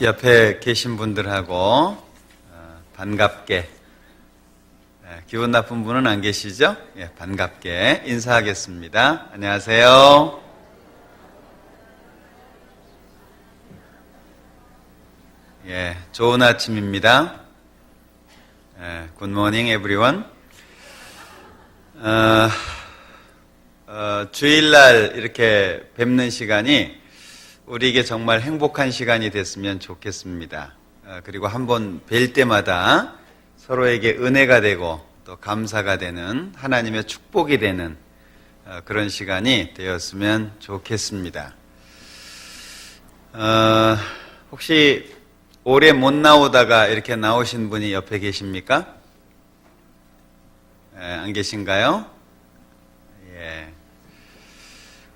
옆에 계신 분들하고 반갑게, 기분 나쁜 분은 안 계시죠? 예, 반갑게 인사하겠습니다. 안녕하세요. 예, 좋은 아침입니다. Good morning, everyone. 주일날 이렇게 뵙는 시간이 우리에게 정말 행복한 시간이 됐으면 좋겠습니다. 그리고 한번 뵐 때마다 서로에게 은혜가 되고 또 감사가 되는 하나님의 축복이 되는 그런 시간이 되었으면 좋겠습니다. 혹시 오래 못 나오다가 이렇게 나오신 분이 옆에 계십니까? 안 계신가요? 예.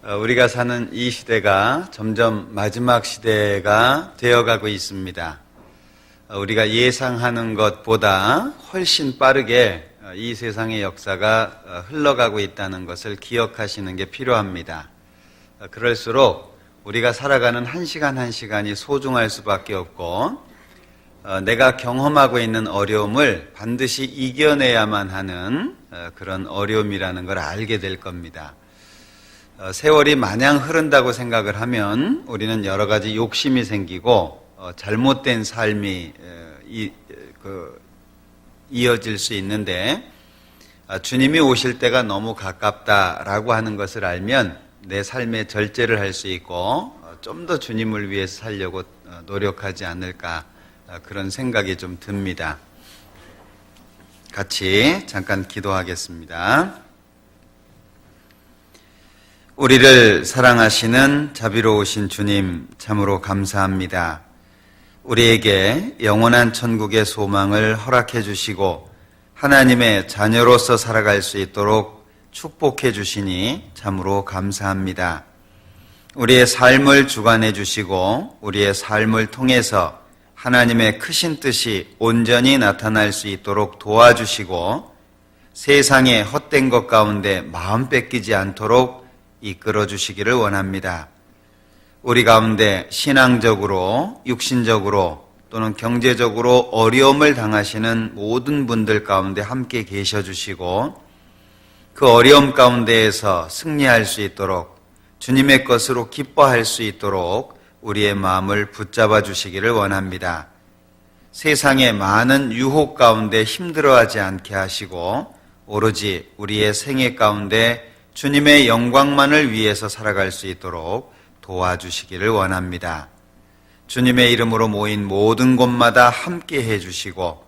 우리가 사는 이 시대가 점점 마지막 시대가 되어가고 있습니다. 우리가 예상하는 것보다 훨씬 빠르게 이 세상의 역사가 흘러가고 있다는 것을 기억하시는 게 필요합니다. 그럴수록 우리가 살아가는 한 시간 한 시간이 소중할 수밖에 없고 내가 경험하고 있는 어려움을 반드시 이겨내야만 하는 그런 어려움이라는 걸 알게 될 겁니다. 세월이 마냥 흐른다고 생각을 하면 우리는 여러 가지 욕심이 생기고 잘못된 삶이 이어질 수 있는데 주님이 오실 때가 너무 가깝다라고 하는 것을 알면 내 삶에 절제를 할 수 있고 좀 더 주님을 위해서 살려고 노력하지 않을까 그런 생각이 좀 듭니다. 같이 잠깐 기도하겠습니다. 우리를 사랑하시는 자비로우신 주님 참으로 감사합니다. 우리에게 영원한 천국의 소망을 허락해 주시고 하나님의 자녀로서 살아갈 수 있도록 축복해 주시니 참으로 감사합니다. 우리의 삶을 주관해 주시고 우리의 삶을 통해서 하나님의 크신 뜻이 온전히 나타날 수 있도록 도와주시고 세상의 헛된 것 가운데 마음 뺏기지 않도록 이끌어 주시기를 원합니다. 우리 가운데 신앙적으로, 육신적으로 또는 경제적으로 어려움을 당하시는 모든 분들 가운데 함께 계셔 주시고 그 어려움 가운데에서 승리할 수 있도록 주님의 것으로 기뻐할 수 있도록 우리의 마음을 붙잡아 주시기를 원합니다. 세상의 많은 유혹 가운데 힘들어하지 않게 하시고 오로지 우리의 생애 가운데 주님의 영광만을 위해서 살아갈 수 있도록 도와주시기를 원합니다. 주님의 이름으로 모인 모든 곳마다 함께 해주시고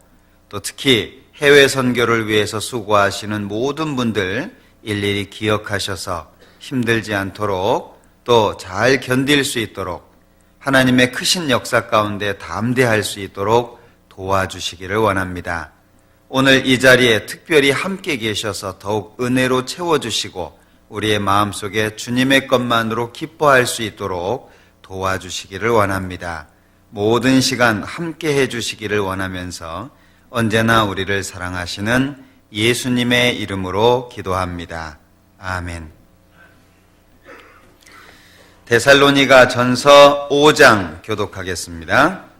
또 특히 해외 선교를 위해서 수고하시는 모든 분들 일일이 기억하셔서 힘들지 않도록 또 잘 견딜 수 있도록 하나님의 크신 역사 가운데 담대할 수 있도록 도와주시기를 원합니다. 오늘 이 자리에 특별히 함께 계셔서 더욱 은혜로 채워주시고 우리의 마음속에 주님의 것만으로 기뻐할 수 있도록 도와주시기를 원합니다. 모든 시간 함께 해주시기를 원하면서 언제나 우리를 사랑하시는 예수님의 이름으로 기도합니다. 아멘. 데살로니가 전서 5장 교독하겠습니다.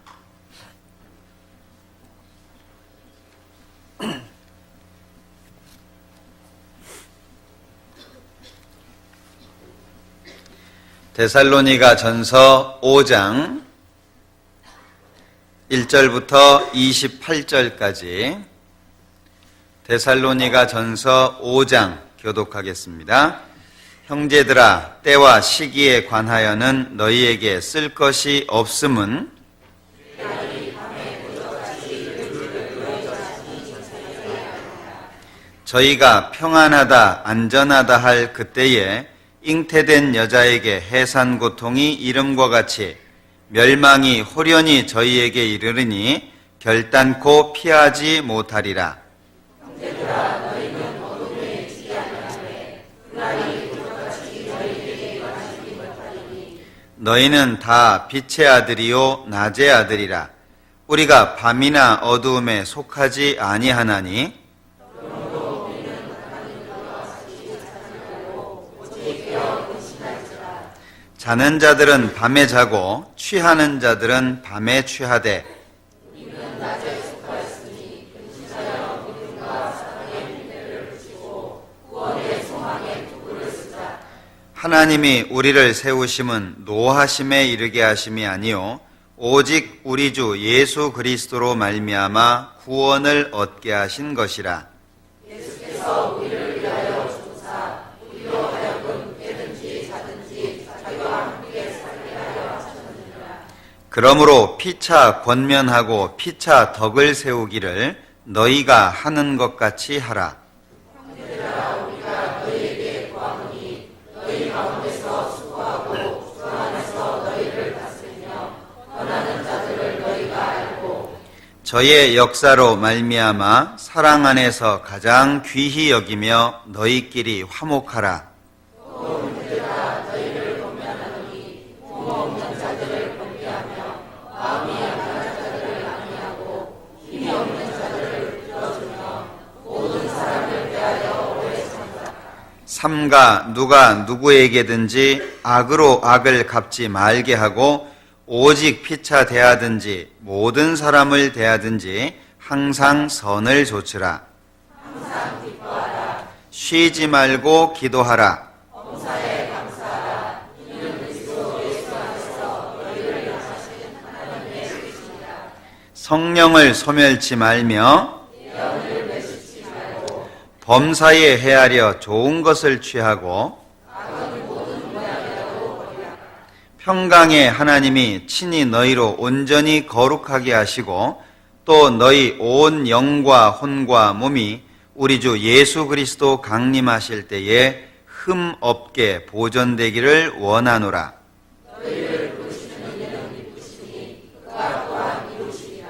데살로니가 전서 5장 1절부터 28절까지 데살로니가 전서 5장 교독하겠습니다. 형제들아, 때와 시기에 관하여는 너희에게 쓸 것이 없음은 저희가 평안하다 안전하다 할 그때에 잉태된 여자에게 해산 고통이 이름과 같이 멸망이 호련히 저희에게 이르르니 결단코 피하지 못하리라. 형제들아, 너희는 어둠에 있지 아니하되 그날이 그것같이 너희에게 임하시기 못하리니 너희는 다 빛의 아들이요 낮의 아들이라. 우리가 밤이나 어두움에 속하지 아니하나니 자는 자들은 밤에 자고 취하는 자들은 밤에 취하되 하나님이 우리를 세우심은 노하심에 이르게 하심이 아니요 오직 우리 주 예수 그리스도로 말미암아 구원을 얻게 하신 것이라. 예수께서 우리를 위하여 죽으사 우리로 하여금 깨든지 자든지 자기와 함께 살게 하여 하셨느니라. 그러므로 피차 권면하고 피차 덕을 세우기를 너희가 하는 것 같이 하라. 형제들아, 우리가 너희에게 구하노니 너희 가운데서 수고하고 주 안에서 너희를 다스리며 권하는 자들을 너희가 알고 저의 역사로 말미암아 사랑 안에서 가장 귀히 여기며 너희끼리 화목하라. 또 형제들아, 너희를 권면하노니 부모 없는 자들을 권비하며 마음이 약한 자들을 안위하고 힘이 없는 자들을 붙들어주며 모든 사람을 대하여 오래 참다. 삼가 누가 누구에게든지 악으로 악을 갚지 말게 하고 오직 피차 대하든지 모든 사람을 대하든지 항상 선을 조치라. 항상 기뻐하라. 쉬지 말고 기도하라. 범사에 감사하라. 이는 그리스도 예수 안에서 너희를 향하신 하나님의 뜻이니라. 성령을 소멸치 말며 예언을 내십지 말고 범사에 헤아려 좋은 것을 취하고 악은 모든 모양이라도 버리라. 평강의 하나님이 친히 너희로 온전히 거룩하게 하시고 또 너희 온 영과 혼과 몸이 우리 주 예수 그리스도 강림하실 때에 흠 없게 보존되기를 원하노라. 너희를 부르시는 이는 기쁘시니 그가 또한 이루시리라.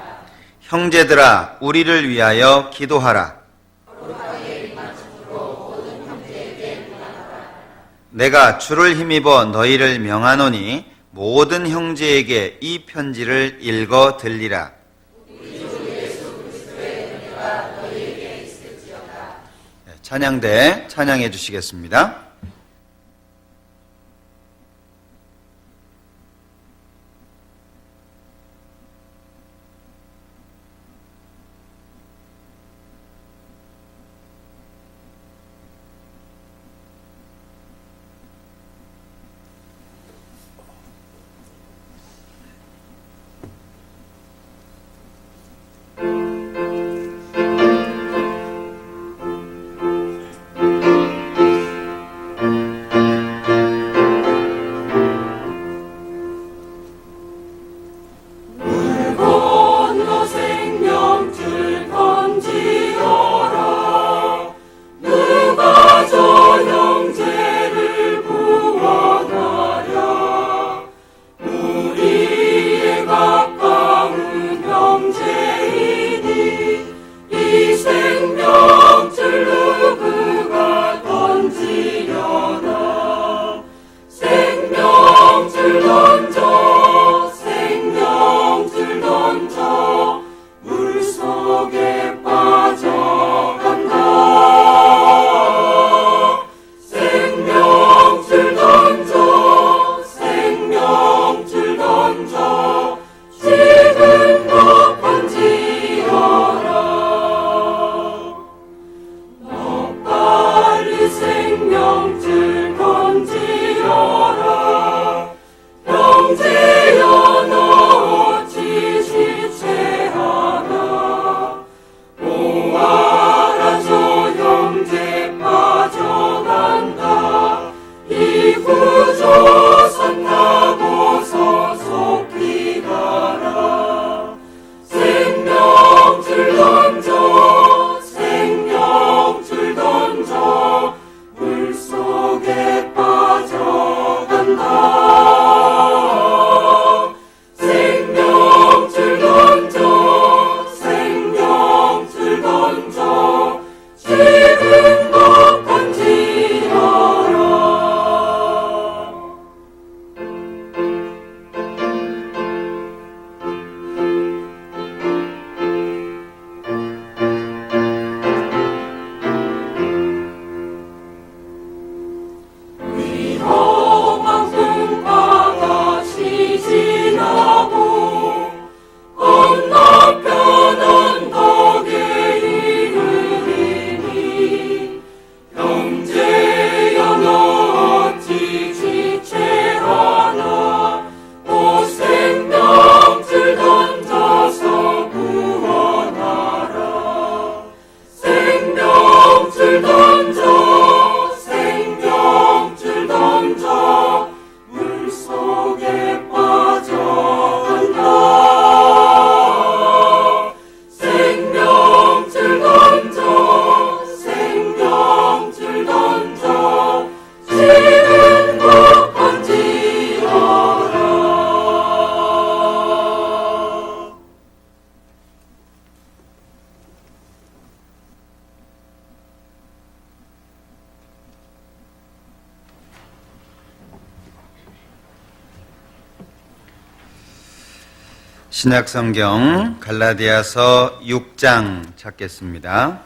형제들아 우리를 위하여 기도하라. 거룩하게 임한 척으로 모든 형제에게 문안하라. 내가 주를 힘입어 너희를 명하노니 모든 형제에게 이 편지를 읽어 들리라. 우리 주 예수 그리스도의 은혜가 너희에게 있을지어다. 찬양대 찬양해 주시겠습니다. 신약성경 갈라디아서 6장 찾겠습니다.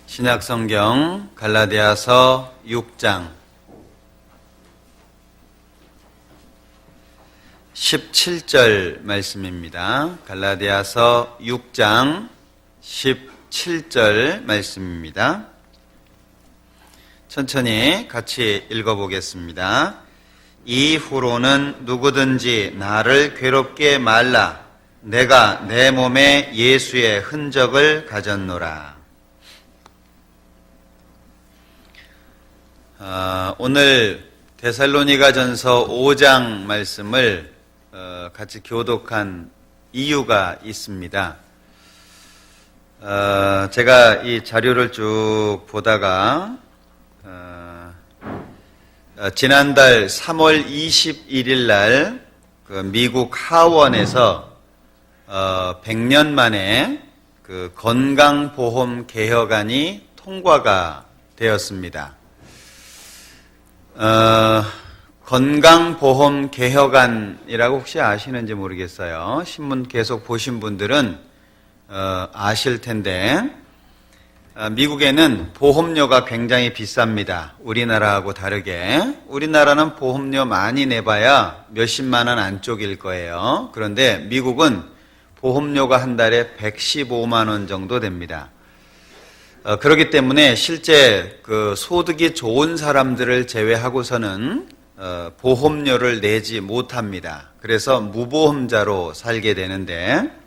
신약성경 갈라디아서 6장 17절 말씀입니다. 갈라디아서 6장 17절 말씀입니다. 천천히 같이 읽어보겠습니다. 이후로는 누구든지 나를 괴롭게 말라. 내가 내 몸에 예수의 흔적을 가졌노라. 오늘 데살로니가전서 5장 말씀을 같이 교독한 이유가 있습니다. 제가 이 자료를 쭉 보다가 지난달 3월 21일 날 그 미국 하원에서 100년 만에 그 건강보험 개혁안이 통과가 되었습니다. 건강보험 개혁안이라고 혹시 아시는지 모르겠어요. 신문 계속 보신 분들은 아실 텐데, 미국에는 보험료가 굉장히 비쌉니다. 우리나라하고 다르게. 우리나라는 보험료 많이 내봐야 몇십만 원 안쪽일 거예요. 그런데 미국은 보험료가 한 달에 115만 원 정도 됩니다. 그렇기 때문에 실제 그 소득이 좋은 사람들을 제외하고서는 보험료를 내지 못합니다. 그래서 무보험자로 살게 되는데,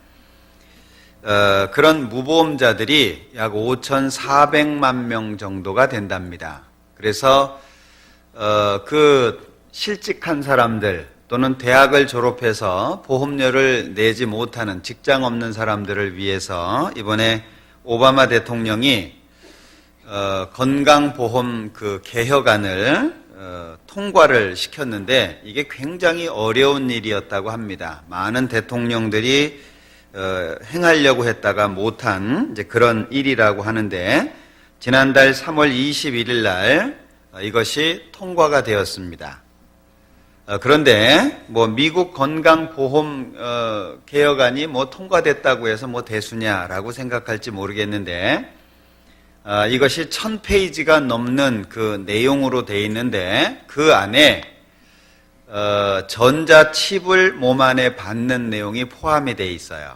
그런 무보험자들이 약 5,400만 명 정도가 된답니다. 그래서 그 실직한 사람들 또는 대학을 졸업해서 보험료를 내지 못하는 직장 없는 사람들을 위해서 이번에 오바마 대통령이 건강보험 그 개혁안을 통과를 시켰는데 이게 굉장히 어려운 일이었다고 합니다. 많은 대통령들이 행하려고 했다가 못한 이제 그런 일이라고 하는데, 지난달 3월 21일 날 이것이 통과가 되었습니다. 그런데 뭐 미국 건강보험 개혁안이 뭐 통과됐다고 해서 뭐 대수냐라고 생각할지 모르겠는데, 이것이 1000페이지가 넘는 그 내용으로 되어 있는데 그 안에 전자칩을 몸 안에 받는 내용이 포함이 되어 있어요.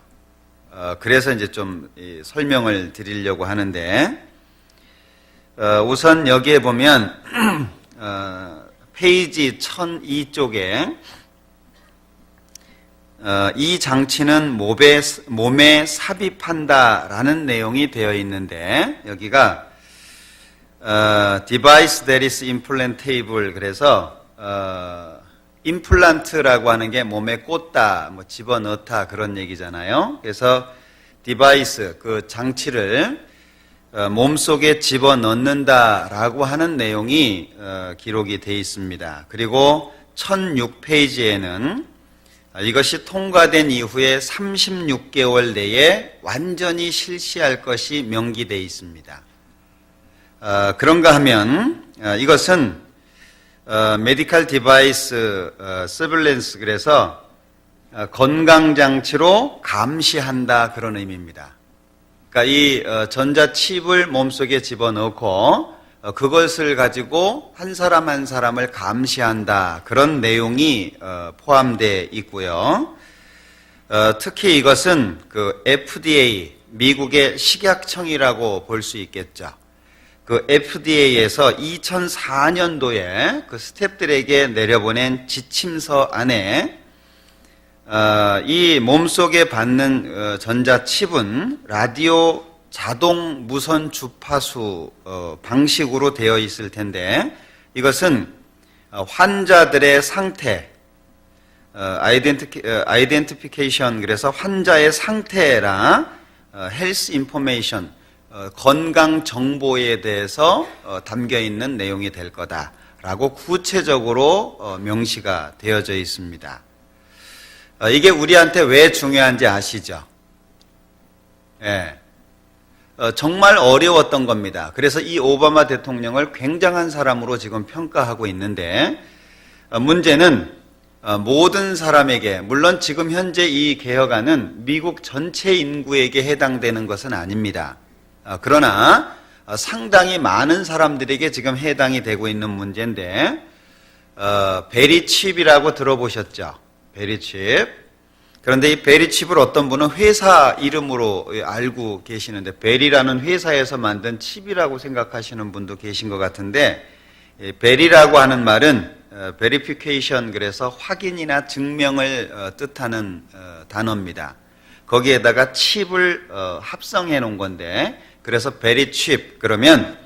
그래서 이제 좀 설명을 드리려고 하는데, 우선 여기에 보면 페이지 1002쪽에 이 장치는 몸에 삽입한다라는 내용이 되어 있는데, 여기가 device that is implantable, 그래서 임플란트라고 하는 게 몸에 꽂다, 뭐 집어넣다 그런 얘기잖아요. 그래서 디바이스, 그 장치를 몸속에 집어넣는다라고 하는 내용이 기록이 되어 있습니다. 그리고 1006페이지에는 이것이 통과된 이후에 36개월 내에 완전히 실시할 것이 명기되어 있습니다. 그런가 하면 이것은 메디컬 디바이스 서블랜스, 그래서 건강장치로 감시한다 그런 의미입니다. 그러니까 이 전자칩을 몸속에 집어넣고 그것을 가지고 한 사람 한 사람을 감시한다 그런 내용이 포함되어 있고요. 특히 이것은 그 FDA, 미국의 식약청이라고 볼 수 있겠죠. 그 FDA에서 2004년도에 그 스태프들에게 내려보낸 지침서 안에 이 몸속에 받는 전자칩은 라디오 자동 무선 주파수 방식으로 되어 있을 텐데, 이것은 환자들의 상태, 아이덴티피케이션, 그래서 환자의 상태라 헬스 인포메이션, 건강 정보에 대해서 담겨 있는 내용이 될 거다라고 구체적으로 명시가 되어져 있습니다. 이게 우리한테 왜 중요한지 아시죠? 예. 정말 어려웠던 겁니다. 그래서 이 오바마 대통령을 굉장한 사람으로 지금 평가하고 있는데, 문제는 모든 사람에게, 물론 지금 현재 이 개혁안은 미국 전체 인구에게 해당되는 것은 아닙니다. 그러나 상당히 많은 사람들에게 지금 해당이 되고 있는 문제인데, 베리칩이라고 들어보셨죠? 베리칩. 그런데 이 베리칩을 어떤 분은 회사 이름으로 알고 계시는데, 베리라는 회사에서 만든 칩이라고 생각하시는 분도 계신 것 같은데, 베리라고 하는 말은 verification, 그래서 확인이나 증명을 뜻하는 단어입니다. 거기에다가 칩을 합성해 놓은 건데, 그래서 베리칩, 그러면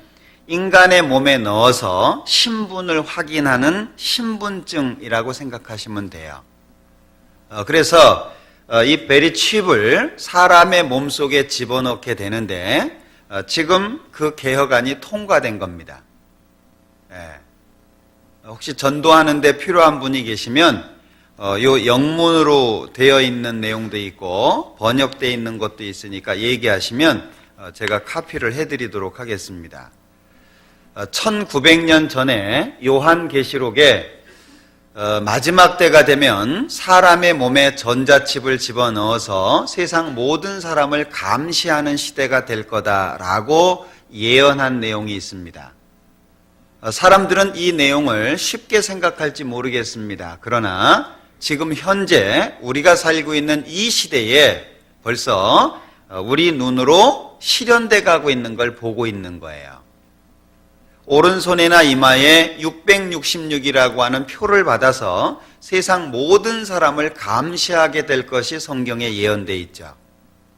인간의 몸에 넣어서 신분을 확인하는 신분증이라고 생각하시면 돼요. 그래서 이 베리칩을 사람의 몸속에 집어넣게 되는데, 지금 그 개혁안이 통과된 겁니다. 혹시 전도하는데 필요한 분이 계시면 요 영문으로 되어 있는 내용도 있고 번역되어 있는 것도 있으니까 얘기하시면 제가 카피를 해드리도록 하겠습니다. 1900년 전에 요한계시록에 마지막 때가 되면 사람의 몸에 전자칩을 집어넣어서 세상 모든 사람을 감시하는 시대가 될 거다라고 예언한 내용이 있습니다. 사람들은 이 내용을 쉽게 생각할지 모르겠습니다. 그러나 지금 현재 우리가 살고 있는 이 시대에 벌써 우리 눈으로 실현돼 가고 있는 걸 보고 있는 거예요. 오른손이나 이마에 666이라고 하는 표를 받아서 세상 모든 사람을 감시하게 될 것이 성경에 예언되어 있죠.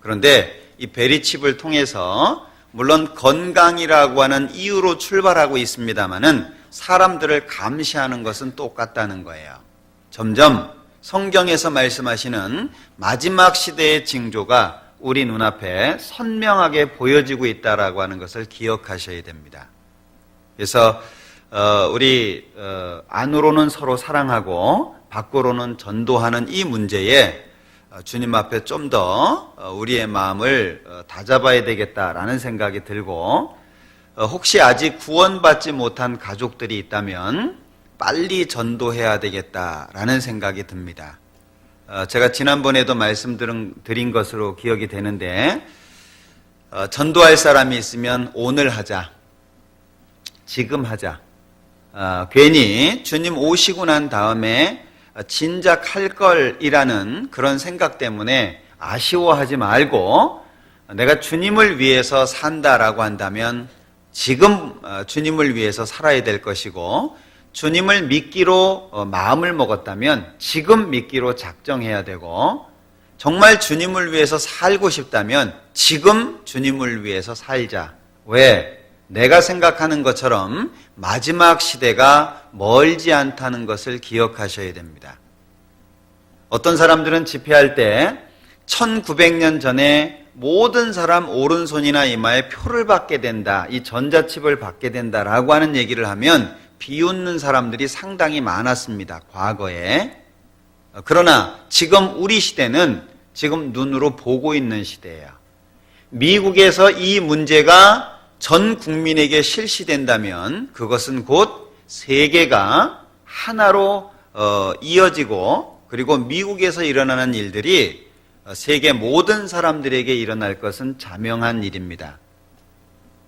그런데 이 베리칩을 통해서 물론 건강이라고 하는 이유로 출발하고 있습니다마는 사람들을 감시하는 것은 똑같다는 거예요. 점점 성경에서 말씀하시는 마지막 시대의 징조가 우리 눈앞에 선명하게 보여지고 있다라고 하는 것을 기억하셔야 됩니다. 그래서 우리 안으로는 서로 사랑하고 밖으로는 전도하는 이 문제에 주님 앞에 좀 더 우리의 마음을 다잡아야 되겠다라는 생각이 들고, 혹시 아직 구원받지 못한 가족들이 있다면 빨리 전도해야 되겠다라는 생각이 듭니다. 제가 지난번에도 말씀드린 것으로 기억이 되는데, 전도할 사람이 있으면 오늘 하자, 지금 하자. 괜히 주님 오시고 난 다음에 진작 할 걸이라는 그런 생각 때문에 아쉬워하지 말고, 내가 주님을 위해서 산다라고 한다면 지금 주님을 위해서 살아야 될 것이고, 주님을 믿기로 마음을 먹었다면 지금 믿기로 작정해야 되고, 정말 주님을 위해서 살고 싶다면 지금 주님을 위해서 살자. 왜? 내가 생각하는 것처럼 마지막 시대가 멀지 않다는 것을 기억하셔야 됩니다. 어떤 사람들은 집회할 때 1900년 전에 모든 사람 오른손이나 이마에 표를 받게 된다, 이 전자칩을 받게 된다라고 하는 얘기를 하면 비웃는 사람들이 상당히 많았습니다, 과거에. 그러나 지금 우리 시대는 지금 눈으로 보고 있는 시대예요. 미국에서 이 문제가 전 국민에게 실시된다면 그것은 곧 세계가 하나로 이어지고, 그리고 미국에서 일어나는 일들이 세계 모든 사람들에게 일어날 것은 자명한 일입니다.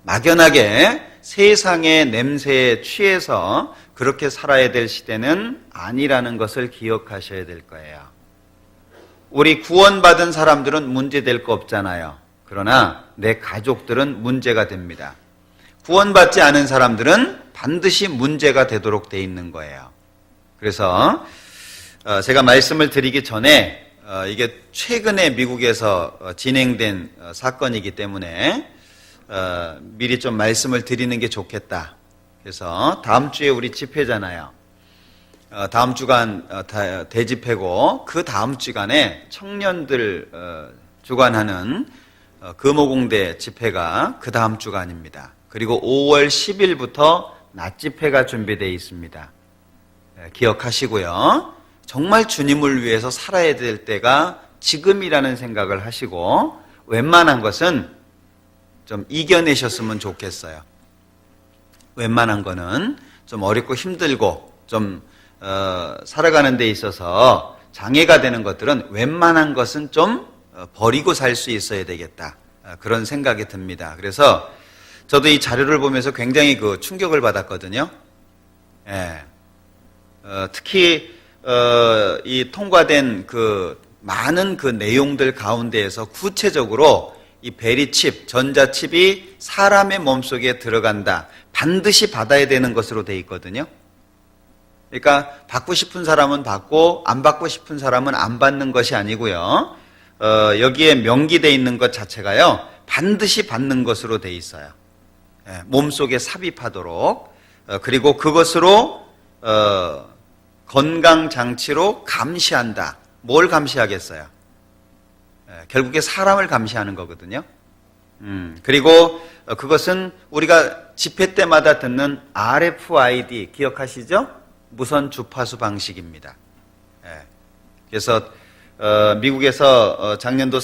막연하게 세상의 냄새에 취해서 그렇게 살아야 될 시대는 아니라는 것을 기억하셔야 될 거예요. 우리 구원받은 사람들은 문제될 거 없잖아요. 그러나 내 가족들은 문제가 됩니다. 구원받지 않은 사람들은 반드시 문제가 되도록 돼 있는 거예요. 그래서 제가 말씀을 드리기 전에 이게 최근에 미국에서 진행된 사건이기 때문에 미리 좀 말씀을 드리는 게 좋겠다. 그래서 다음 주에 우리 집회잖아요. 다음 주간 대집회고, 그 다음 주간에 청년들 주관하는 금호공대 집회가 그 다음 주간입니다. 그리고 5월 10일부터 낮 집회가 준비되어 있습니다. 기억하시고요. 정말 주님을 위해서 살아야 될 때가 지금이라는 생각을 하시고, 웬만한 것은 좀 이겨내셨으면 좋겠어요. 웬만한 거는 좀 어렵고 힘들고 좀 살아가는 데 있어서 장애가 되는 것들은 웬만한 것은 좀 버리고 살 수 있어야 되겠다. 그런 생각이 듭니다. 그래서 저도 이 자료를 보면서 굉장히 그 충격을 받았거든요. 예. 특히 이 통과된 그 많은 그 내용들 가운데에서 구체적으로 이 베리칩, 전자칩이 사람의 몸속에 들어간다. 반드시 받아야 되는 것으로 돼 있거든요. 그러니까 받고 싶은 사람은 받고 안 받고 싶은 사람은 안 받는 것이 아니고요. 여기에 명기되어 있는 것 자체가요. 반드시 받는 것으로 돼 있어요. 예, 몸속에 삽입하도록. 그리고 그것으로 건강장치로 감시한다. 뭘 감시하겠어요? 결국에 사람을 감시하는 거거든요. 그리고 그것은 우리가 집회 때마다 듣는 RFID 기억하시죠? 무선 주파수 방식입니다. 그래서 미국에서 작년도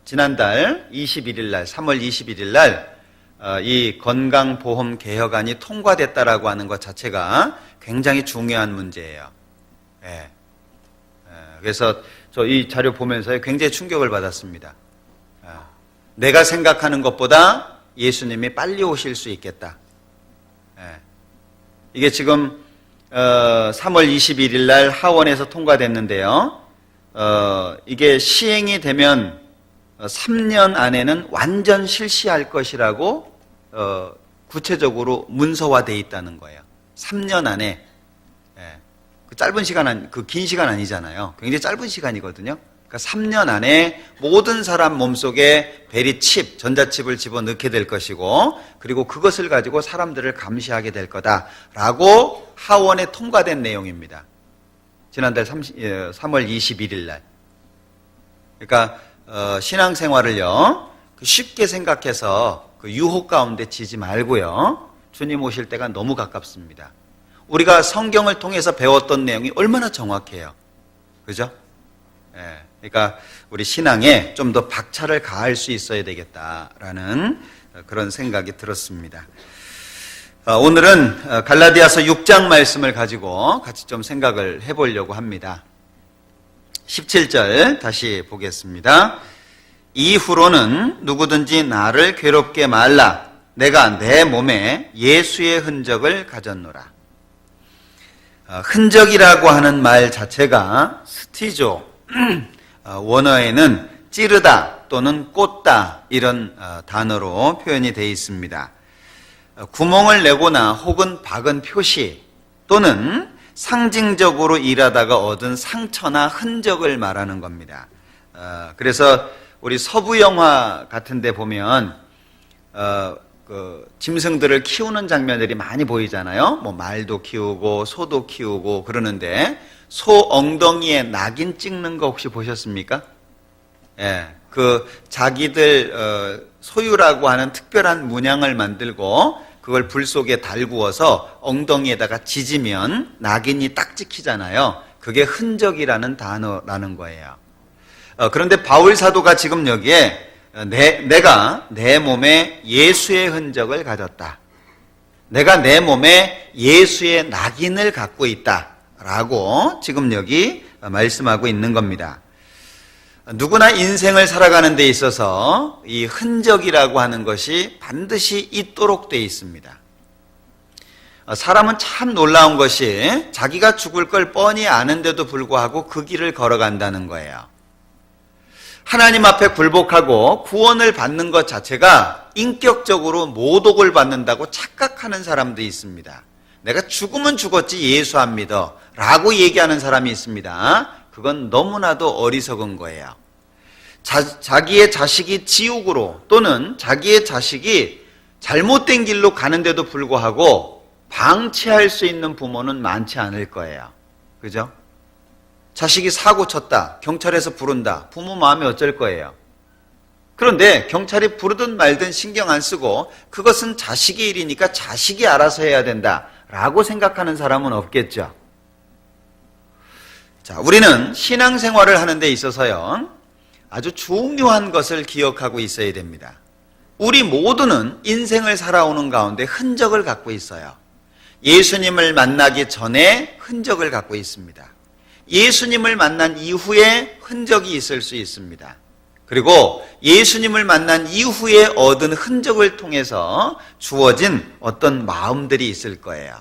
지난달 21일 날, 3월 21일 날 이 건강보험 개혁안이 통과됐다라고 하는 것 자체가 굉장히 중요한 문제예요. 그래서 저 이 자료 보면서 굉장히 충격을 받았습니다. 내가 생각하는 것보다 예수님이 빨리 오실 수 있겠다. 이게 지금 3월 21일 날 하원에서 통과됐는데요. 이게 시행이 되면 3년 안에는 완전 실시할 것이라고 구체적으로 문서화되어 있다는 거예요. 3년 안에. 그 짧은 시간, 그 긴 시간 아니잖아요. 굉장히 짧은 시간이거든요. 그러니까 3년 안에 모든 사람 몸속에 베리칩, 전자칩을 집어넣게 될 것이고, 그리고 그것을 가지고 사람들을 감시하게 될 거다라고 하원에 통과된 내용입니다. 지난달 3월 21일 날. 그러니까 신앙생활을요 쉽게 생각해서 그 유혹 가운데 지지 말고요. 주님 오실 때가 너무 가깝습니다. 우리가 성경을 통해서 배웠던 내용이 얼마나 정확해요. 그죠? 그러니까 우리 신앙에 좀 더 박차를 가할 수 있어야 되겠다라는 그런 생각이 들었습니다. 오늘은 갈라디아서 6장 말씀을 가지고 같이 좀 생각을 해보려고 합니다. 17절 다시 보겠습니다. 이후로는 누구든지 나를 괴롭게 말라. 내가 내 몸에 예수의 흔적을 가졌노라. 흔적이라고 하는 말 자체가 스티조, 원어에는 찌르다 또는 꽂다 이런 단어로 표현이 되어 있습니다. 구멍을 내거나 혹은 박은 표시 또는 상징적으로 일하다가 얻은 상처나 흔적을 말하는 겁니다. 그래서 우리 서부 영화 같은 데 보면 그 짐승들을 키우는 장면들이 많이 보이잖아요. 뭐 말도 키우고 소도 키우고 그러는데 소 엉덩이에 낙인 찍는 거 혹시 보셨습니까? 그 자기들 소유라고 하는 특별한 문양을 만들고 그걸 불 속에 달구어서 엉덩이에다가 지지면 낙인이 딱 찍히잖아요. 그게 흔적이라는 단어라는 거예요. 그런데 바울 사도가 지금 여기에 내가 내 몸에 예수의 흔적을 가졌다. 내가 내 몸에 예수의 낙인을 갖고 있다라고 지금 여기 말씀하고 있는 겁니다. 누구나 인생을 살아가는 데 있어서 이 흔적이라고 하는 것이 반드시 있도록 되어 있습니다. 사람은 참 놀라운 것이 자기가 죽을 걸 뻔히 아는데도 불구하고 그 길을 걸어간다는 거예요. 하나님 앞에 굴복하고 구원을 받는 것 자체가 인격적으로 모독을 받는다고 착각하는 사람도 있습니다. 내가 죽으면 죽었지 예수 안 믿어 라고 얘기하는 사람이 있습니다. 그건 너무나도 어리석은 거예요. 자기의 자식이 지옥으로 또는 자기의 자식이 잘못된 길로 가는데도 불구하고 방치할 수 있는 부모는 많지 않을 거예요. 그죠? 자식이 사고 쳤다. 경찰에서 부른다. 부모 마음이 어쩔 거예요. 그런데 경찰이 부르든 말든 신경 안 쓰고 그것은 자식의 일이니까 자식이 알아서 해야 된다라고 생각하는 사람은 없겠죠. 자, 우리는 신앙생활을 하는 데 있어서요. 아주 중요한 것을 기억하고 있어야 됩니다. 우리 모두는 인생을 살아오는 가운데 흔적을 갖고 있어요. 예수님을 만나기 전에 흔적을 갖고 있습니다. 예수님을 만난 이후에 흔적이 있을 수 있습니다. 그리고 예수님을 만난 이후에 얻은 흔적을 통해서 주어진 어떤 마음들이 있을 거예요.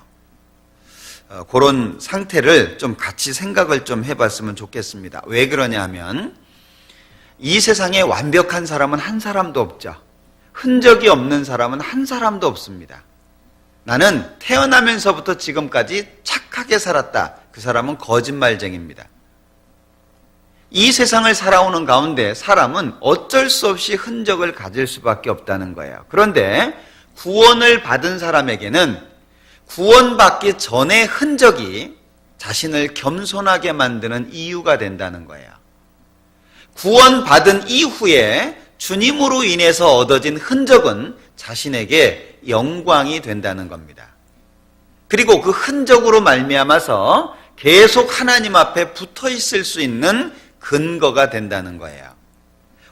그런 상태를 좀 같이 생각을 좀 해봤으면 좋겠습니다. 왜 그러냐 하면 이 세상에 완벽한 사람은 한 사람도 없죠. 흔적이 없는 사람은 한 사람도 없습니다. 나는 태어나면서부터 지금까지 착하게 살았다. 그 사람은 거짓말쟁이입니다. 이 세상을 살아오는 가운데 사람은 어쩔 수 없이 흔적을 가질 수밖에 없다는 거예요. 그런데 구원을 받은 사람에게는 구원받기 전의 흔적이 자신을 겸손하게 만드는 이유가 된다는 거예요. 구원받은 이후에 주님으로 인해서 얻어진 흔적은 자신에게 영광이 된다는 겁니다. 그리고 그 흔적으로 말미암아서 계속 하나님 앞에 붙어 있을 수 있는 근거가 된다는 거예요.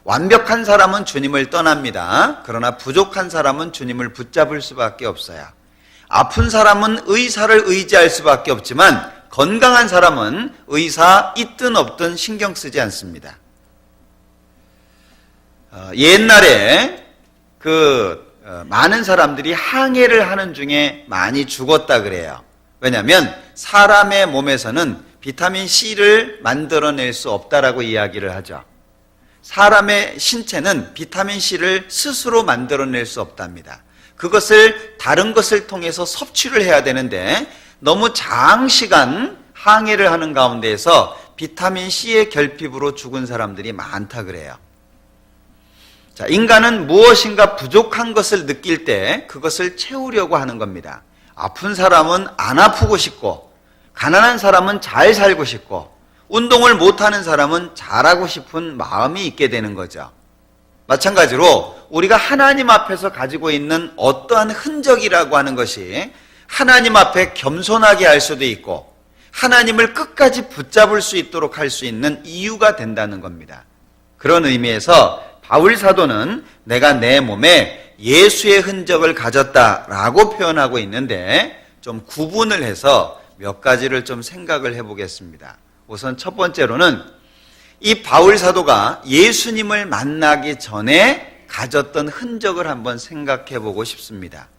완벽한 사람은 주님을 떠납니다. 그러나 부족한 사람은 주님을 붙잡을 수밖에 없어요. 아픈 사람은 의사를 의지할 수밖에 없지만 건강한 사람은 의사 있든 없든 신경 쓰지 않습니다. 옛날에 많은 사람들이 항해를 하는 중에 많이 죽었다 그래요. 왜냐하면 사람의 몸에서는 비타민 C를 만들어낼 수 없다라고 이야기를 하죠. 사람의 신체는 비타민 C를 스스로 만들어낼 수 없답니다. 그것을 다른 것을 통해서 섭취를 해야 되는데 너무 장시간 항해를 하는 가운데에서 비타민 C의 결핍으로 죽은 사람들이 많다 그래요. 자, 인간은 무엇인가 부족한 것을 느낄 때 그것을 채우려고 하는 겁니다. 아픈 사람은 안 아프고 싶고 가난한 사람은 잘 살고 싶고 운동을 못하는 사람은 잘하고 싶은 마음이 있게 되는 거죠. 마찬가지로 우리가 하나님 앞에서 가지고 있는 어떠한 흔적이라고 하는 것이 하나님 앞에 겸손하게 할 수도 있고 하나님을 끝까지 붙잡을 수 있도록 할 수 있는 이유가 된다는 겁니다. 그런 의미에서 바울 사도는 내가 내 몸에 예수의 흔적을 가졌다라고 표현하고 있는데 좀 구분을 해서 몇 가지를 좀 생각을 해보겠습니다. 우선 첫 번째로는 이 바울 사도가 예수님을 만나기 전에 가졌던 흔적을 한번 생각해 보고 싶습니다.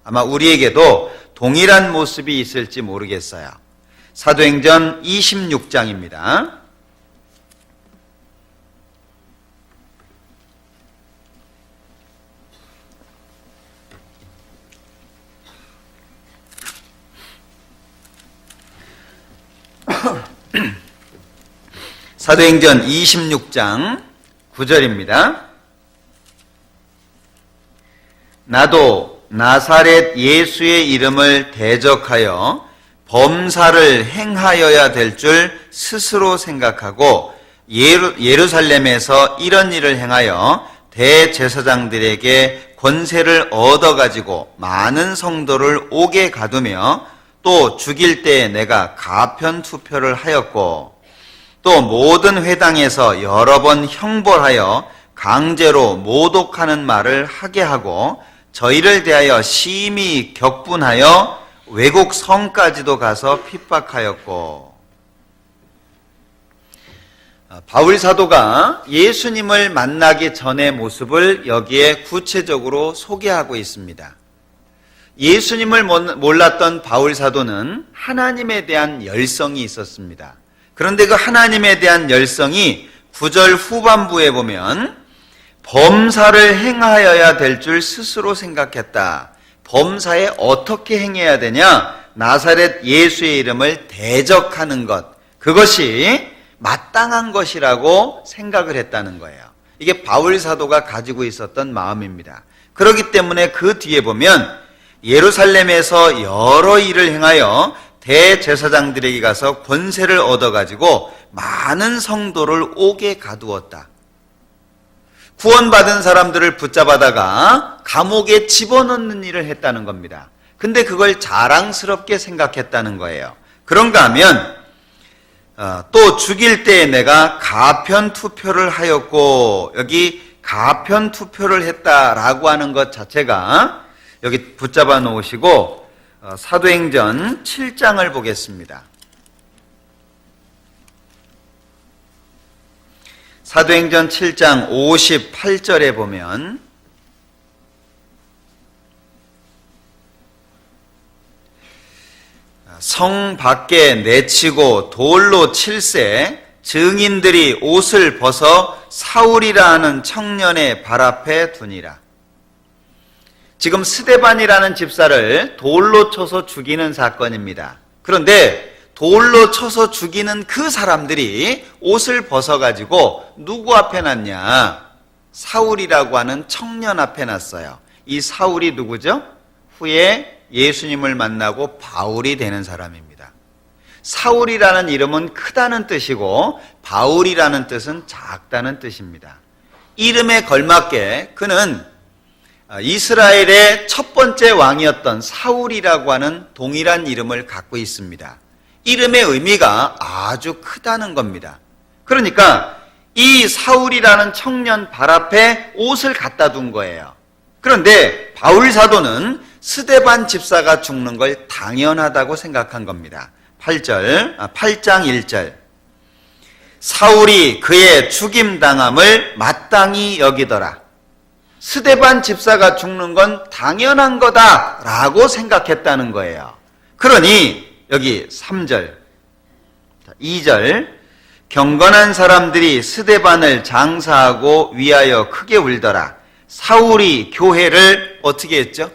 아마 우리에게도 동일한 모습이 있을지 모르겠어요. 사도행전 26장입니다. 사도행전 26장 9절입니다. 나도 나사렛 예수의 이름을 대적하여 범사를 행하여야 될 줄 스스로 생각하고 예루살렘에서 이런 일을 행하여 대제사장들에게 권세를 얻어가지고 많은 성도를 옥에 가두며 또 죽일 때에 내가 가편 투표를 하였고 또 모든 회당에서 여러 번 형벌하여 강제로 모독하는 말을 하게 하고 저희를 대하여 심히 격분하여 외국 성까지도 가서 핍박하였고. 바울 사도가 예수님을 만나기 전의 모습을 여기에 구체적으로 소개하고 있습니다. 예수님을 몰랐던 바울 사도는 하나님에 대한 열성이 있었습니다. 그런데 그 하나님에 대한 열성이 9절 후반부에 보면 범사를 행하여야 될 줄 스스로 생각했다. 범사에 어떻게 행해야 되냐? 나사렛 예수의 이름을 대적하는 것. 그것이 마땅한 것이라고 생각을 했다는 거예요. 이게 바울 사도가 가지고 있었던 마음입니다. 그렇기 때문에 그 뒤에 보면 예루살렘에서 여러 일을 행하여 대제사장들에게 가서 권세를 얻어가지고 많은 성도를 옥에 가두었다. 구원받은 사람들을 붙잡아다가 감옥에 집어넣는 일을 했다는 겁니다. 근데 그걸 자랑스럽게 생각했다는 거예요. 그런가 하면 또 죽일 때에 내가 가편 투표를 하였고, 여기 가편 투표를 했다라고 하는 것 자체가 여기 붙잡아 놓으시고 사도행전 7장을 보겠습니다. 사도행전 7장 58절에 보면 성 밖에 내치고 돌로 칠세 증인들이 옷을 벗어 사울이라 하는 청년의 발 앞에 두니라. 지금 스데반이라는 집사를 돌로 쳐서 죽이는 사건입니다. 그런데 돌로 쳐서 죽이는 그 사람들이 옷을 벗어가지고 누구 앞에 놨냐? 사울이라고 하는 청년 앞에 놨어요. 이 사울이 누구죠? 후에 예수님을 만나고 바울이 되는 사람입니다. 사울이라는 이름은 크다는 뜻이고 바울이라는 뜻은 작다는 뜻입니다. 이름에 걸맞게 그는 이스라엘의 첫 번째 왕이었던 사울이라고 하는 동일한 이름을 갖고 있습니다. 이름의 의미가 아주 크다는 겁니다. 그러니까 이 사울이라는 청년 발 앞에 옷을 갖다 둔 거예요. 그런데 바울 사도는 스데반 집사가 죽는 걸 당연하다고 생각한 겁니다. 8장 1절. 사울이 그의 죽임당함을 마땅히 여기더라. 스데반 집사가 죽는 건 당연한 거다라고 생각했다는 거예요. 그러니 여기 3절, 2절. 경건한 사람들이 스데반을 장사하고 위하여 크게 울더라. 사울이 교회를 어떻게 했죠?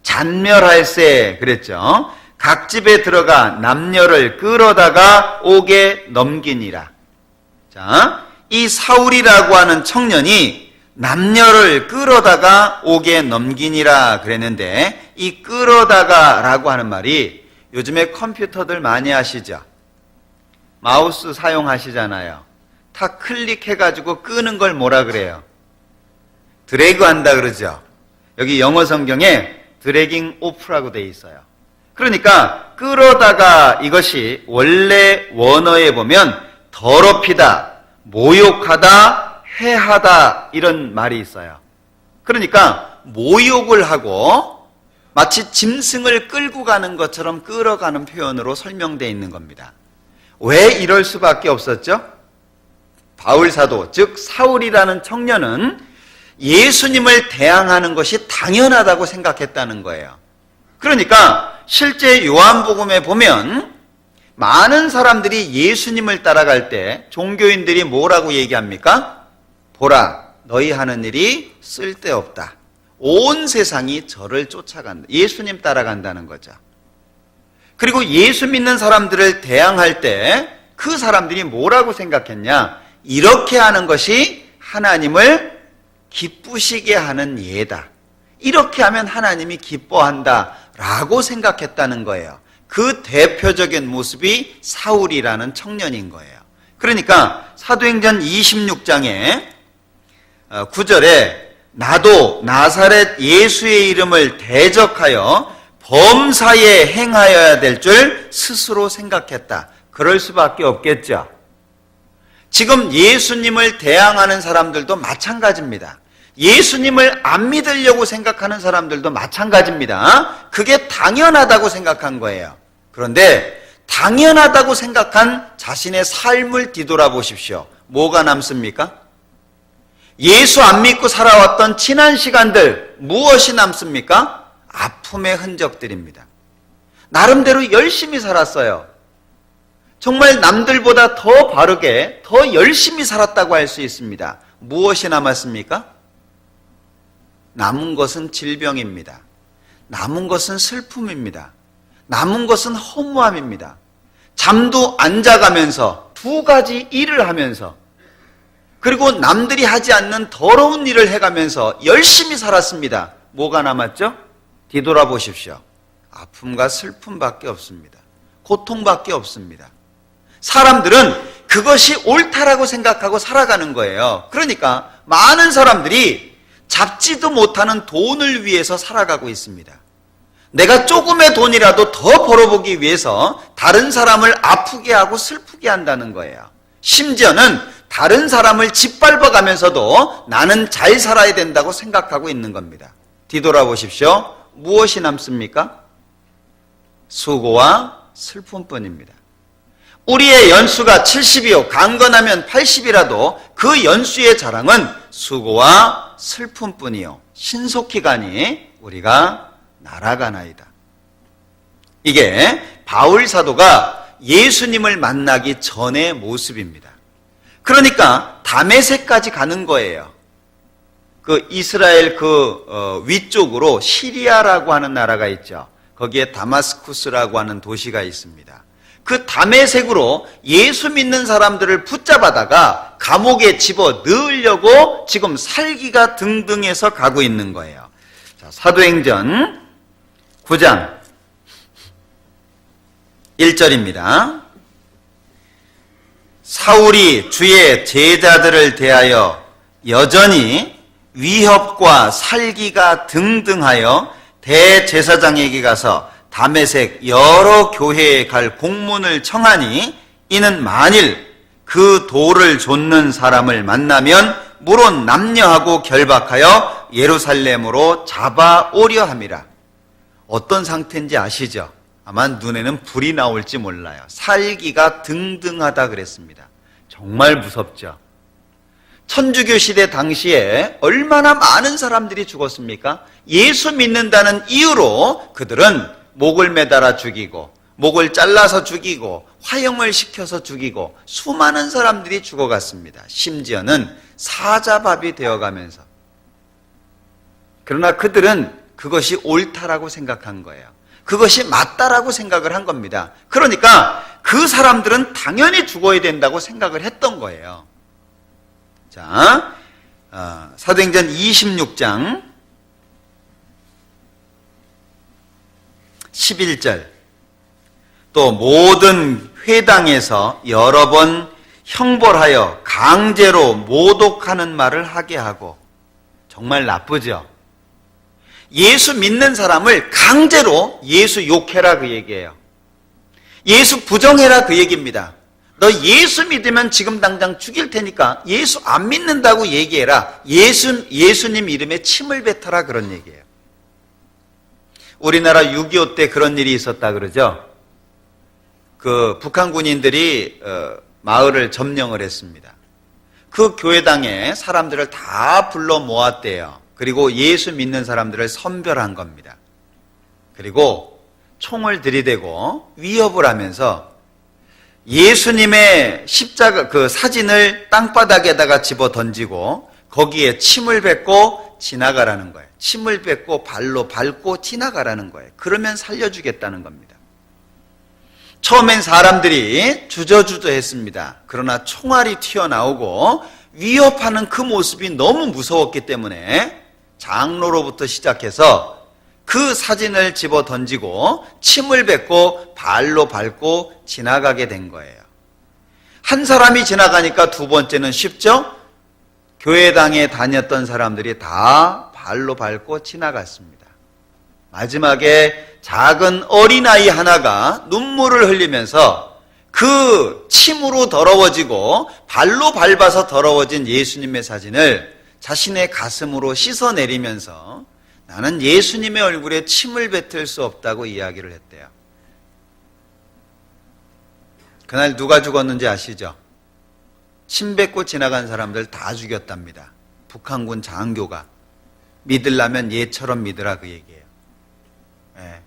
잔멸할세 그랬죠. 각 집에 들어가 남녀를 끌어다가 옥에 넘기니라. 자, 이 사울이라고 하는 청년이 남녀를 끌어다가 옥에 넘기니라 그랬는데 이 끌어다가라고 하는 말이 요즘에 컴퓨터들 많이 하시죠? 마우스 사용하시잖아요. 다 클릭해가지고 끄는 걸 뭐라 그래요? 드래그 한다 그러죠. 여기 영어 성경에 드래깅 오프라고 되어 있어요. 그러니까 끌어다가 이것이 원래 원어에 보면 더럽히다, 모욕하다, 해하다 이런 말이 있어요. 그러니까 모욕을 하고 마치 짐승을 끌고 가는 것처럼 끌어가는 표현으로 설명되어 있는 겁니다. 왜 이럴 수밖에 없었죠? 바울 사도, 즉 사울이라는 청년은 예수님을 대항하는 것이 당연하다고 생각했다는 거예요. 그러니까 실제 요한복음에 보면 많은 사람들이 예수님을 따라갈 때 종교인들이 뭐라고 얘기합니까? 보라, 너희 하는 일이 쓸데없다. 온 세상이 저를 쫓아간다. 예수님 따라간다는 거죠. 그리고 예수 믿는 사람들을 대항할 때 그 사람들이 뭐라고 생각했냐? 이렇게 하는 것이 하나님을 기쁘시게 하는 예다. 이렇게 하면 하나님이 기뻐한다 라고 생각했다는 거예요. 그 대표적인 모습이 사울이라는 청년인 거예요. 그러니까 사도행전 26장에 9절에 나도 나사렛 예수의 이름을 대적하여 범사에 행하여야 될 줄 스스로 생각했다. 그럴 수밖에 없겠죠. 지금 예수님을 대항하는 사람들도 마찬가지입니다. 예수님을 안 믿으려고 생각하는 사람들도 마찬가지입니다. 그게 당연하다고 생각한 거예요. 그런데 당연하다고 생각한 자신의 삶을 뒤돌아보십시오. 뭐가 남습니까? 예수 안 믿고 살아왔던 지난 시간들 무엇이 남습니까? 아픔의 흔적들입니다. 나름대로 열심히 살았어요. 정말 남들보다 더 바르게 더 열심히 살았다고 할 수 있습니다. 무엇이 남았습니까? 남은 것은 질병입니다. 남은 것은 슬픔입니다. 남은 것은 허무함입니다. 잠도 안 자가면서 두 가지 일을 하면서 그리고 남들이 하지 않는 더러운 일을 해가면서 열심히 살았습니다. 뭐가 남았죠? 뒤돌아보십시오. 아픔과 슬픔밖에 없습니다. 고통밖에 없습니다. 사람들은 그것이 옳다라고 생각하고 살아가는 거예요. 그러니까 많은 사람들이 잡지도 못하는 돈을 위해서 살아가고 있습니다. 내가 조금의 돈이라도 더 벌어보기 위해서 다른 사람을 아프게 하고 슬프게 한다는 거예요. 심지어는 다른 사람을 짓밟아 가면서도 나는 잘 살아야 된다고 생각하고 있는 겁니다. 뒤돌아보십시오. 무엇이 남습니까? 수고와 슬픔뿐입니다. 우리의 연수가 70이요 강건하면 80이라도 그 연수의 자랑은 수고와 슬픔뿐이요 신속히 가니 우리가 날아가나이다. 이게 바울 사도가 예수님을 만나기 전의 모습입니다. 그러니까 다메섹까지 가는 거예요. 그 이스라엘 위쪽으로 시리아라고 하는 나라가 있죠. 거기에 다마스쿠스라고 하는 도시가 있습니다. 그 다메섹으로 예수 믿는 사람들을 붙잡아다가 감옥에 집어 넣으려고 지금 살기가 등등해서 가고 있는 거예요. 자, 사도행전 9장 1절입니다. 사울이 주의 제자들을 대하여 여전히 위협과 살기가 등등하여 대제사장에게 가서 다메섹 여러 교회에 갈 공문을 청하니 이는 만일 그 돌을 좇는 사람을 만나면 물론 남녀하고 결박하여 예루살렘으로 잡아오려 함이라. 어떤 상태인지 아시죠? 아마 눈에는 불이 나올지 몰라요. 살기가 등등하다 그랬습니다. 정말 무섭죠. 천주교 시대 당시에 얼마나 많은 사람들이 죽었습니까? 예수 믿는다는 이유로 그들은 목을 매달아 죽이고 목을 잘라서 죽이고 화형을 시켜서 죽이고 수많은 사람들이 죽어갔습니다. 심지어는 사자밥이 되어가면서. 그러나 그들은 그것이 옳다라고 생각한 거예요. 그것이 맞다라고 생각을 한 겁니다. 그러니까 그 사람들은 당연히 죽어야 된다고 생각을 했던 거예요. 자, 사도행전 26장 11절. 또 모든 회당에서 여러 번 형벌하여 강제로 모독하는 말을 하게 하고. 정말 나쁘죠? 예수 믿는 사람을 강제로 예수 욕해라 그 얘기예요. 예수 부정해라 그 얘기입니다. 너 예수 믿으면 지금 당장 죽일 테니까 예수 안 믿는다고 얘기해라. 예수님 이름에 침을 뱉어라 그런 얘기예요. 우리나라 6.25 때 그런 일이 있었다 그러죠. 그 북한 군인들이 마을을 점령을 했습니다. 그 교회당에 사람들을 다 불러 모았대요. 그리고 예수 믿는 사람들을 선별한 겁니다. 그리고 총을 들이대고 위협을 하면서 예수님의 십자가 그 사진을 땅바닥에다가 집어 던지고 거기에 침을 뱉고 지나가라는 거예요. 침을 뱉고 발로 밟고 지나가라는 거예요. 그러면 살려주겠다는 겁니다. 처음엔 사람들이 주저주저했습니다. 그러나 총알이 튀어나오고 위협하는 그 모습이 너무 무서웠기 때문에 장로로부터 시작해서 그 사진을 집어 던지고 침을 뱉고 발로 밟고 지나가게 된 거예요. 한 사람이 지나가니까 두 번째는 쉽죠? 교회당에 다녔던 사람들이 다 발로 밟고 지나갔습니다. 마지막에 작은 어린아이 하나가 눈물을 흘리면서 그 침으로 더러워지고 발로 밟아서 더러워진 예수님의 사진을 자신의 가슴으로 씻어내리면서 나는 예수님의 얼굴에 침을 뱉을 수 없다고 이야기를 했대요. 그날 누가 죽었는지 아시죠? 침 뱉고 지나간 사람들 다 죽였답니다. 북한군 장교가. 믿으려면 얘처럼 믿으라 그 얘기예요. 네.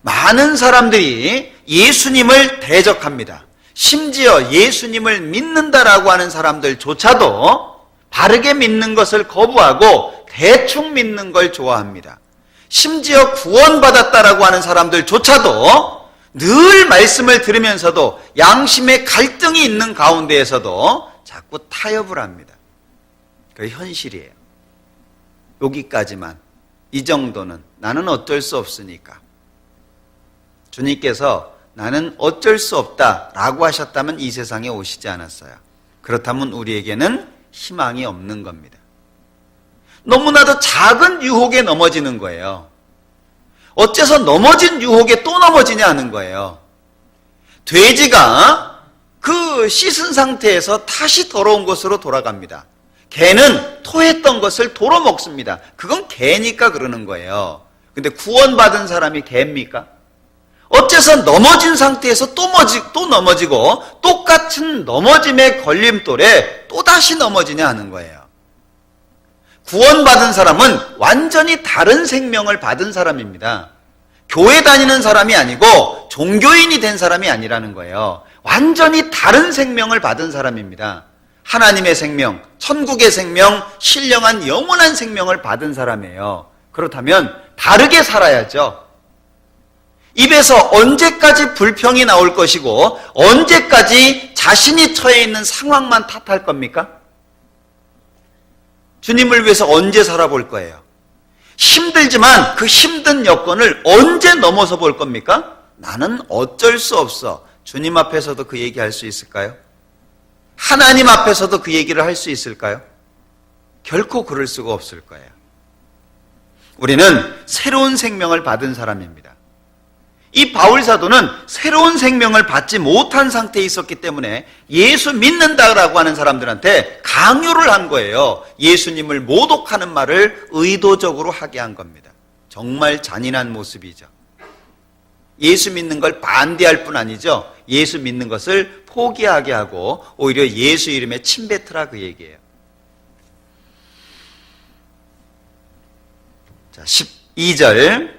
많은 사람들이 예수님을 대적합니다. 심지어 예수님을 믿는다라고 하는 사람들조차도 바르게 믿는 것을 거부하고 대충 믿는 걸 좋아합니다. 심지어 구원받았다라고 하는 사람들조차도 늘 말씀을 들으면서도 양심의 갈등이 있는 가운데에서도 자꾸 타협을 합니다. 그게 현실이에요. 여기까지만, 이 정도는 나는 어쩔 수 없으니까. 주님께서 나는 어쩔 수 없다라고 하셨다면 이 세상에 오시지 않았어요. 그렇다면 우리에게는 희망이 없는 겁니다. 너무나도 작은 유혹에 넘어지는 거예요. 어째서 넘어진 유혹에 또 넘어지냐 하는 거예요. 돼지가 그 씻은 상태에서 다시 더러운 것으로 돌아갑니다. 개는 토했던 것을 도로 먹습니다. 그건 개니까 그러는 거예요. 근데 구원받은 사람이 개입니까? 어째서 넘어진 상태에서 또 넘어지고 똑같은 넘어짐의 걸림돌에 또다시 넘어지냐 하는 거예요. 구원받은 사람은 완전히 다른 생명을 받은 사람입니다. 교회 다니는 사람이 아니고 종교인이 된 사람이 아니라는 거예요. 완전히 다른 생명을 받은 사람입니다. 하나님의 생명, 천국의 생명, 신령한 영원한 생명을 받은 사람이에요. 그렇다면 다르게 살아야죠. 입에서 언제까지 불평이 나올 것이고 언제까지 자신이 처해 있는 상황만 탓할 겁니까? 주님을 위해서 언제 살아볼 거예요? 힘들지만 그 힘든 여건을 언제 넘어서 볼 겁니까? 나는 어쩔 수 없어. 주님 앞에서도 그 얘기할 수 있을까요? 하나님 앞에서도 그 얘기를 할 수 있을까요? 결코 그럴 수가 없을 거예요. 우리는 새로운 생명을 받은 사람입니다. 이 바울 사도는 새로운 생명을 받지 못한 상태에 있었기 때문에 예수 믿는다라고 하는 사람들한테 강요를 한 거예요. 예수님을 모독하는 말을 의도적으로 하게 한 겁니다. 정말 잔인한 모습이죠. 예수 믿는 걸 반대할 뿐 아니죠. 예수 믿는 것을 포기하게 하고 오히려 예수 이름에 침뱉으라 그 얘기예요. 자, 12절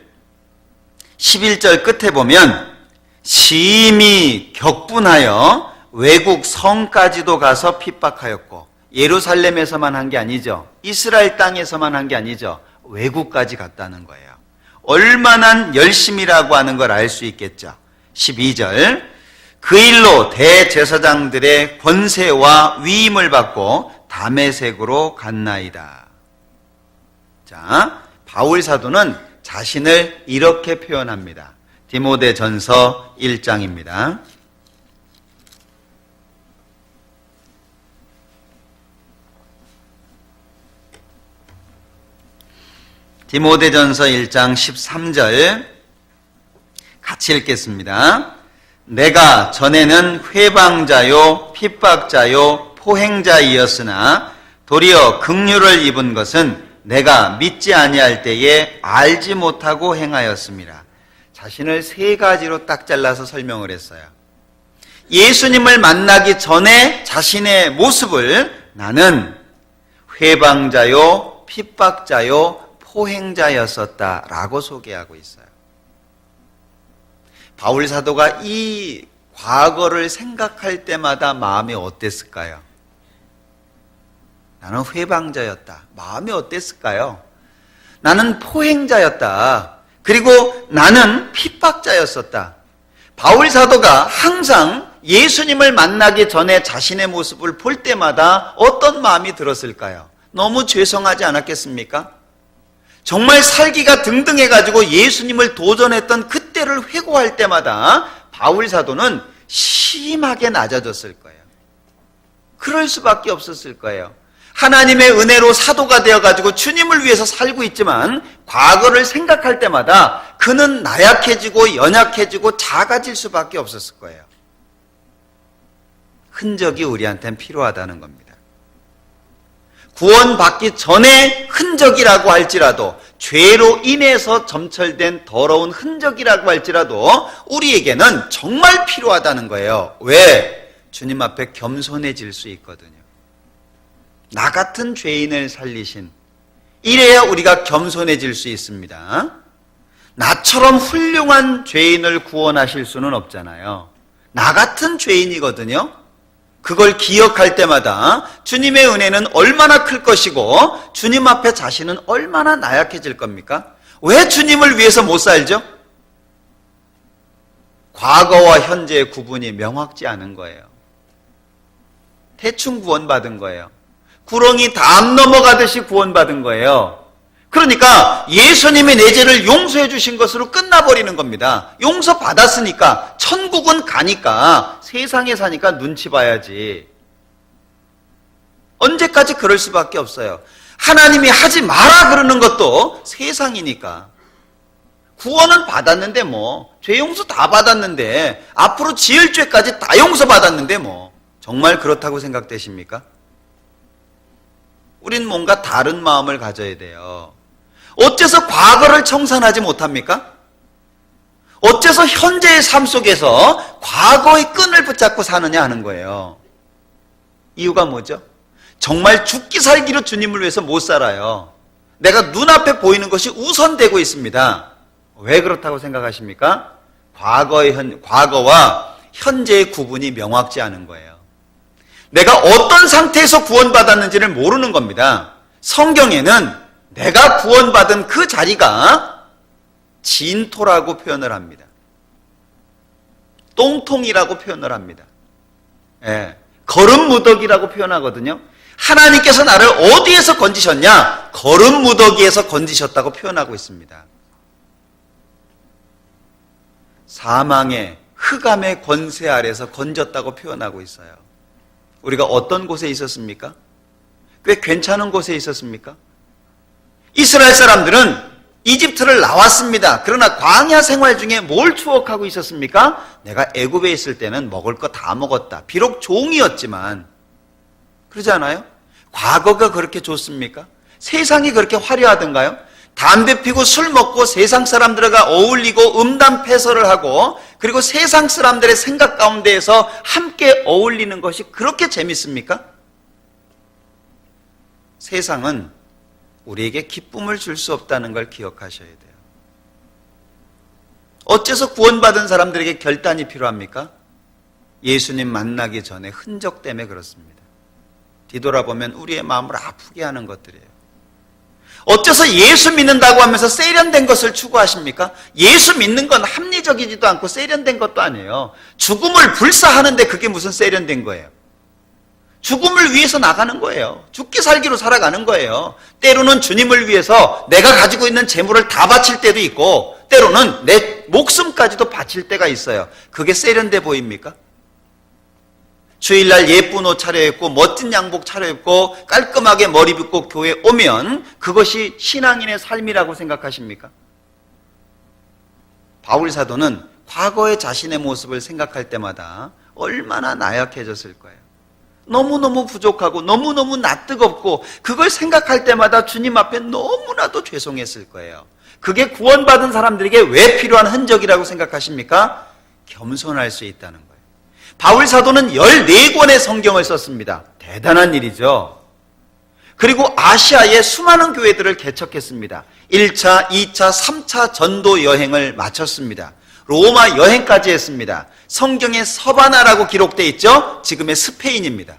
11절 끝에 보면 심히 격분하여 외국 성까지도 가서 핍박하였고, 예루살렘에서만 한 게 아니죠. 이스라엘 땅에서만 한 게 아니죠. 외국까지 갔다는 거예요. 얼마나 열심이라고 하는 걸 알 수 있겠죠. 12절 그 일로 대제사장들의 권세와 위임을 받고 다메섹으로 갔나이다. 자, 바울 사도는 자신을 이렇게 표현합니다. 디모데전서 1장입니다. 디모데전서 1장 13절 같이 읽겠습니다. 내가 전에는 회방자요 핍박자요 포행자이었으나 도리어 긍휼을 입은 것은 내가 믿지 아니할 때에 알지 못하고 행하였습니다. 자신을 세 가지로 딱 잘라서 설명을 했어요. 예수님을 만나기 전에 자신의 모습을 나는 회방자요 핍박자요 포행자였었다라고 소개하고 있어요. 바울 사도가 이 과거를 생각할 때마다 마음이 어땠을까요? 나는 회방자였다. 마음이 어땠을까요? 나는 포행자였다. 그리고 나는 핍박자였었다. 바울 사도가 항상 예수님을 만나기 전에 자신의 모습을 볼 때마다 어떤 마음이 들었을까요? 너무 죄송하지 않았겠습니까? 정말 살기가 등등해가지고 예수님을 도전했던 그때를 회고할 때마다 바울 사도는 심하게 낮아졌을 거예요. 그럴 수밖에 없었을 거예요. 하나님의 은혜로 사도가 되어가지고 주님을 위해서 살고 있지만 과거를 생각할 때마다 그는 나약해지고 연약해지고 작아질 수밖에 없었을 거예요. 흔적이 우리한테는 필요하다는 겁니다. 구원받기 전에 흔적이라고 할지라도, 죄로 인해서 점철된 더러운 흔적이라고 할지라도 우리에게는 정말 필요하다는 거예요. 왜? 주님 앞에 겸손해질 수 있거든요. 나 같은 죄인을 살리신, 이래야 우리가 겸손해질 수 있습니다. 나처럼 훌륭한 죄인을 구원하실 수는 없잖아요. 나 같은 죄인이거든요. 그걸 기억할 때마다 주님의 은혜는 얼마나 클 것이고 주님 앞에 자신은 얼마나 나약해질 겁니까? 왜 주님을 위해서 못 살죠? 과거와 현재의 구분이 명확지 않은 거예요. 대충 구원받은 거예요. 구렁이 담 넘어가듯이 구원받은 거예요. 그러니까 예수님이 내 죄를 용서해 주신 것으로 끝나버리는 겁니다. 용서받았으니까, 천국은 가니까, 세상에 사니까 눈치 봐야지. 언제까지 그럴 수밖에 없어요. 하나님이 하지 마라 그러는 것도 세상이니까. 구원은 받았는데 죄 용서 다 받았는데, 앞으로 지을 죄까지 다 용서받았는데 정말 그렇다고 생각되십니까? 우린 뭔가 다른 마음을 가져야 돼요. 어째서 과거를 청산하지 못합니까? 어째서 현재의 삶 속에서 과거의 끈을 붙잡고 사느냐 하는 거예요. 이유가 뭐죠? 정말 죽기 살기로 주님을 위해서 못 살아요. 내가 눈앞에 보이는 것이 우선되고 있습니다. 왜 그렇다고 생각하십니까? 과거와 현재의 구분이 명확지 않은 거예요. 내가 어떤 상태에서 구원받았는지를 모르는 겁니다. 성경에는 내가 구원받은 그 자리가 진토라고 표현을 합니다. 똥통이라고 표현을 합니다. 거름무더기라고 표현하거든요. 하나님께서 나를 어디에서 건지셨냐? 거름무더기에서 건지셨다고 표현하고 있습니다. 사망의 흑암의 권세 아래서 건졌다고 표현하고 있어요. 우리가 어떤 곳에 있었습니까? 꽤 괜찮은 곳에 있었습니까? 이스라엘 사람들은 이집트를 나왔습니다. 그러나 광야 생활 중에 뭘 추억하고 있었습니까? 내가 애굽에 있을 때는 먹을 거 다 먹었다. 비록 종이었지만. 그러지 않아요? 과거가 그렇게 좋습니까? 세상이 그렇게 화려하던가요? 담배 피고 술 먹고 세상 사람들과 어울리고 음담패설을 하고, 그리고 세상 사람들의 생각 가운데에서 함께 어울리는 것이 그렇게 재밌습니까? 세상은 우리에게 기쁨을 줄 수 없다는 걸 기억하셔야 돼요. 어째서 구원받은 사람들에게 결단이 필요합니까? 예수님 만나기 전에 흔적 때문에 그렇습니다. 뒤돌아보면 우리의 마음을 아프게 하는 것들이에요. 어째서 예수 믿는다고 하면서 세련된 것을 추구하십니까? 예수 믿는 건 합리적이지도 않고 세련된 것도 아니에요. 죽음을 불사하는데 그게 무슨 세련된 거예요? 죽음을 위해서 나가는 거예요. 죽기 살기로 살아가는 거예요. 때로는 주님을 위해서 내가 가지고 있는 재물을 다 바칠 때도 있고, 때로는 내 목숨까지도 바칠 때가 있어요. 그게 세련돼 보입니까? 주일날 예쁜 옷 차려입고 멋진 양복 차려입고 깔끔하게 머리 빗고 교회 오면 그것이 신앙인의 삶이라고 생각하십니까? 바울 사도는 과거의 자신의 모습을 생각할 때마다 얼마나 나약해졌을 거예요. 너무너무 부족하고 너무너무 낯뜨겁고, 그걸 생각할 때마다 주님 앞에 너무나도 죄송했을 거예요. 그게 구원받은 사람들에게 왜 필요한 흔적이라고 생각하십니까? 겸손할 수 있다는 거예요. 바울 사도는 14권의 성경을 썼습니다. 대단한 일이죠. 그리고 아시아의 수많은 교회들을 개척했습니다. 1차, 2차, 3차 전도 여행을 마쳤습니다. 로마 여행까지 했습니다. 성경에 서바나라고 기록되어 있죠? 지금의 스페인입니다.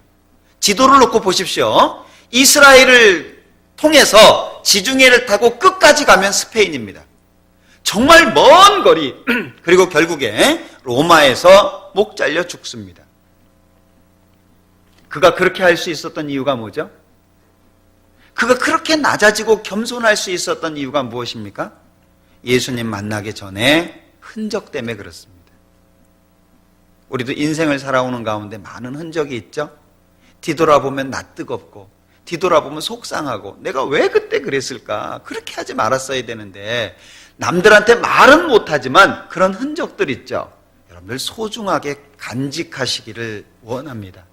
지도를 놓고 보십시오. 이스라엘을 통해서 지중해를 타고 끝까지 가면 스페인입니다. 정말 먼 거리. 그리고 결국에 로마에서 목 잘려 죽습니다. 그가 그렇게 할 수 있었던 이유가 뭐죠? 그가 그렇게 낮아지고 겸손할 수 있었던 이유가 무엇입니까? 예수님 만나기 전에 흔적 때문에 그렇습니다. 우리도 인생을 살아오는 가운데 많은 흔적이 있죠? 뒤돌아보면 낯뜨겁고, 뒤돌아보면 속상하고, 내가 왜 그때 그랬을까? 그렇게 하지 말았어야 되는데, 남들한테 말은 못하지만 그런 흔적들 있죠? 여러분들 소중하게 간직하시기를 원합니다.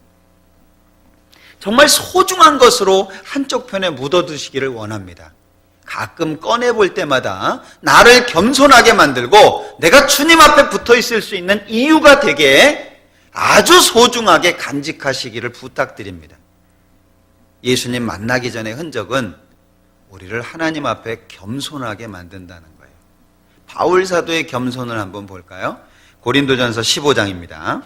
정말 소중한 것으로 한쪽 편에 묻어두시기를 원합니다. 가끔 꺼내볼 때마다 나를 겸손하게 만들고 내가 주님 앞에 붙어 있을 수 있는 이유가 되게 아주 소중하게 간직하시기를 부탁드립니다. 예수님 만나기 전의 흔적은 우리를 하나님 앞에 겸손하게 만든다는 거예요. 바울 사도의 겸손을 한번 볼까요? 고린도전서 15장입니다.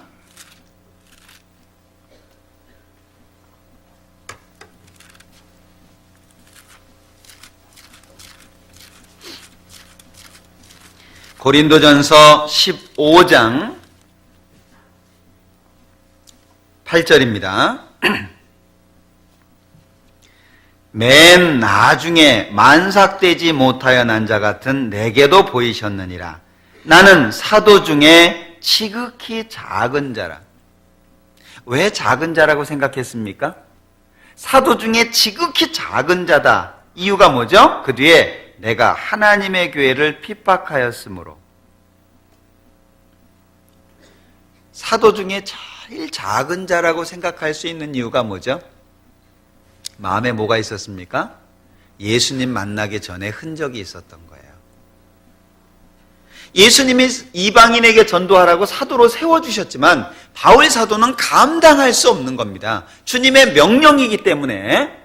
고린도전서 15장 8절입니다. 맨 나중에 만삭되지 못하여 난 자 같은 내게도 보이셨느니라. 나는 사도 중에 지극히 작은 자라. 왜 작은 자라고 생각했습니까? 사도 중에 지극히 작은 자다. 이유가 뭐죠? 그 뒤에 내가 하나님의 교회를 핍박하였으므로. 사도 중에 제일 작은 자라고 생각할 수 있는 이유가 뭐죠? 마음에 뭐가 있었습니까? 예수님 만나기 전에 흔적이 있었던 거예요. 예수님이 이방인에게 전도하라고 사도로 세워주셨지만 바울 사도는 감당할 수 없는 겁니다. 주님의 명령이기 때문에,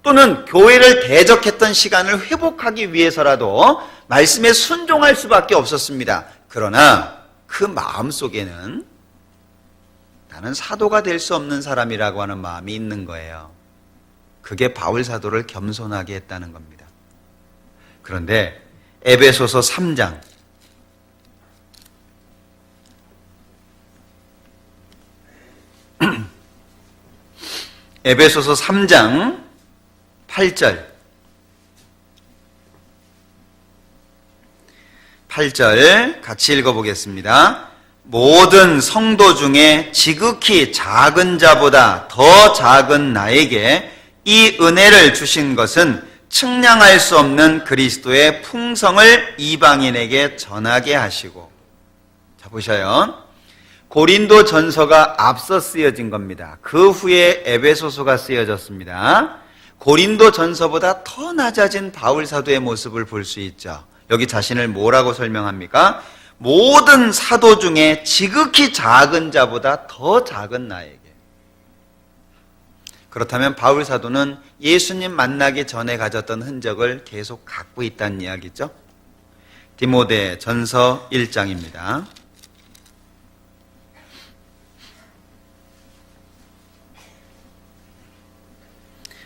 또는 교회를 대적했던 시간을 회복하기 위해서라도 말씀에 순종할 수밖에 없었습니다. 그러나 그 마음속에는 나는 사도가 될 수 없는 사람이라고 하는 마음이 있는 거예요. 그게 바울 사도를 겸손하게 했다는 겁니다. 그런데 에베소서 3장 에베소서 3장 8절 같이 읽어보겠습니다. 모든 성도 중에 지극히 작은 자보다 더 작은 나에게 이 은혜를 주신 것은 측량할 수 없는 그리스도의 풍성을 이방인에게 전하게 하시고. 자, 보셔요. 고린도 전서가 앞서 쓰여진 겁니다. 그 후에 에베소서가 쓰여졌습니다. 고린도 전서보다 더 낮아진 바울 사도의 모습을 볼 수 있죠. 여기 자신을 뭐라고 설명합니까? 모든 사도 중에 지극히 작은 자보다 더 작은 나에게. 그렇다면 바울 사도는 예수님 만나기 전에 가졌던 흔적을 계속 갖고 있다는 이야기죠. 디모데 전서 1장입니다.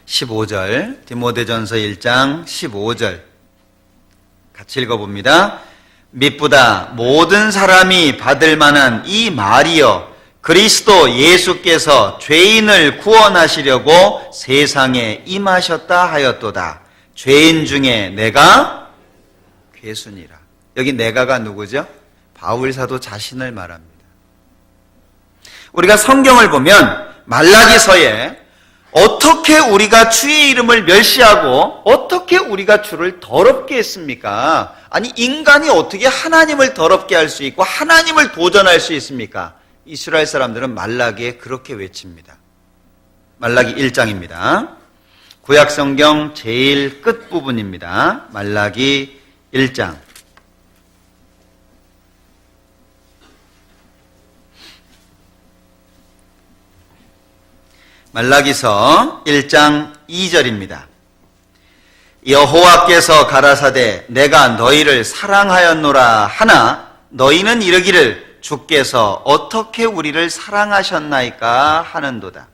15절, 디모데전서 1장 15절 같이 읽어봅니다. mit보다 모든 사람이 받을 만한 이 말이여, 그리스도 예수께서 죄인을 구원하시려고 세상에 임하셨다 하였도다. 죄인 중에 내가 괴순이라. 여기 내가가 누구죠? 바울 사도 자신을 말합니다. 우리가 성경을 보면 말라기서에 어떻게 우리가 주의 이름을 멸시하고 어떻게 우리가 주를 더럽게 했습니까? 아니, 인간이 어떻게 하나님을 더럽게 할 수 있고 하나님을 도전할 수 있습니까? 이스라엘 사람들은 말라기에 그렇게 외칩니다. 말라기 1장입니다. 구약성경 제일 끝부분입니다. 말라기 1장. 말라기서 1장 2절입니다. 여호와께서 가라사대 내가 너희를 사랑하였노라 하나 너희는 이르기를 주께서 어떻게 우리를 사랑하셨나이까 하는도다.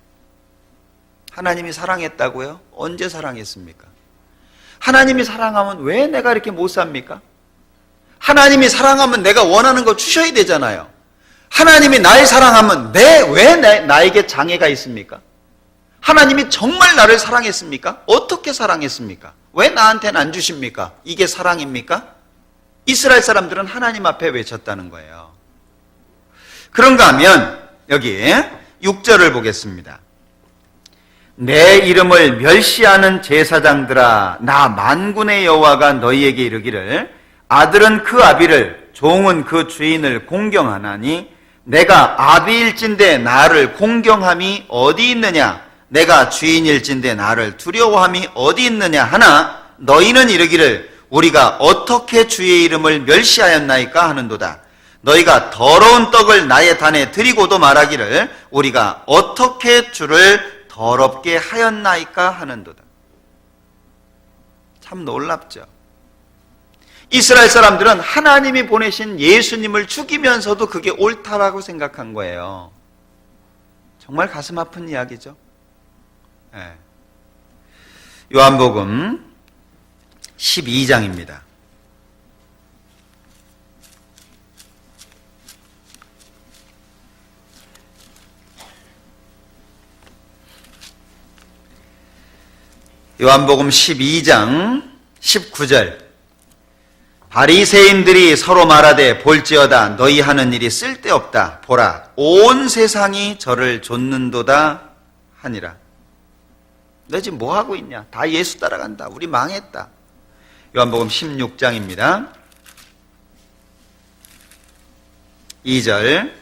하나님이 사랑했다고요? 언제 사랑했습니까? 하나님이 사랑하면 왜 내가 이렇게 못 삽니까? 하나님이 사랑하면 내가 원하는 거 주셔야 되잖아요. 하나님이 날 사랑하면 왜 나에게 장애가 있습니까? 하나님이 정말 나를 사랑했습니까? 어떻게 사랑했습니까? 왜 나한테는 안 주십니까? 이게 사랑입니까? 이스라엘 사람들은 하나님 앞에 외쳤다는 거예요. 그런가 하면 여기 6절을 보겠습니다. 내 이름을 멸시하는 제사장들아, 나 만군의 여호와가 너희에게 이르기를 아들은 그 아비를 종은 그 주인을 공경하나니 내가 아비일진대 나를 공경함이 어디 있느냐? 내가 주인일진대 나를 두려워함이 어디 있느냐 하나 너희는 이르기를 우리가 어떻게 주의 이름을 멸시하였나이까 하는도다. 너희가 더러운 떡을 나의 단에 드리고도 말하기를 우리가 어떻게 주를 더럽게 하였나이까 하는도다. 참 놀랍죠. 이스라엘 사람들은 하나님이 보내신 예수님을 죽이면서도 그게 옳다라고 생각한 거예요. 정말 가슴 아픈 이야기죠. 네. 요한복음 12장입니다. 요한복음 12장 19절 바리새인들이 서로 말하되 볼지어다 너희 하는 일이 쓸데없다. 보라 온 세상이 저를 좇는도다 하니라. 너 지금 뭐 하고 있냐? 다 예수 따라간다. 우리 망했다. 요한복음 16장입니다. 2절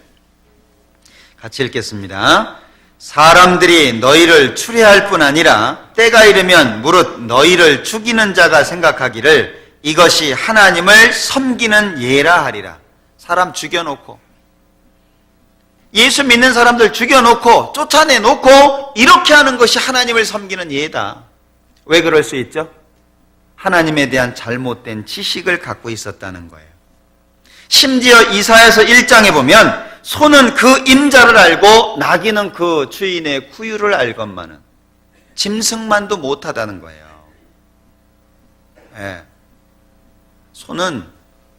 같이 읽겠습니다. 사람들이 너희를 추례할 뿐 아니라 때가 이르면 무릇 너희를 죽이는 자가 생각하기를 이것이 하나님을 섬기는 예라 하리라. 사람 죽여놓고, 예수 믿는 사람들 죽여놓고 쫓아내놓고 이렇게 하는 것이 하나님을 섬기는 예다. 왜 그럴 수 있죠? 하나님에 대한 잘못된 지식을 갖고 있었다는 거예요. 심지어 이사야서 1장에 보면 소는 그 임자를 알고 나귀는 그 주인의 구유를 알건만은 짐승만도 못하다는 거예요. 예. 소는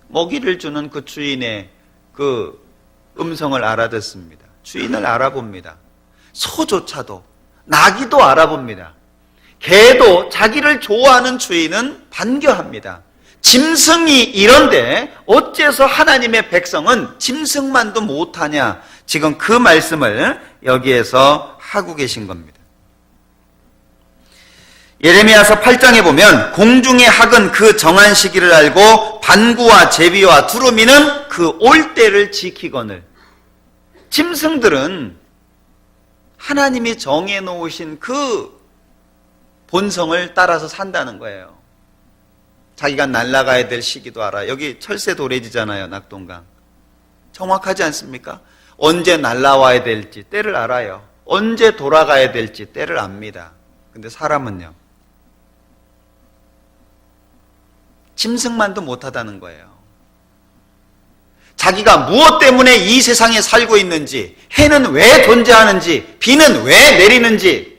먹이를 주는 그 주인의 그 음성을 알아듣습니다. 주인을 알아봅니다. 소조차도, 나귀도 알아봅니다. 개도 자기를 좋아하는 주인은 반겨합니다. 짐승이 이런데 어째서 하나님의 백성은 짐승만도 못하냐? 지금 그 말씀을 여기에서 하고 계신 겁니다. 예레미야서 8장에 보면 공중의 학은 그 정한 시기를 알고 반구와 제비와 두루미는 그 올 때를 지키거늘. 짐승들은 하나님이 정해놓으신 그 본성을 따라서 산다는 거예요. 자기가 날아가야 될 시기도 알아. 여기 철새 도래지잖아요, 낙동강. 정확하지 않습니까? 언제 날아와야 될지 때를 알아요. 언제 돌아가야 될지 때를 압니다. 근데 사람은요, 짐승만도 못하다는 거예요. 자기가 무엇 때문에 이 세상에 살고 있는지, 해는 왜 존재하는지, 비는 왜 내리는지,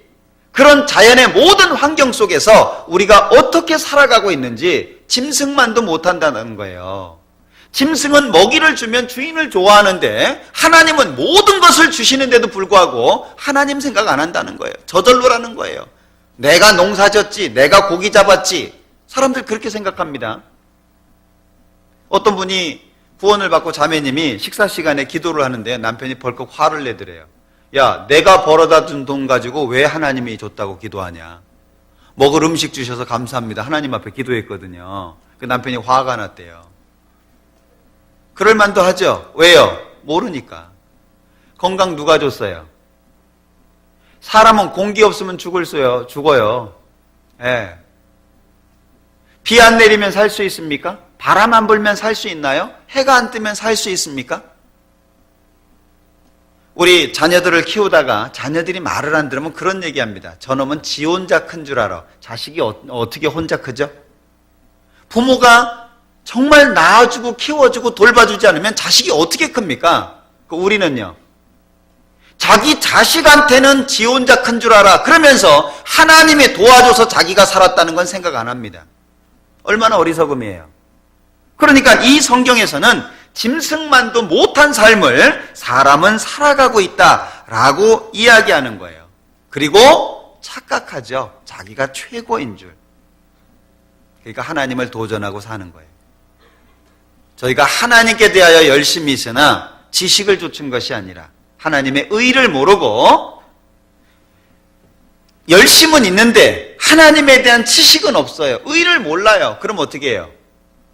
그런 자연의 모든 환경 속에서 우리가 어떻게 살아가고 있는지 짐승만도 못한다는 거예요. 짐승은 먹이를 주면 주인을 좋아하는데 하나님은 모든 것을 주시는데도 불구하고 하나님 생각 안 한다는 거예요. 저절로라는 거예요. 내가 농사 졌지, 내가 고기 잡았지. 사람들 그렇게 생각합니다. 어떤 분이 구원을 받고 자매님이 식사 시간에 기도를 하는데 남편이 벌컥 화를 내더래요. 야, 내가 벌어다 준 돈 가지고 왜 하나님이 줬다고 기도하냐? 먹을 음식 주셔서 감사합니다. 하나님 앞에 기도했거든요. 그 남편이 화가 났대요. 그럴 만도 하죠. 왜요? 모르니까. 건강 누가 줬어요? 사람은 공기 없으면 죽어요. 예. 비 안 내리면 살 수 있습니까? 바람 안 불면 살 수 있나요? 해가 안 뜨면 살 수 있습니까? 우리 자녀들을 키우다가 자녀들이 말을 안 들으면 그런 얘기합니다. 저놈은 지 혼자 큰 줄 알아. 자식이 어떻게 혼자 크죠? 부모가 정말 낳아주고 키워주고 돌봐주지 않으면 자식이 어떻게 큽니까? 우리는요, 자기 자식한테는 지 혼자 큰 줄 알아. 그러면서 하나님이 도와줘서 자기가 살았다는 건 생각 안 합니다. 얼마나 어리석음이에요. 그러니까 이 성경에서는 짐승만도 못한 삶을 사람은 살아가고 있다라고 이야기하는 거예요. 그리고 착각하죠. 자기가 최고인 줄. 그러니까 하나님을 도전하고 사는 거예요. 저희가 하나님께 대하여 열심히 있으나 지식을 좇은 것이 아니라 하나님의 의를 모르고 열심은 있는데 하나님에 대한 지식은 없어요. 의를 몰라요. 그럼 어떻게 해요?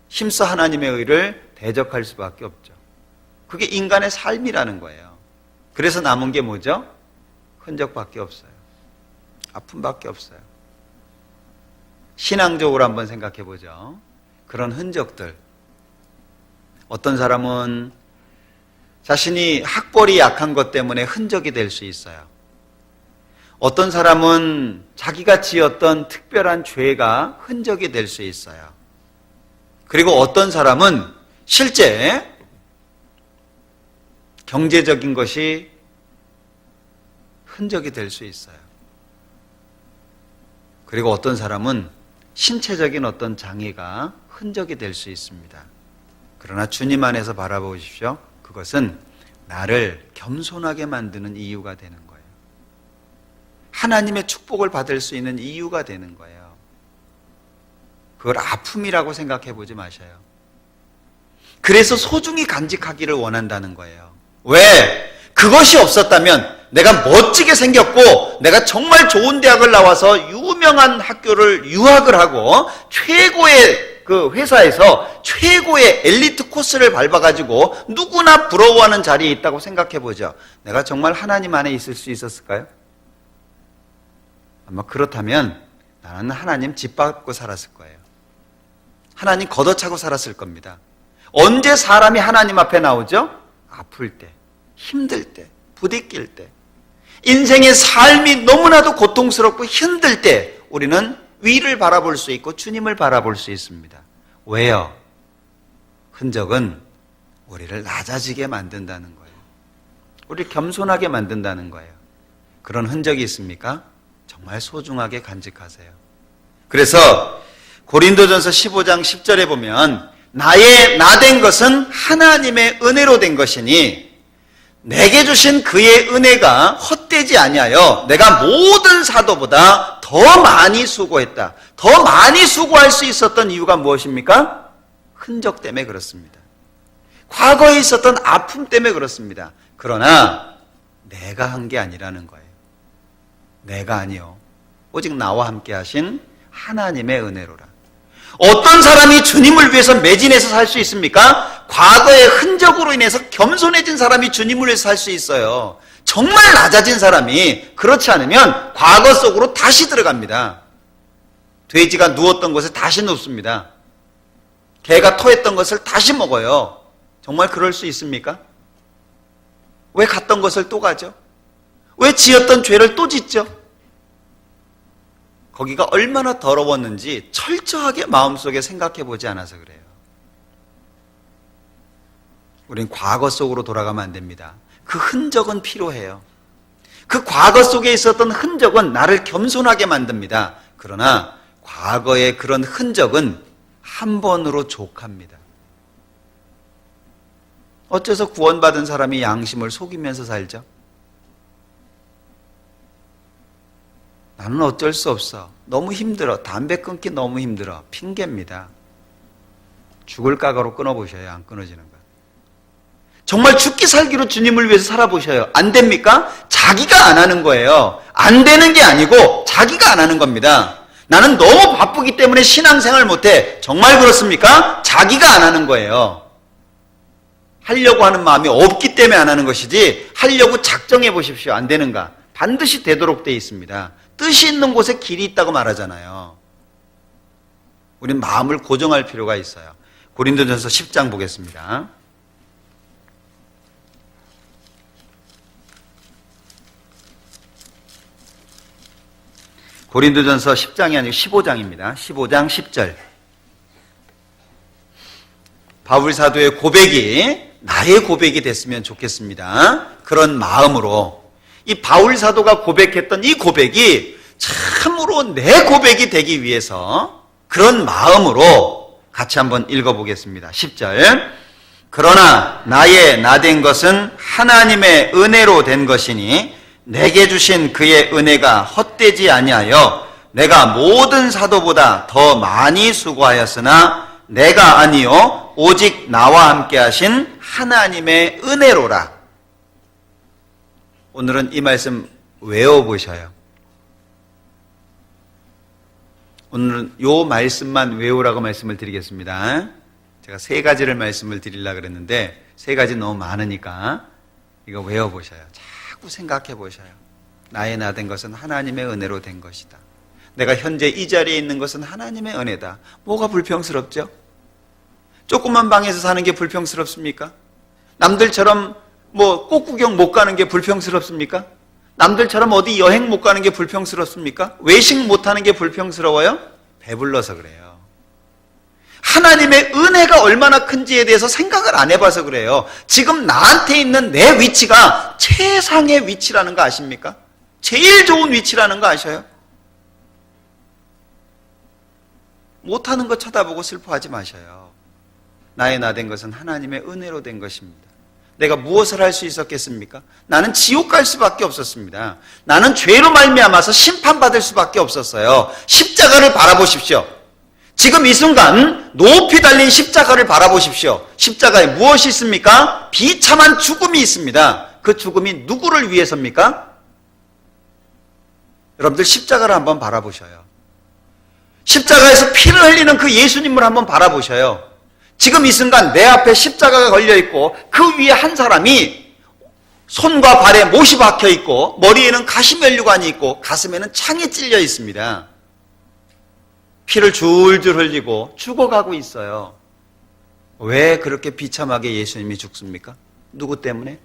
힘써 하나님의 의를 대적할 수밖에 없죠. 그게 인간의 삶이라는 거예요. 그래서 남은 게 뭐죠? 흔적밖에 없어요. 아픔밖에 없어요. 신앙적으로 한번 생각해 보죠. 그런 흔적들. 어떤 사람은 자신이 학벌이 약한 것 때문에 흔적이 될 수 있어요. 어떤 사람은 자기가 지었던 특별한 죄가 흔적이 될 수 있어요. 그리고 어떤 사람은 실제 경제적인 것이 흔적이 될 수 있어요. 그리고 어떤 사람은 신체적인 어떤 장애가 흔적이 될 수 있습니다. 그러나 주님 안에서 바라보십시오. 그것은 나를 겸손하게 만드는 이유가 되는 거예요. 하나님의 축복을 받을 수 있는 이유가 되는 거예요. 그걸 아픔이라고 생각해 보지 마셔요. 그래서 소중히 간직하기를 원한다는 거예요. 왜? 그것이 없었다면 내가 멋지게 생겼고 내가 정말 좋은 대학을 나와서 유명한 학교를 유학을 하고 최고의 그 회사에서 최고의 엘리트 코스를 밟아가지고 누구나 부러워하는 자리에 있다고 생각해 보죠. 내가 정말 하나님 안에 있을 수 있었을까요? 아마 그렇다면 나는 하나님 짓밟고 살았을 거예요. 하나님 걷어차고 살았을 겁니다. 언제 사람이 하나님 앞에 나오죠? 아플 때, 힘들 때, 부딪힐 때, 인생의 삶이 너무나도 고통스럽고 힘들 때 우리는 위를 바라볼 수 있고 주님을 바라볼 수 있습니다. 왜요? 흔적은 우리를 낮아지게 만든다는 거예요. 우리를 겸손하게 만든다는 거예요. 그런 흔적이 있습니까? 정말 소중하게 간직하세요. 그래서 고린도전서 15장 10절에 보면 나의 나된 것은 하나님의 은혜로 된 것이니 내게 주신 그의 은혜가 헛되지 아니하여 내가 모든 사도보다 더 많이 수고했다. 더 많이 수고할 수 있었던 이유가 무엇입니까? 흔적 때문에 그렇습니다. 과거에 있었던 아픔 때문에 그렇습니다. 그러나 내가 한 게 아니라는 거예요. 내가 아니요. 오직 나와 함께 하신 하나님의 은혜로라. 어떤 사람이 주님을 위해서 매진해서 살 수 있습니까? 과거의 흔적으로 인해서 겸손해진 사람이 주님을 위해서 살 수 있어요. 정말 낮아진 사람이 그렇지 않으면 과거 속으로 다시 들어갑니다. 돼지가 누웠던 곳에 다시 눕습니다. 개가 토했던 것을 다시 먹어요. 정말 그럴 수 있습니까? 왜 갔던 것을 또 가죠? 왜 지었던 죄를 또 짓죠? 거기가 얼마나 더러웠는지 철저하게 마음속에 생각해 보지 않아서 그래요. 우린 과거 속으로 돌아가면 안 됩니다. 그 흔적은 필요해요. 그 과거 속에 있었던 흔적은 나를 겸손하게 만듭니다. 그러나 과거의 그런 흔적은 한 번으로 족합니다. 어째서 구원받은 사람이 양심을 속이면서 살죠? 나는 어쩔 수 없어. 너무 힘들어. 담배 끊기 너무 힘들어. 핑계입니다. 죽을 각오로 끊어보셔요. 안 끊어지는 거. 정말 죽기 살기로 주님을 위해서 살아보셔요. 안 됩니까? 자기가 안 하는 거예요. 안 되는 게 아니고 자기가 안 하는 겁니다. 나는 너무 바쁘기 때문에 신앙생활 못해. 정말 그렇습니까? 자기가 안 하는 거예요. 하려고 하는 마음이 없기 때문에 안 하는 것이지 하려고 작정해 보십시오. 안 되는가? 반드시 되도록 되어 있습니다. 뜻이 있는 곳에 길이 있다고 말하잖아요. 우린 마음을 고정할 필요가 있어요. 고린도전서 10장 보겠습니다. 고린도전서 10장이 아니고 15장입니다. 15장 10절. 바울 사도의 고백이 나의 고백이 됐으면 좋겠습니다. 그런 마음으로 이 바울 사도가 고백했던 이 고백이 참으로 내 고백이 되기 위해서 그런 마음으로 같이 한번 읽어보겠습니다. 10절. 그러나 나의 나된 것은 하나님의 은혜로 된 것이니 내게 주신 그의 은혜가 헛되지 아니하여 내가 모든 사도보다 더 많이 수고하였으나 내가 아니요 오직 나와 함께 하신 하나님의 은혜로라. 오늘은 이 말씀 외워보셔요. 오늘은 이 말씀만 외우라고 말씀을 드리겠습니다. 제가 세 가지를 말씀을 드리려고 그랬는데 세 가지 너무 많으니까 이거 외워보셔요. 자꾸 생각해 보셔요. 나의 나 된 것은 하나님의 은혜로 된 것이다. 내가 현재 이 자리에 있는 것은 하나님의 은혜다. 뭐가 불평스럽죠? 조그만 방에서 사는 게 불평스럽습니까? 남들처럼 꽃 구경 못 가는 게 불평스럽습니까? 남들처럼 어디 여행 못 가는 게 불평스럽습니까? 외식 못 하는 게 불평스러워요? 배불러서 그래요. 하나님의 은혜가 얼마나 큰지에 대해서 생각을 안 해봐서 그래요. 지금 나한테 있는 내 위치가 최상의 위치라는 거 아십니까? 제일 좋은 위치라는 거 아셔요? 못하는 거 쳐다보고 슬퍼하지 마셔요. 나의 나 된 것은 하나님의 은혜로 된 것입니다. 내가 무엇을 할 수 있었겠습니까? 나는 지옥 갈 수밖에 없었습니다. 나는 죄로 말미암아서 심판받을 수밖에 없었어요. 십자가를 바라보십시오. 지금 이 순간 높이 달린 십자가를 바라보십시오. 십자가에 무엇이 있습니까? 비참한 죽음이 있습니다. 그 죽음이 누구를 위해서입니까? 여러분들 십자가를 한번 바라보셔요. 십자가에서 피를 흘리는 그 예수님을 한번 바라보셔요. 지금 이 순간 내 앞에 십자가가 걸려있고 그 위에 한 사람이 손과 발에 못이 박혀 있고 머리에는 가시면류관이 있고 가슴에는 창이 찔려 있습니다. 피를 줄줄 흘리고 죽어가고 있어요. 왜 그렇게 비참하게 예수님이 죽습니까? 누구 때문에?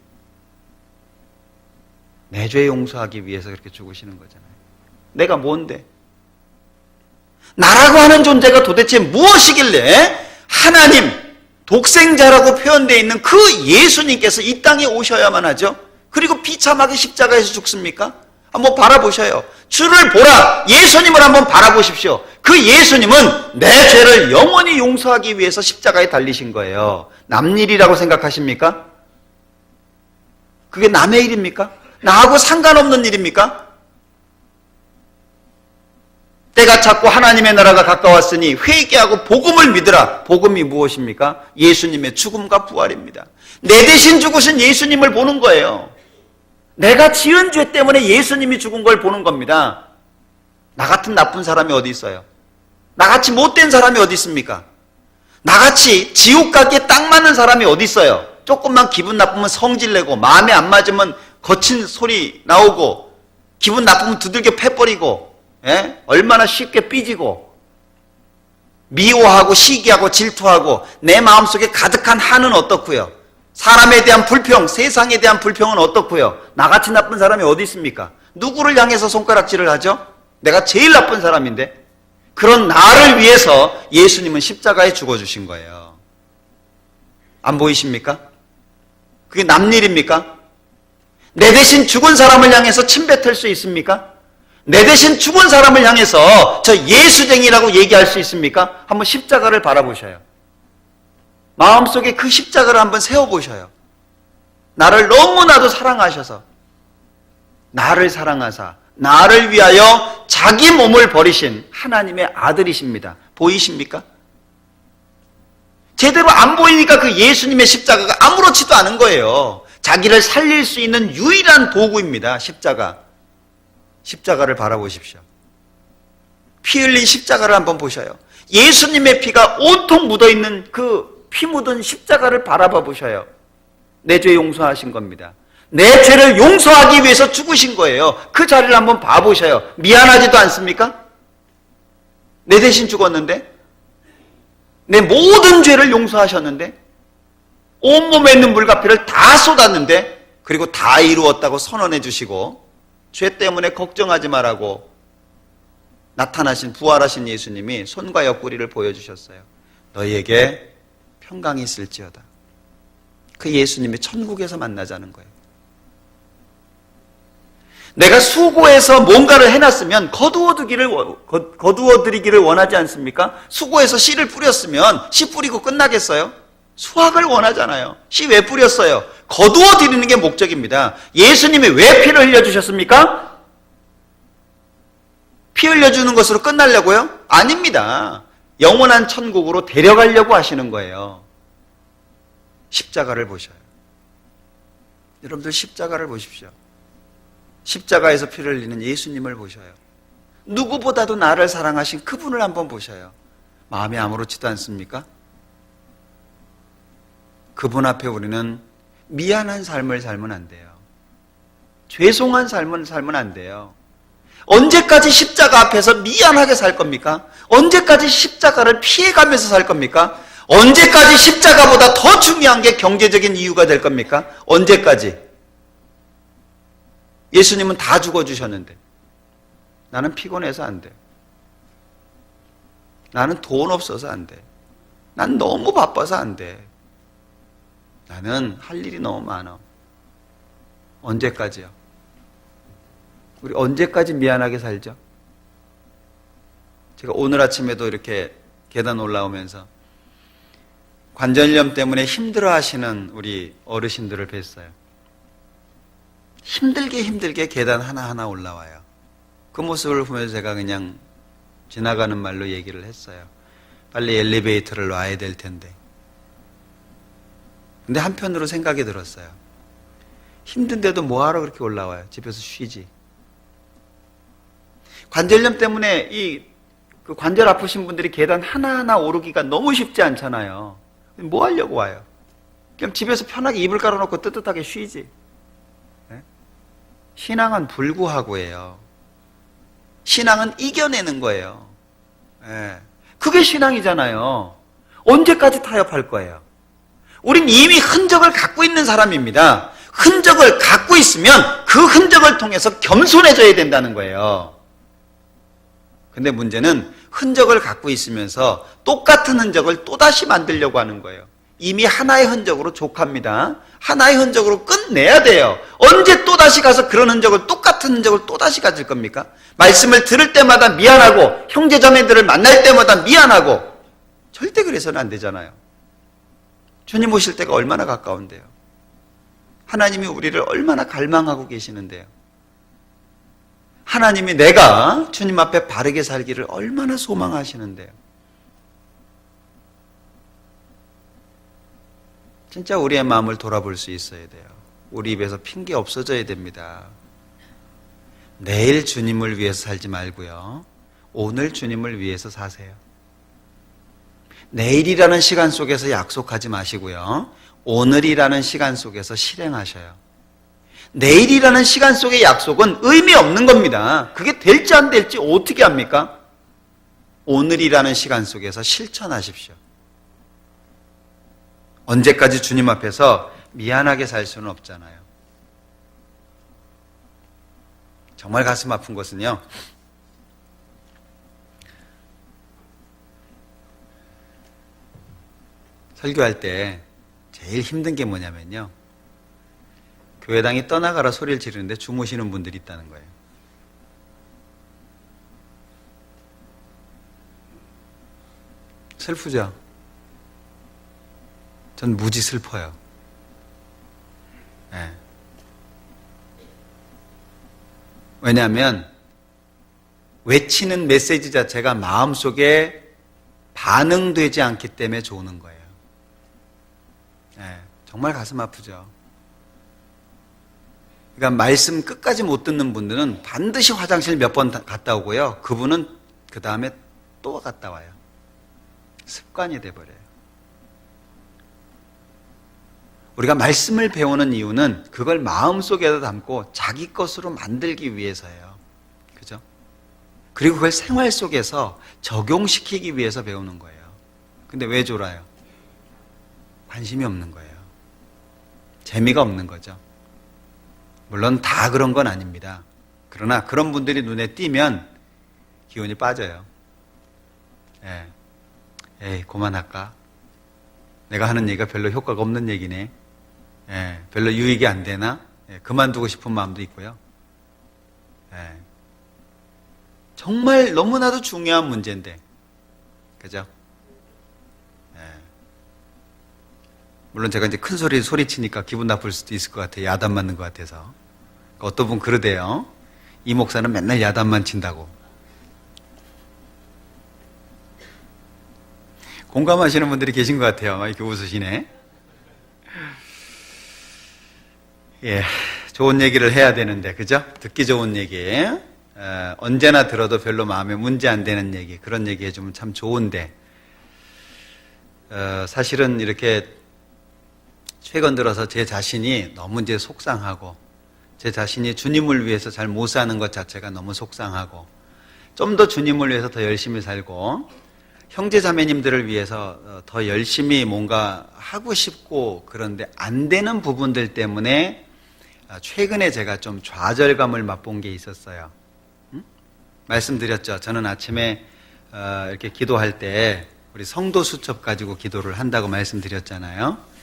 내 죄 용서하기 위해서 그렇게 죽으시는 거잖아요. 내가 뭔데? 나라고 하는 존재가 도대체 무엇이길래 하나님, 독생자라고 표현되어 있는 그 예수님께서 이 땅에 오셔야만 하죠? 그리고 비참하게 십자가에서 죽습니까? 한번 바라보셔요. 주를 보라. 예수님을 한번 바라보십시오. 그 예수님은 내 죄를 영원히 용서하기 위해서 십자가에 달리신 거예요. 남 일이라고 생각하십니까? 그게 남의 일입니까? 나하고 상관없는 일입니까? 때가 찼고 하나님의 나라가 가까웠으니 회개하고 복음을 믿으라. 복음이 무엇입니까? 예수님의 죽음과 부활입니다. 내 대신 죽으신 예수님을 보는 거예요. 내가 지은 죄 때문에 예수님이 죽은 걸 보는 겁니다. 나 같은 나쁜 사람이 어디 있어요? 나같이 못된 사람이 어디 있습니까? 나같이 지옥 가기에 딱 맞는 사람이 어디 있어요? 조금만 기분 나쁘면 성질내고 마음에 안 맞으면 거친 소리 나오고 기분 나쁘면 두들겨 패버리고 얼마나 쉽게 삐지고 미워하고 시기하고 질투하고 내 마음속에 가득한 한은 어떻고요? 사람에 대한 불평, 세상에 대한 불평은 어떻고요? 나같이 나쁜 사람이 어디 있습니까? 누구를 향해서 손가락질을 하죠? 내가 제일 나쁜 사람인데 그런 나를 위해서 예수님은 십자가에 죽어주신 거예요. 안 보이십니까? 그게 남 일입니까? 내 대신 죽은 사람을 향해서 침뱉을 수 있습니까? 내 대신 죽은 사람을 향해서 저 예수쟁이라고 얘기할 수 있습니까? 한번 십자가를 바라보셔요. 마음속에 그 십자가를 한번 세워보셔요. 나를 너무나도 사랑하셔서 나를 사랑하사 나를 위하여 자기 몸을 버리신 하나님의 아들이십니다. 보이십니까? 제대로 안 보이니까 그 예수님의 십자가가 아무렇지도 않은 거예요. 자기를 살릴 수 있는 유일한 도구입니다. 십자가. 십자가를 바라보십시오. 피 흘린 십자가를 한번 보셔요. 예수님의 피가 온통 묻어있는 그 피 묻은 십자가를 바라봐 보셔요. 내 죄 용서하신 겁니다. 내 죄를 용서하기 위해서 죽으신 거예요. 그 자리를 한번 봐보셔요. 미안하지도 않습니까? 내 대신 죽었는데 내 모든 죄를 용서하셨는데 온몸에 있는 물과 피를 다 쏟았는데 그리고 다 이루었다고 선언해 주시고 죄 때문에 걱정하지 말라고 나타나신 부활하신 예수님이 손과 옆구리를 보여주셨어요. 너희에게 평강이 있을지어다. 그 예수님이 천국에서 만나자는 거예요. 내가 수고해서 뭔가를 해놨으면 거두어드리기를 원하지 않습니까? 수고해서 씨를 뿌렸으면 씨 뿌리고 끝나겠어요? 수확을 원하잖아요. 씨 왜 뿌렸어요? 거두어드리는 게 목적입니다. 예수님이 왜 피를 흘려주셨습니까? 피 흘려주는 것으로 끝나려고요? 아닙니다. 영원한 천국으로 데려가려고 하시는 거예요. 십자가를 보셔요. 여러분들 십자가를 보십시오. 십자가에서 피를 흘리는 예수님을 보셔요. 누구보다도 나를 사랑하신 그분을 한번 보셔요. 마음이 아무렇지도 않습니까? 그분 앞에 우리는 미안한 삶을 살면 안 돼요. 죄송한 삶을 살면 안 돼요. 언제까지 십자가 앞에서 미안하게 살 겁니까? 언제까지 십자가를 피해가면서 살 겁니까? 언제까지 십자가보다 더 중요한 게 경제적인 이유가 될 겁니까? 언제까지? 예수님은 다 죽어주셨는데 나는 피곤해서 안 돼. 나는 돈 없어서 안 돼. 난 너무 바빠서 안 돼. 나는 할 일이 너무 많아. 언제까지요? 우리 언제까지 미안하게 살죠? 제가 오늘 아침에도 이렇게 계단 올라오면서 관절염 때문에 힘들어 하시는 우리 어르신들을 뵀어요. 힘들게 계단 하나하나 올라와요. 그 모습을 보면서 제가 그냥 지나가는 말로 얘기를 했어요. 빨리 엘리베이터를 놔야 될 텐데. 근데 한편으로 생각이 들었어요. 힘든데도 뭐하러 그렇게 올라와요? 집에서 쉬지. 관절염 때문에 그 관절 아프신 분들이 계단 하나하나 오르기가 너무 쉽지 않잖아요. 뭐 하려고 와요? 그냥 집에서 편하게 이불 깔아놓고 뜨뜻하게 쉬지. 네? 신앙은 불구하고예요. 신앙은 이겨내는 거예요. 네. 그게 신앙이잖아요. 언제까지 타협할 거예요? 우린 이미 흔적을 갖고 있는 사람입니다. 흔적을 갖고 있으면 그 흔적을 통해서 겸손해져야 된다는 거예요. 근데 문제는 흔적을 갖고 있으면서 똑같은 흔적을 또다시 만들려고 하는 거예요. 이미 하나의 흔적으로 족합니다. 하나의 흔적으로 끝내야 돼요. 언제 또다시 가서 그런 흔적을, 똑같은 흔적을 또다시 가질 겁니까? 말씀을 들을 때마다 미안하고 형제 자매들을 만날 때마다 미안하고 절대 그래서는 안 되잖아요. 주님 오실 때가 얼마나 가까운데요. 하나님이 우리를 얼마나 갈망하고 계시는데요. 하나님이 내가 주님 앞에 바르게 살기를 얼마나 소망하시는데요. 진짜 우리의 마음을 돌아볼 수 있어야 돼요. 우리 입에서 핑계 없어져야 됩니다. 내일 주님을 위해서 살지 말고요. 오늘 주님을 위해서 사세요. 내일이라는 시간 속에서 약속하지 마시고요. 오늘이라는 시간 속에서 실행하셔요. 내일이라는 시간 속의 약속은 의미 없는 겁니다. 그게 될지 안 될지 어떻게 합니까? 오늘이라는 시간 속에서 실천하십시오. 언제까지 주님 앞에서 미안하게 살 수는 없잖아요. 정말 가슴 아픈 것은요, 설교할 때 제일 힘든 게 뭐냐면요, 교회당이 떠나가라 소리를 지르는데 주무시는 분들이 있다는 거예요. 슬프죠? 전 무지 슬퍼요. 네. 왜냐하면 외치는 메시지 자체가 마음속에 반응되지 않기 때문에 좋은 거예요. 네. 정말 가슴 아프죠. 그러니까 말씀 끝까지 못 듣는 분들은 반드시 화장실 몇 번 갔다 오고요. 그분은 그 다음에 또 갔다 와요. 습관이 돼버려요. 우리가 말씀을 배우는 이유는 그걸 마음속에다 담고 자기 것으로 만들기 위해서예요. 그죠? 그리고 그걸 생활 속에서 적용시키기 위해서 배우는 거예요. 근데 왜 졸아요? 관심이 없는 거예요. 재미가 없는 거죠. 물론 다 그런 건 아닙니다. 그러나 그런 분들이 눈에 띄면 기운이 빠져요. 에이, 그만할까? 내가 하는 얘기가 별로 효과가 없는 얘기네. 별로 유익이 안 되나? 그만두고 싶은 마음도 있고요. 정말 너무나도 중요한 문제인데, 그죠? 물론 제가 이제 큰 소리치니까 기분 나쁠 수도 있을 것 같아요. 야단 맞는 것 같아서. 어떤 분 그러대요. 이 목사는 맨날 야단만 친다고. 공감하시는 분들이 계신 것 같아요. 이렇게 웃으시네. 예, 좋은 얘기를 해야 되는데, 그죠? 듣기 좋은 얘기. 언제나 들어도 별로 마음에 문제 안 되는 얘기, 그런 얘기 해주면 참 좋은데, 사실은 이렇게 최근 들어서 제 자신이 너무 이제 속상하고, 제 자신이 주님을 위해서 잘 못 사는 것 자체가 너무 속상하고, 좀 더 주님을 위해서 더 열심히 살고, 형제 자매님들을 위해서 더 열심히 뭔가 하고 싶고, 그런데 안 되는 부분들 때문에 최근에 제가 좀 좌절감을 맛본 게 있었어요. 말씀드렸죠. 저는 아침에 이렇게 기도할 때 우리 성도 수첩 가지고 기도를 한다고 말씀드렸잖아요.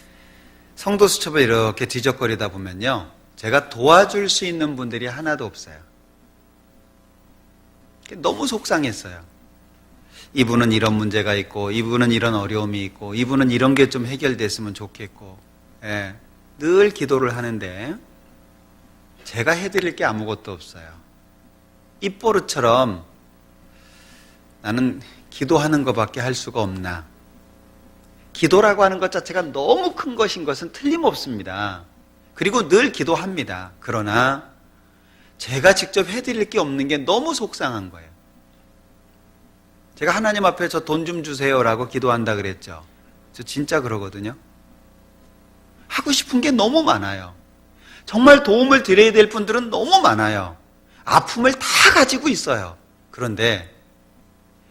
성도 수첩을 이렇게 뒤적거리다 보면요, 제가 도와줄 수 있는 분들이 하나도 없어요. 너무 속상했어요. 이분은 이런 문제가 있고, 이분은 이런 어려움이 있고, 이분은 이런 게 좀 해결됐으면 좋겠고, 늘 기도를 하는데 제가 해드릴 게 아무것도 없어요. 입버릇처럼 나는 기도하는 것밖에 할 수가 없나. 기도라고 하는 것 자체가 너무 큰 것인 것은 틀림없습니다. 그리고 늘 기도합니다. 그러나 제가 직접 해드릴 게 없는 게 너무 속상한 거예요. 제가 하나님 앞에 저 돈 좀 주세요라고 기도한다 그랬죠. 저 진짜 그러거든요. 하고 싶은 게 너무 많아요. 정말 도움을 드려야 될 분들은 너무 많아요. 아픔을 다 가지고 있어요. 그런데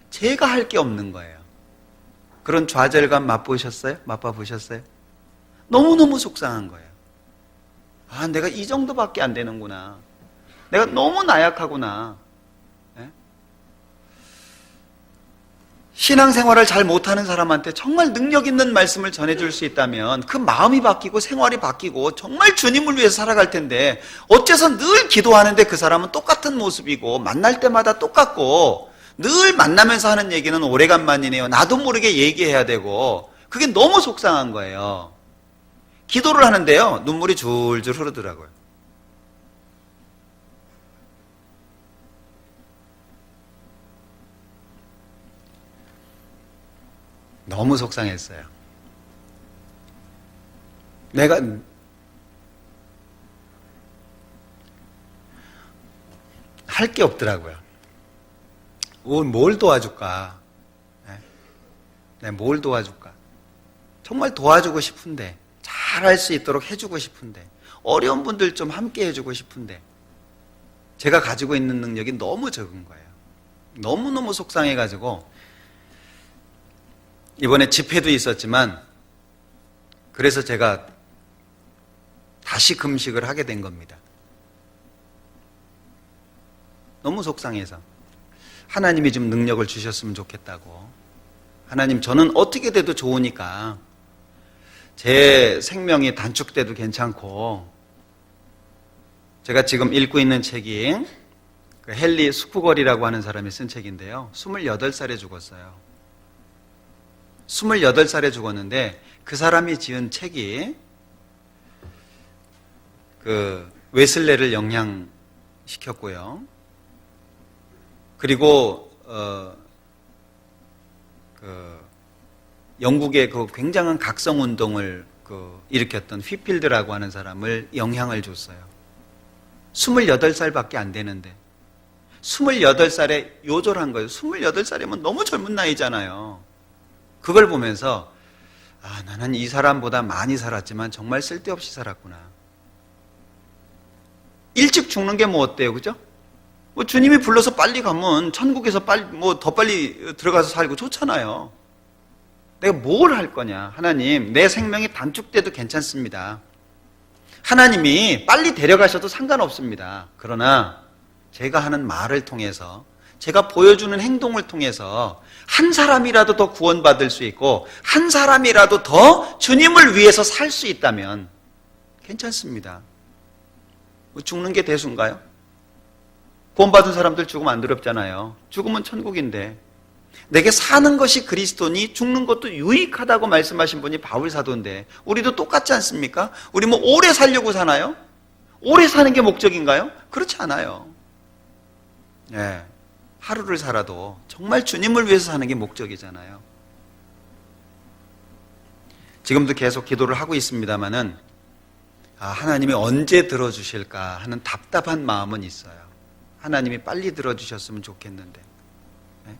제가 할 게 없는 거예요. 그런 좌절감 맛봐보셨어요? 너무너무 속상한 거예요. 아, 내가 이 정도밖에 안 되는구나. 내가 너무 나약하구나. 네? 신앙생활을 잘 못하는 사람한테 정말 능력 있는 말씀을 전해줄 수 있다면 그 마음이 바뀌고 생활이 바뀌고 정말 주님을 위해서 살아갈 텐데 어째서 늘 기도하는데 그 사람은 똑같은 모습이고 만날 때마다 똑같고 늘 만나면서 하는 얘기는 오래간만이네요. 나도 모르게 얘기해야 되고 그게 너무 속상한 거예요. 기도를 하는데요. 눈물이 줄줄 흐르더라고요. 너무 속상했어요. 내가 할 게 없더라고요. 뭘 도와줄까? 뭘 도와줄까? 정말 도와주고 싶은데, 잘할 수 있도록 해주고 싶은데, 어려운 분들 좀 함께 해주고 싶은데, 제가 가지고 있는 능력이 너무 적은 거예요. 너무너무 속상해가지고, 이번에 집회도 있었지만 그래서 제가 다시 금식을 하게 된 겁니다. 너무 속상해서 하나님이 좀 능력을 주셨으면 좋겠다고. 하나님, 저는 어떻게 돼도 좋으니까 제 생명이 단축돼도 괜찮고, 제가 지금 읽고 있는 책이 그 헨리 스쿠걸이라고 하는 사람이 쓴 책인데요. 28살에 죽었어요. 28살에 죽었는데 그 사람이 지은 책이 그 웨슬레를 영향시켰고요. 그리고 영국의 그 굉장한 각성 운동을 일으켰던 휘필드라고 하는 사람을 영향을 줬어요. 28살밖에 안 되는데 28살에 요절한 거예요. 28살이면 너무 젊은 나이잖아요. 그걸 보면서 나는 이 사람보다 많이 살았지만 정말 쓸데없이 살았구나. 일찍 죽는 게 뭐 어때요, 그죠? 뭐 주님이 불러서 빨리 가면 천국에서 더 빨리 들어가서 살고 좋잖아요. 내가 뭘 할 거냐? 하나님, 내 생명이 단축돼도 괜찮습니다. 하나님이 빨리 데려가셔도 상관없습니다. 그러나 제가 하는 말을 통해서, 제가 보여주는 행동을 통해서 한 사람이라도 더 구원받을 수 있고 한 사람이라도 더 주님을 위해서 살 수 있다면 괜찮습니다. 죽는 게 대수인가요? 구원받은 사람들 죽으면 안 두렵잖아요. 죽으면 천국인데. 내게 사는 것이 그리스도니 죽는 것도 유익하다고 말씀하신 분이 바울 사도인데 우리도 똑같지 않습니까? 우리 뭐 오래 살려고 사나요? 오래 사는 게 목적인가요? 그렇지 않아요. 네. 하루를 살아도 정말 주님을 위해서 사는 게 목적이잖아요. 지금도 계속 기도를 하고 있습니다마는 하나님이 언제 들어주실까 하는 답답한 마음은 있어요. 하나님이 빨리 들어주셨으면 좋겠는데. 네?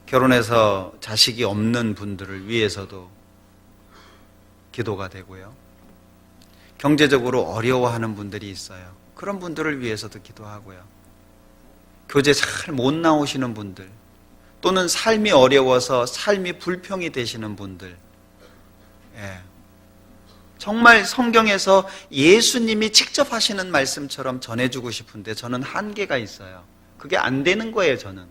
결혼해서 자식이 없는 분들을 위해서도 기도가 되고요. 경제적으로 어려워하는 분들이 있어요. 그런 분들을 위해서도 기도하고요. 교제 잘 못 나오시는 분들, 또는 삶이 어려워서 삶이 불평이 되시는 분들, 정말 성경에서 예수님이 직접 하시는 말씀처럼 전해주고 싶은데 저는 한계가 있어요. 그게 안 되는 거예요, 저는.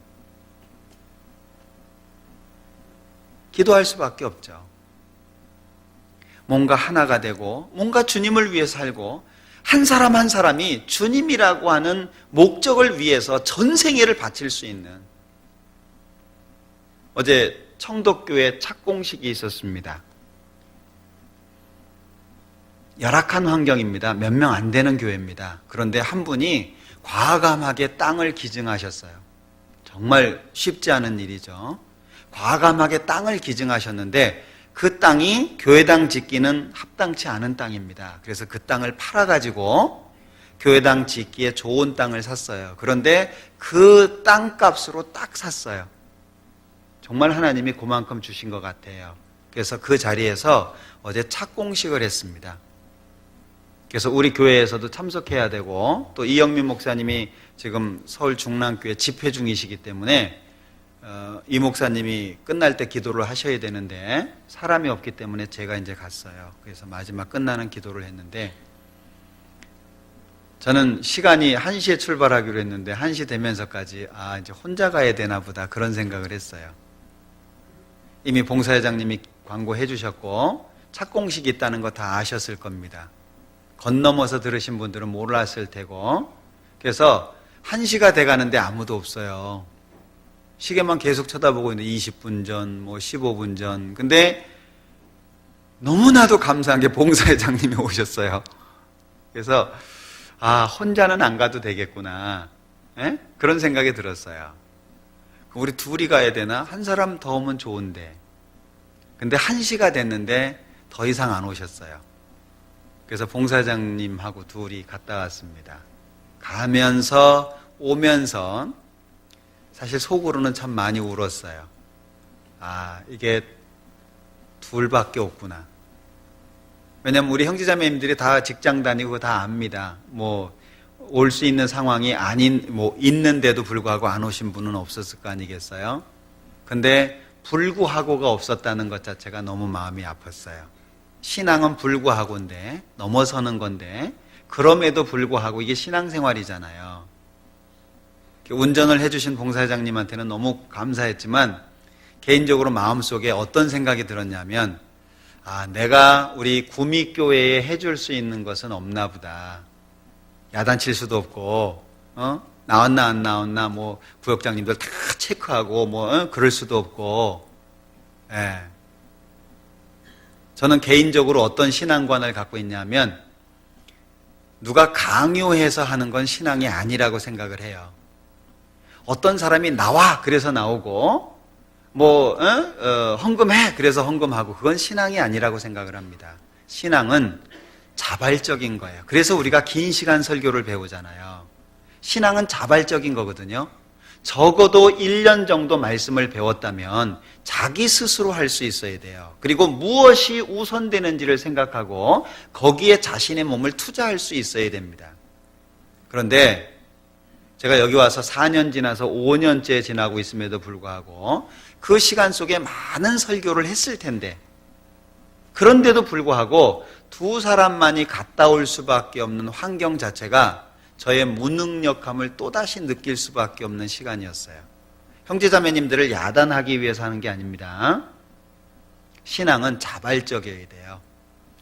기도할 수밖에 없죠. 뭔가 하나가 되고 뭔가 주님을 위해 살고 한 사람 한 사람이 주님이라고 하는 목적을 위해서 전생애를 바칠 수 있는. 어제 청덕교회 착공식이 있었습니다. 열악한 환경입니다. 몇 명 안 되는 교회입니다. 그런데 한 분이 과감하게 땅을 기증하셨어요. 정말 쉽지 않은 일이죠. 과감하게 땅을 기증하셨는데 그 땅이 교회당 짓기는 합당치 않은 땅입니다. 그래서 그 땅을 팔아가지고 교회당 짓기에 좋은 땅을 샀어요. 그런데 그 땅값으로 딱 샀어요. 정말 하나님이 그만큼 주신 것 같아요. 그래서 그 자리에서 어제 착공식을 했습니다. 그래서 우리 교회에서도 참석해야 되고, 또 이영민 목사님이 지금 서울 중랑교회 집회 중이시기 때문에 이 목사님이 끝날 때 기도를 하셔야 되는데 사람이 없기 때문에 제가 이제 갔어요. 그래서 마지막 끝나는 기도를 했는데, 저는 시간이 1시에 출발하기로 했는데 1시 되면서까지 이제 혼자 가야 되나 보다 그런 생각을 했어요. 이미 봉사회장님이 광고해 주셨고 착공식이 있다는 거 다 아셨을 겁니다. 건너머서 들으신 분들은 몰랐을 테고, 그래서 1시가 돼가는데 아무도 없어요. 시계만 계속 쳐다보고 있는데 20분 전, 15분 전. 근데 너무나도 감사한 게 봉사회장님이 오셨어요. 그래서 혼자는 안 가도 되겠구나. 에? 그런 생각이 들었어요. 우리 둘이 가야 되나? 한 사람 더 오면 좋은데. 근데 1시가 됐는데 더 이상 안 오셨어요. 그래서 봉사장님하고 둘이 갔다 왔습니다. 가면서 오면서 사실 속으로는 참 많이 울었어요. 이게 둘밖에 없구나. 왜냐면 우리 형제자매님들이 다 직장 다니고 다 압니다. 올 수 있는 상황이 있는데도 불구하고 안 오신 분은 없었을 거 아니겠어요? 근데 불구하고가 없었다는 것 자체가 너무 마음이 아팠어요. 신앙은 불구하고인데, 넘어서는 건데, 그럼에도 불구하고 이게 신앙생활이잖아요. 운전을 해주신 봉사장님한테는 너무 감사했지만, 개인적으로 마음속에 어떤 생각이 들었냐면, 내가 우리 구미교회에 해줄 수 있는 것은 없나 보다. 야단칠 수도 없고, 나왔나 안 나왔나 구역장님들 다 체크하고 그럴 수도 없고. 저는 개인적으로 어떤 신앙관을 갖고 있냐면, 누가 강요해서 하는 건 신앙이 아니라고 생각을 해요. 어떤 사람이 나와 그래서 나오고, 헌금해 그래서 헌금하고, 그건 신앙이 아니라고 생각을 합니다. 신앙은 자발적인 거예요. 그래서 우리가 긴 시간 설교를 배우잖아요. 신앙은 자발적인 거거든요. 적어도 1년 정도 말씀을 배웠다면 자기 스스로 할 수 있어야 돼요. 그리고 무엇이 우선되는지를 생각하고 거기에 자신의 몸을 투자할 수 있어야 됩니다. 그런데 제가 여기 와서 4년 지나서 5년째 지나고 있음에도 불구하고 그 시간 속에 많은 설교를 했을 텐데, 그런데도 불구하고 두 사람만이 갔다 올 수밖에 없는 환경 자체가 저의 무능력함을 또다시 느낄 수밖에 없는 시간이었어요. 형제자매님들을 야단하기 위해서 하는 게 아닙니다. 신앙은 자발적이어야 돼요.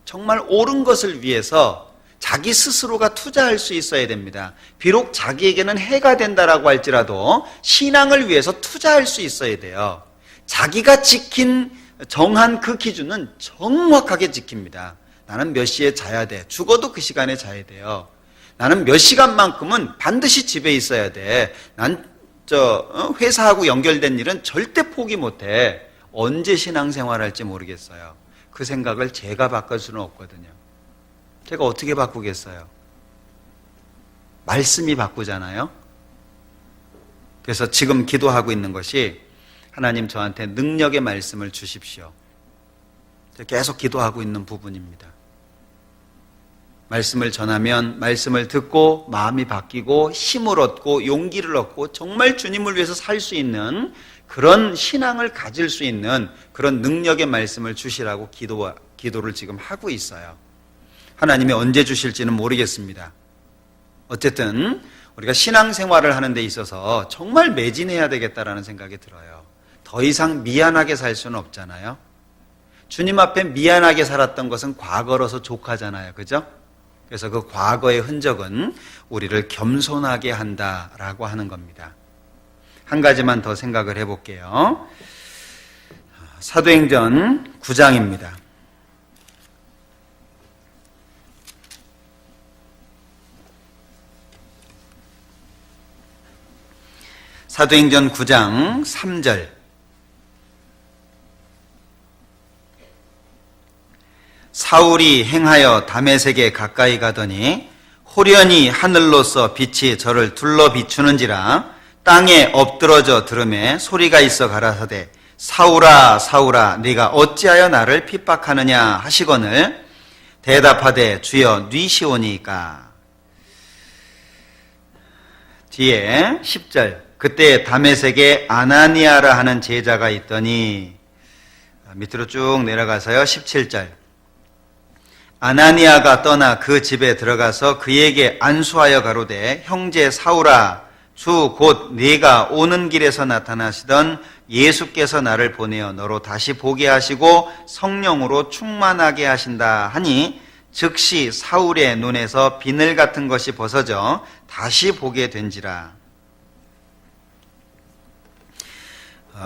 정말 옳은 것을 위해서 자기 스스로가 투자할 수 있어야 됩니다. 비록 자기에게는 해가 된다라고 할지라도 신앙을 위해서 투자할 수 있어야 돼요. 자기가 정한 그 기준은 정확하게 지킵니다. 나는 몇 시에 자야 돼. 죽어도 그 시간에 자야 돼요. 나는 몇 시간만큼은 반드시 집에 있어야 돼. 난 회사하고 연결된 일은 절대 포기 못해. 언제 신앙생활할지 모르겠어요. 그 생각을 제가 바꿀 수는 없거든요. 제가 어떻게 바꾸겠어요? 말씀이 바꾸잖아요. 그래서 지금 기도하고 있는 것이, 하나님 저한테 능력의 말씀을 주십시오. 계속 기도하고 있는 부분입니다. 말씀을 전하면 말씀을 듣고 마음이 바뀌고 힘을 얻고 용기를 얻고 정말 주님을 위해서 살 수 있는 그런 신앙을 가질 수 있는 그런 능력의 말씀을 주시라고 기도를 지금 하고 있어요. 하나님이 언제 주실지는 모르겠습니다. 어쨌든 우리가 신앙생활을 하는 데 있어서 정말 매진해야 되겠다라는 생각이 들어요. 더 이상 미안하게 살 수는 없잖아요. 주님 앞에 미안하게 살았던 것은 과거로서 족하잖아요. 그죠? 그래서 그 과거의 흔적은 우리를 겸손하게 한다라고 하는 겁니다. 한 가지만 더 생각을 해볼게요. 사도행전 9장입니다. 사도행전 9장 3절. 사울이 행하여 다메섹에 가까이 가더니 호련히 하늘로서 빛이 저를 둘러 비추는지라 땅에 엎드러져 들음에 소리가 있어 가라사대 사울아 사울아 네가 어찌하여 나를 핍박하느냐 하시거늘 대답하되 주여 뉘시오니까. 뒤에 10절 그때 다메섹에 아나니아라 하는 제자가 있더니 밑으로 쭉 내려가서요 17절 아나니아가 떠나 그 집에 들어가서 그에게 안수하여 가로되 형제 사울아 주 곧 네가 오는 길에서 나타나시던 예수께서 나를 보내어 너로 다시 보게 하시고 성령으로 충만하게 하신다 하니 즉시 사울의 눈에서 비늘 같은 것이 벗어져 다시 보게 된지라.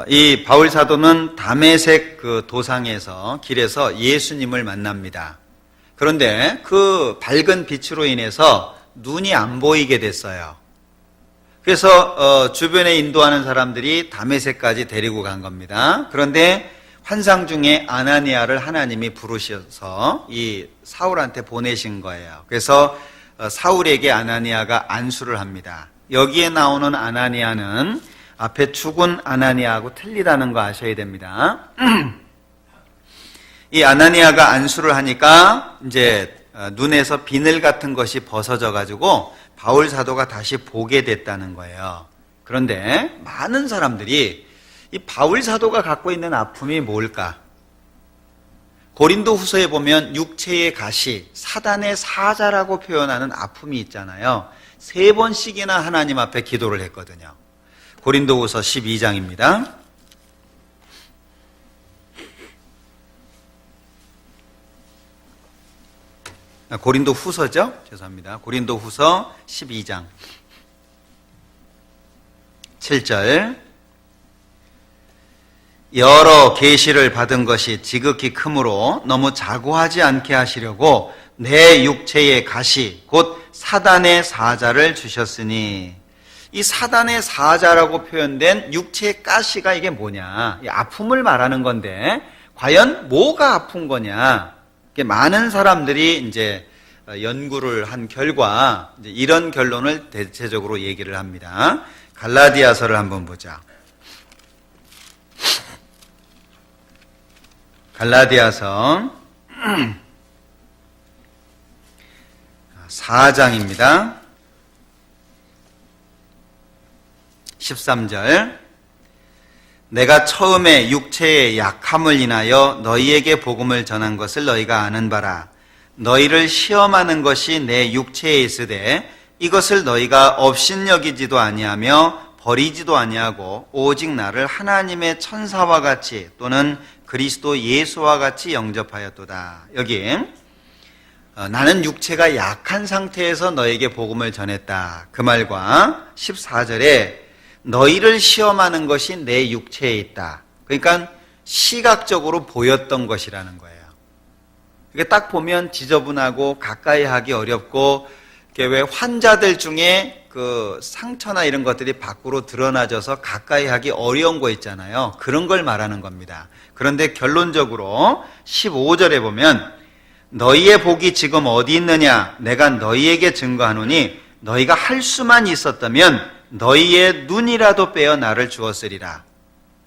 이 바울 사도는 다메섹 그 도상에서 길에서 예수님을 만납니다. 그런데 그 밝은 빛으로 인해서 눈이 안 보이게 됐어요. 그래서 주변에 인도하는 사람들이 다메섹까지 데리고 간 겁니다. 그런데 환상 중에 아나니아를 하나님이 부르셔서 이 사울한테 보내신 거예요. 그래서 사울에게 아나니아가 안수를 합니다. 여기에 나오는 아나니아는 앞에 죽은 아나니아하고 틀리다는 거 아셔야 됩니다. 이 아나니아가 안수를 하니까 이제 눈에서 비늘 같은 것이 벗어져 가지고 바울 사도가 다시 보게 됐다는 거예요. 그런데 많은 사람들이 이 바울 사도가 갖고 있는 아픔이 뭘까? 고린도 후서에 보면 육체의 가시, 사단의 사자라고 표현하는 아픔이 있잖아요. 3번씩이나 하나님 앞에 기도를 했거든요. 고린도 후서 12장입니다. 고린도 후서죠? 죄송합니다. 고린도 후서 12장 7절 여러 계시를 받은 것이 지극히 크므로 너무 자고하지 않게 하시려고 내 육체의 가시 곧 사단의 사자를 주셨으니 이 사단의 사자라고 표현된 육체의 가시가 이게 뭐냐? 이 아픔을 말하는 건데 과연 뭐가 아픈 거냐? 많은 사람들이 이제 연구를 한 결과 이제 이런 결론을 대체적으로 얘기를 합니다. 갈라디아서를 한번 보자. 갈라디아서 4장입니다. 13절 내가 처음에 육체의 약함을 인하여 너희에게 복음을 전한 것을 너희가 아는 바라. 너희를 시험하는 것이 내 육체에 있으되 이것을 너희가 업신여기지도 아니하며 버리지도 아니하고 오직 나를 하나님의 천사와 같이 또는 그리스도 예수와 같이 영접하였도다. 여기 나는 육체가 약한 상태에서 너에게 복음을 전했다. 그 말과 14절에 너희를 시험하는 것이 내 육체에 있다. 그러니까 시각적으로 보였던 것이라는 거예요. 이게 딱 보면 지저분하고 가까이 하기 어렵고 왜 환자들 중에 그 상처나 이런 것들이 밖으로 드러나져서 가까이 하기 어려운 거 있잖아요. 그런 걸 말하는 겁니다. 그런데 결론적으로 15절에 보면 너희의 복이 지금 어디 있느냐? 내가 너희에게 증거하노니 너희가 할 수만 있었다면 너희의 눈이라도 빼어 나를 주었으리라.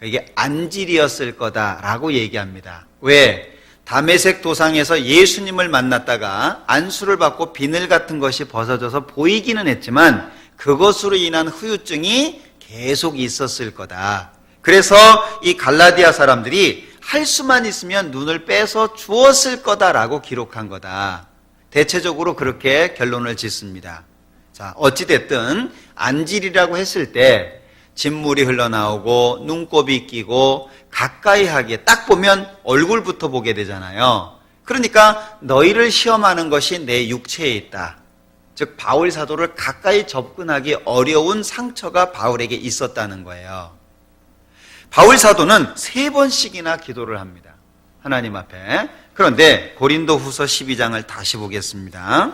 이게 안질이었을 거다라고 얘기합니다. 왜? 다메섹 도상에서 예수님을 만났다가 안수를 받고 비늘 같은 것이 벗어져서 보이기는 했지만 그것으로 인한 후유증이 계속 있었을 거다. 그래서 이 갈라디아 사람들이 할 수만 있으면 눈을 빼서 주었을 거다라고 기록한 거다. 대체적으로 그렇게 결론을 짓습니다. 자, 어찌됐든 안질이라고 했을 때 진물이 흘러나오고 눈곱이 끼고 가까이 하기에 딱 보면 얼굴부터 보게 되잖아요. 그러니까 너희를 시험하는 것이 내 육체에 있다. 즉 바울 사도를 가까이 접근하기 어려운 상처가 바울에게 있었다는 거예요. 바울 사도는 3번씩이나 기도를 합니다. 하나님 앞에. 그런데 고린도 후서 12장을 다시 보겠습니다.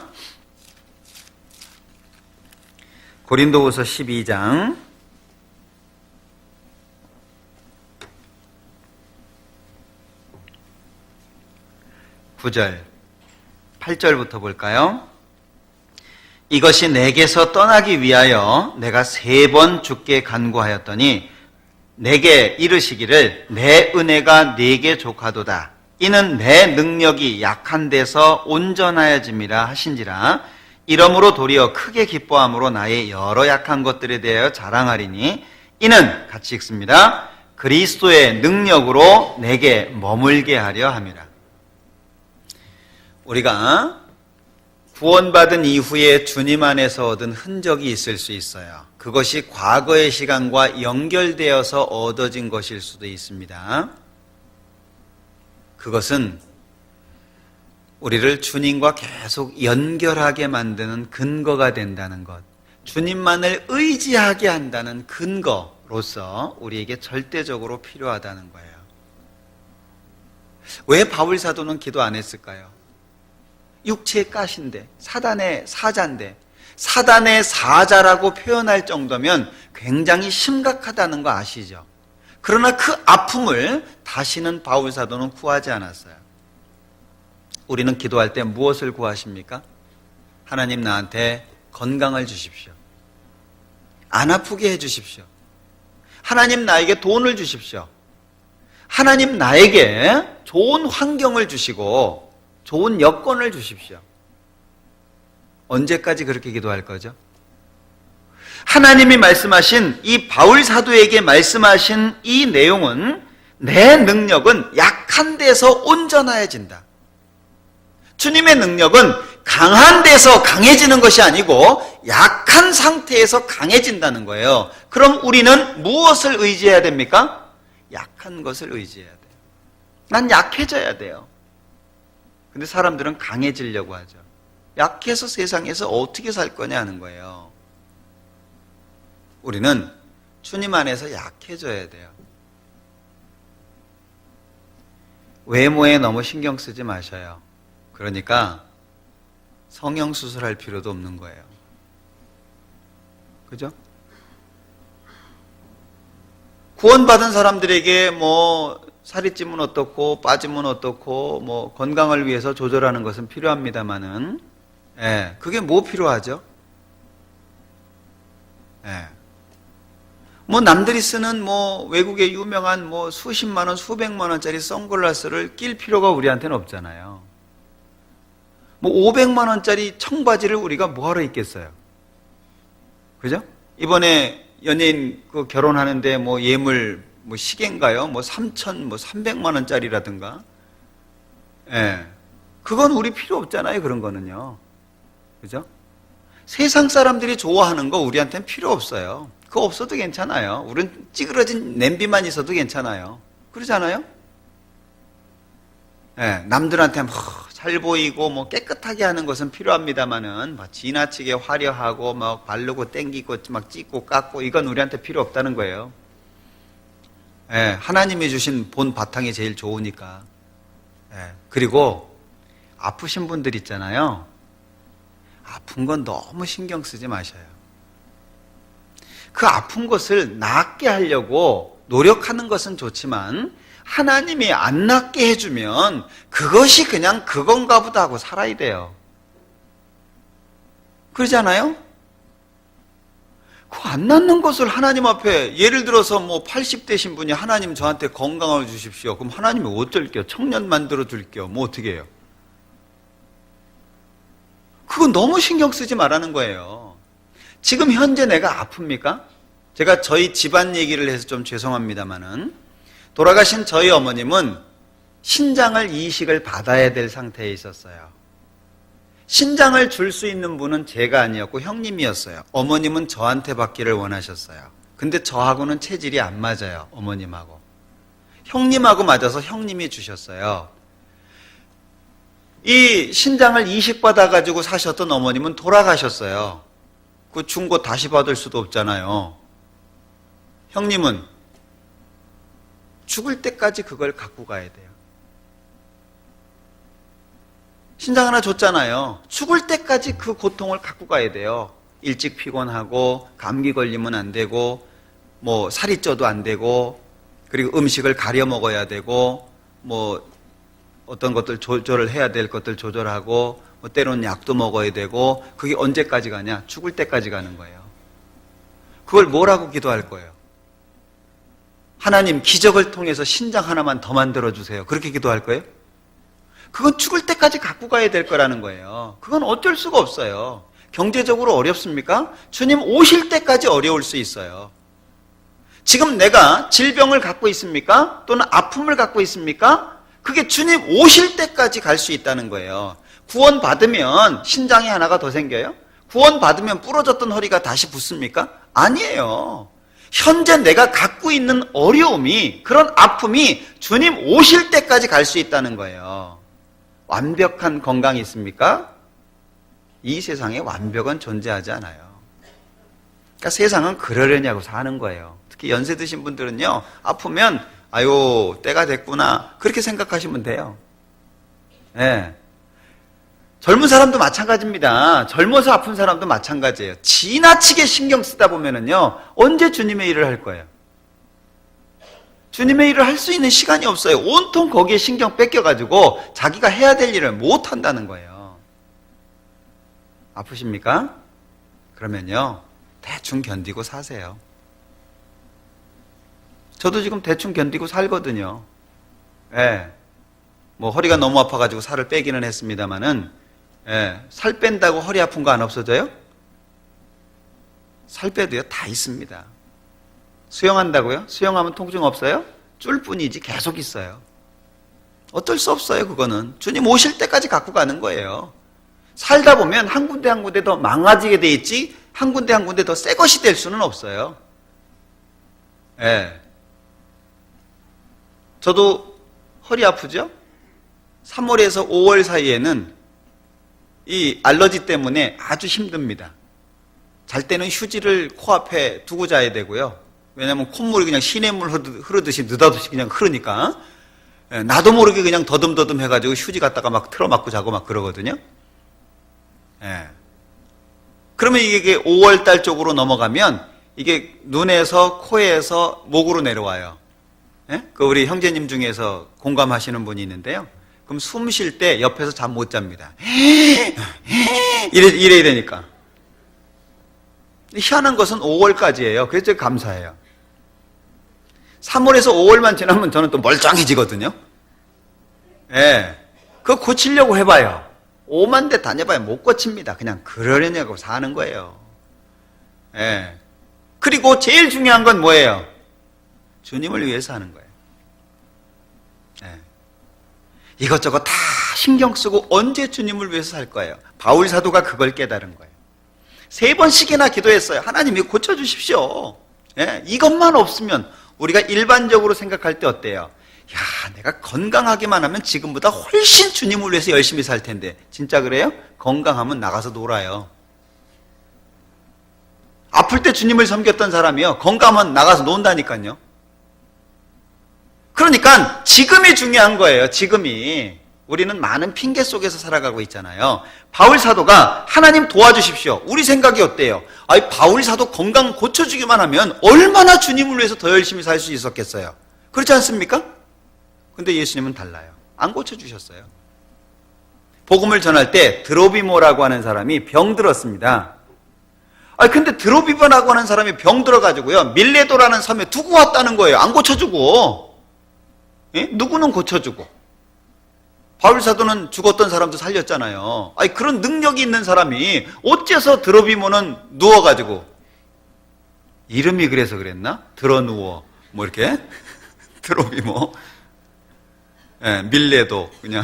고린도후서 12장 9절 8절부터 볼까요? 이것이 내게서 떠나기 위하여 내가 3번 주께 간구하였더니 내게 이르시기를 내 은혜가 네게 족하도다. 이는 내 능력이 약한 데서 온전하여짐이라 하신지라. 이러므로 도리어 크게 기뻐함으로 나의 여러 약한 것들에 대하여 자랑하리니 이는 같이 읽습니다. 그리스도의 능력으로 내게 머물게 하려 함이라. 우리가 구원받은 이후에 주님 안에서 얻은 흔적이 있을 수 있어요. 그것이 과거의 시간과 연결되어서 얻어진 것일 수도 있습니다. 그것은 우리를 주님과 계속 연결하게 만드는 근거가 된다는 것, 주님만을 의지하게 한다는 근거로서 우리에게 절대적으로 필요하다는 거예요. 왜 바울 사도는 기도 안 했을까요? 육체의 가시인데, 사단의 사자인데, 사단의 사자라고 표현할 정도면 굉장히 심각하다는 거 아시죠? 그러나 그 아픔을 다시는 바울 사도는 구하지 않았어요. 우리는 기도할 때 무엇을 구하십니까? 하나님 나한테 건강을 주십시오. 안 아프게 해주십시오. 하나님 나에게 돈을 주십시오. 하나님 나에게 좋은 환경을 주시고 좋은 여건을 주십시오. 언제까지 그렇게 기도할 거죠? 하나님이 말씀하신 이 바울 사도에게 말씀하신 이 내용은 내 능력은 약한 데서 온전해진다. 주님의 능력은 강한 데서 강해지는 것이 아니고 약한 상태에서 강해진다는 거예요. 그럼 우리는 무엇을 의지해야 됩니까? 약한 것을 의지해야 돼요. 난 약해져야 돼요. 근데 사람들은 강해지려고 하죠. 약해서 세상에서 어떻게 살 거냐 하는 거예요. 우리는 주님 안에서 약해져야 돼요. 외모에 너무 신경 쓰지 마셔요. 그러니까 성형수술할 필요도 없는 거예요. 그죠? 구원받은 사람들에게 살이 찌면 어떻고 빠지면 어떻고 건강을 위해서 조절하는 것은 필요합니다만은 그게 뭐 필요하죠? 남들이 쓰는 외국의 유명한 수십만 원, 수백만 원짜리 선글라스를 낄 필요가 우리한테는 없잖아요. 500만 원짜리 청바지를 우리가 뭐하러 입겠어요? 그죠? 이번에 연예인 결혼하는데 예물 시계인가요? 3,300만 원짜리라든가. 그건 우리 필요 없잖아요. 그런 거는요. 그죠? 세상 사람들이 좋아하는 거 우리한테는 필요 없어요. 그거 없어도 괜찮아요. 우린 찌그러진 냄비만 있어도 괜찮아요. 그러잖아요? 남들한테 잘 보이고 깨끗하게 하는 것은 필요합니다만은 지나치게 화려하고 바르고 땡기고 찢고 깎고 이건 우리한테 필요 없다는 거예요. 하나님이 주신 본 바탕이 제일 좋으니까. 그리고 아프신 분들 있잖아요. 아픈 건 너무 신경 쓰지 마셔요. 그 아픈 것을 낫게 하려고 노력하는 것은 좋지만 하나님이 안 낫게 해주면 그것이 그냥 그건가 보다 하고 살아야 돼요. 그러잖아요? 그 안 낫는 것을 하나님 앞에, 예를 들어서 80대신 분이 하나님 저한테 건강을 주십시오. 그럼 하나님이 어쩔게요? 청년 만들어 줄게요. 어떻게 해요? 그건 너무 신경 쓰지 말라는 거예요. 지금 현재 내가 아픕니까? 제가 저희 집안 얘기를 해서 좀 죄송합니다만은 돌아가신 저희 어머님은 신장을 이식을 받아야 될 상태에 있었어요. 신장을 줄 수 있는 분은 제가 아니었고 형님이었어요. 어머님은 저한테 받기를 원하셨어요. 근데 저하고는 체질이 안 맞아요. 어머님하고. 형님하고 맞아서 형님이 주셨어요. 이 신장을 이식받아가지고 사셨던 어머님은 돌아가셨어요. 그 중고 다시 받을 수도 없잖아요. 형님은 죽을 때까지 그걸 갖고 가야 돼요. 신장 하나 줬잖아요. 죽을 때까지 그 고통을 갖고 가야 돼요. 일찍 피곤하고 감기 걸리면 안 되고 살이 쪄도 안 되고 그리고 음식을 가려 먹어야 되고 어떤 것들 조절을 해야 될 것들 조절하고 뭐 때로는 약도 먹어야 되고, 그게 언제까지 가냐? 죽을 때까지 가는 거예요. 그걸 뭐라고 기도할 거예요? 하나님, 기적을 통해서 신장 하나만 더 만들어주세요. 그렇게 기도할 거예요? 그건 죽을 때까지 갖고 가야 될 거라는 거예요. 그건 어쩔 수가 없어요. 경제적으로 어렵습니까? 주님 오실 때까지 어려울 수 있어요. 지금 내가 질병을 갖고 있습니까? 또는 아픔을 갖고 있습니까? 그게 주님 오실 때까지 갈 수 있다는 거예요. 구원받으면 신장이 하나가 더 생겨요? 구원받으면 부러졌던 허리가 다시 붙습니까? 아니에요. 현재 내가 갖고 있는 어려움이, 그런 아픔이 주님 오실 때까지 갈 수 있다는 거예요. 완벽한 건강이 있습니까? 이 세상에 완벽은 존재하지 않아요. 그러니까 세상은 그러려냐고 사는 거예요. 특히 연세 드신 분들은요, 아프면 아유 때가 됐구나 그렇게 생각하시면 돼요. 네. 젊은 사람도 마찬가지입니다. 젊어서 아픈 사람도 마찬가지예요. 지나치게 신경 쓰다 보면은요, 언제 주님의 일을 할 거예요? 주님의 일을 할 수 있는 시간이 없어요. 온통 거기에 신경 뺏겨가지고 자기가 해야 될 일을 못 한다는 거예요. 아프십니까? 그러면요, 대충 견디고 사세요. 저도 지금 대충 견디고 살거든요. 예. 뭐 허리가 너무 아파가지고 살을 빼기는 했습니다만은, 예. 살 뺀다고 허리 아픈 거 안 없어져요? 살 빼도요, 다 있습니다. 수영한다고요? 수영하면 통증 없어요? 쫄 뿐이지 계속 있어요. 어쩔 수 없어요. 그거는 주님 오실 때까지 갖고 가는 거예요. 살다 보면 한 군데 한 군데 더 망가지게 돼 있지, 한 군데 한 군데 더 새 것이 될 수는 없어요. 예. 저도 허리 아프죠? 3월에서 5월 사이에는 이 알러지 때문에 아주 힘듭니다. 잘 때는 휴지를 코앞에 두고 자야 되고요. 왜냐하면 콧물이 그냥 시냇물 흐르듯이 느닷없이 그냥 흐르니까, 나도 모르게 그냥 더듬더듬 해가지고 휴지 갖다가 막 틀어막고 자고 막 그러거든요. 예. 그러면 이게 5월달 쪽으로 넘어가면 이게 눈에서 코에서 목으로 내려와요. 예? 그 우리 형제님 중에서 공감하시는 분이 있는데요. 그럼 숨 쉴 때 옆에서 잠 못 잡니다. 이래야 되니까. 희한한 것은 5월까지예요. 그래서 감사해요. 3월에서 5월만 지나면 저는 또 멀쩡해지거든요. 예. 그거 고치려고 해봐요. 5만 대 다녀봐야 못 고칩니다. 그냥 그러려냐고 사는 거예요. 예. 그리고 제일 중요한 건 뭐예요? 주님을 위해서 하는 거예요. 예. 이것저것 다 신경 쓰고 언제 주님을 위해서 살 거예요? 바울 사도가 그걸 깨달은 거예요. 3번씩이나 기도했어요. 하나님 이거 고쳐주십시오. 예? 이것만 없으면 우리가 일반적으로 생각할 때 어때요? 야, 내가 건강하기만 하면 지금보다 훨씬 주님을 위해서 열심히 살 텐데. 진짜 그래요? 건강하면 나가서 놀아요. 아플 때 주님을 섬겼던 사람이요, 건강하면 나가서 논다니까요. 그러니까 지금이 중요한 거예요. 지금이. 우리는 많은 핑계 속에서 살아가고 있잖아요. 바울 사도가 하나님 도와주십시오. 우리 생각이 어때요? 아니, 바울 사도 건강 고쳐주기만 하면 얼마나 주님을 위해서 더 열심히 살 수 있었겠어요. 그렇지 않습니까? 근데 예수님은 달라요. 안 고쳐주셨어요. 복음을 전할 때 드로비모라고 하는 사람이 병들었습니다. 아니, 근데 드로비모라고 하는 사람이 병들어가지고요, 밀레도라는 섬에 두고 왔다는 거예요. 안 고쳐주고. 예? 누구는 고쳐주고. 바울 사도는 죽었던 사람도 살렸잖아요. 아니, 그런 능력이 있는 사람이 어째서 드로비모는 누워가지고, 이름이 그래서 그랬나? 드러누워 뭐 이렇게 드로비모, 예, 밀레도 그냥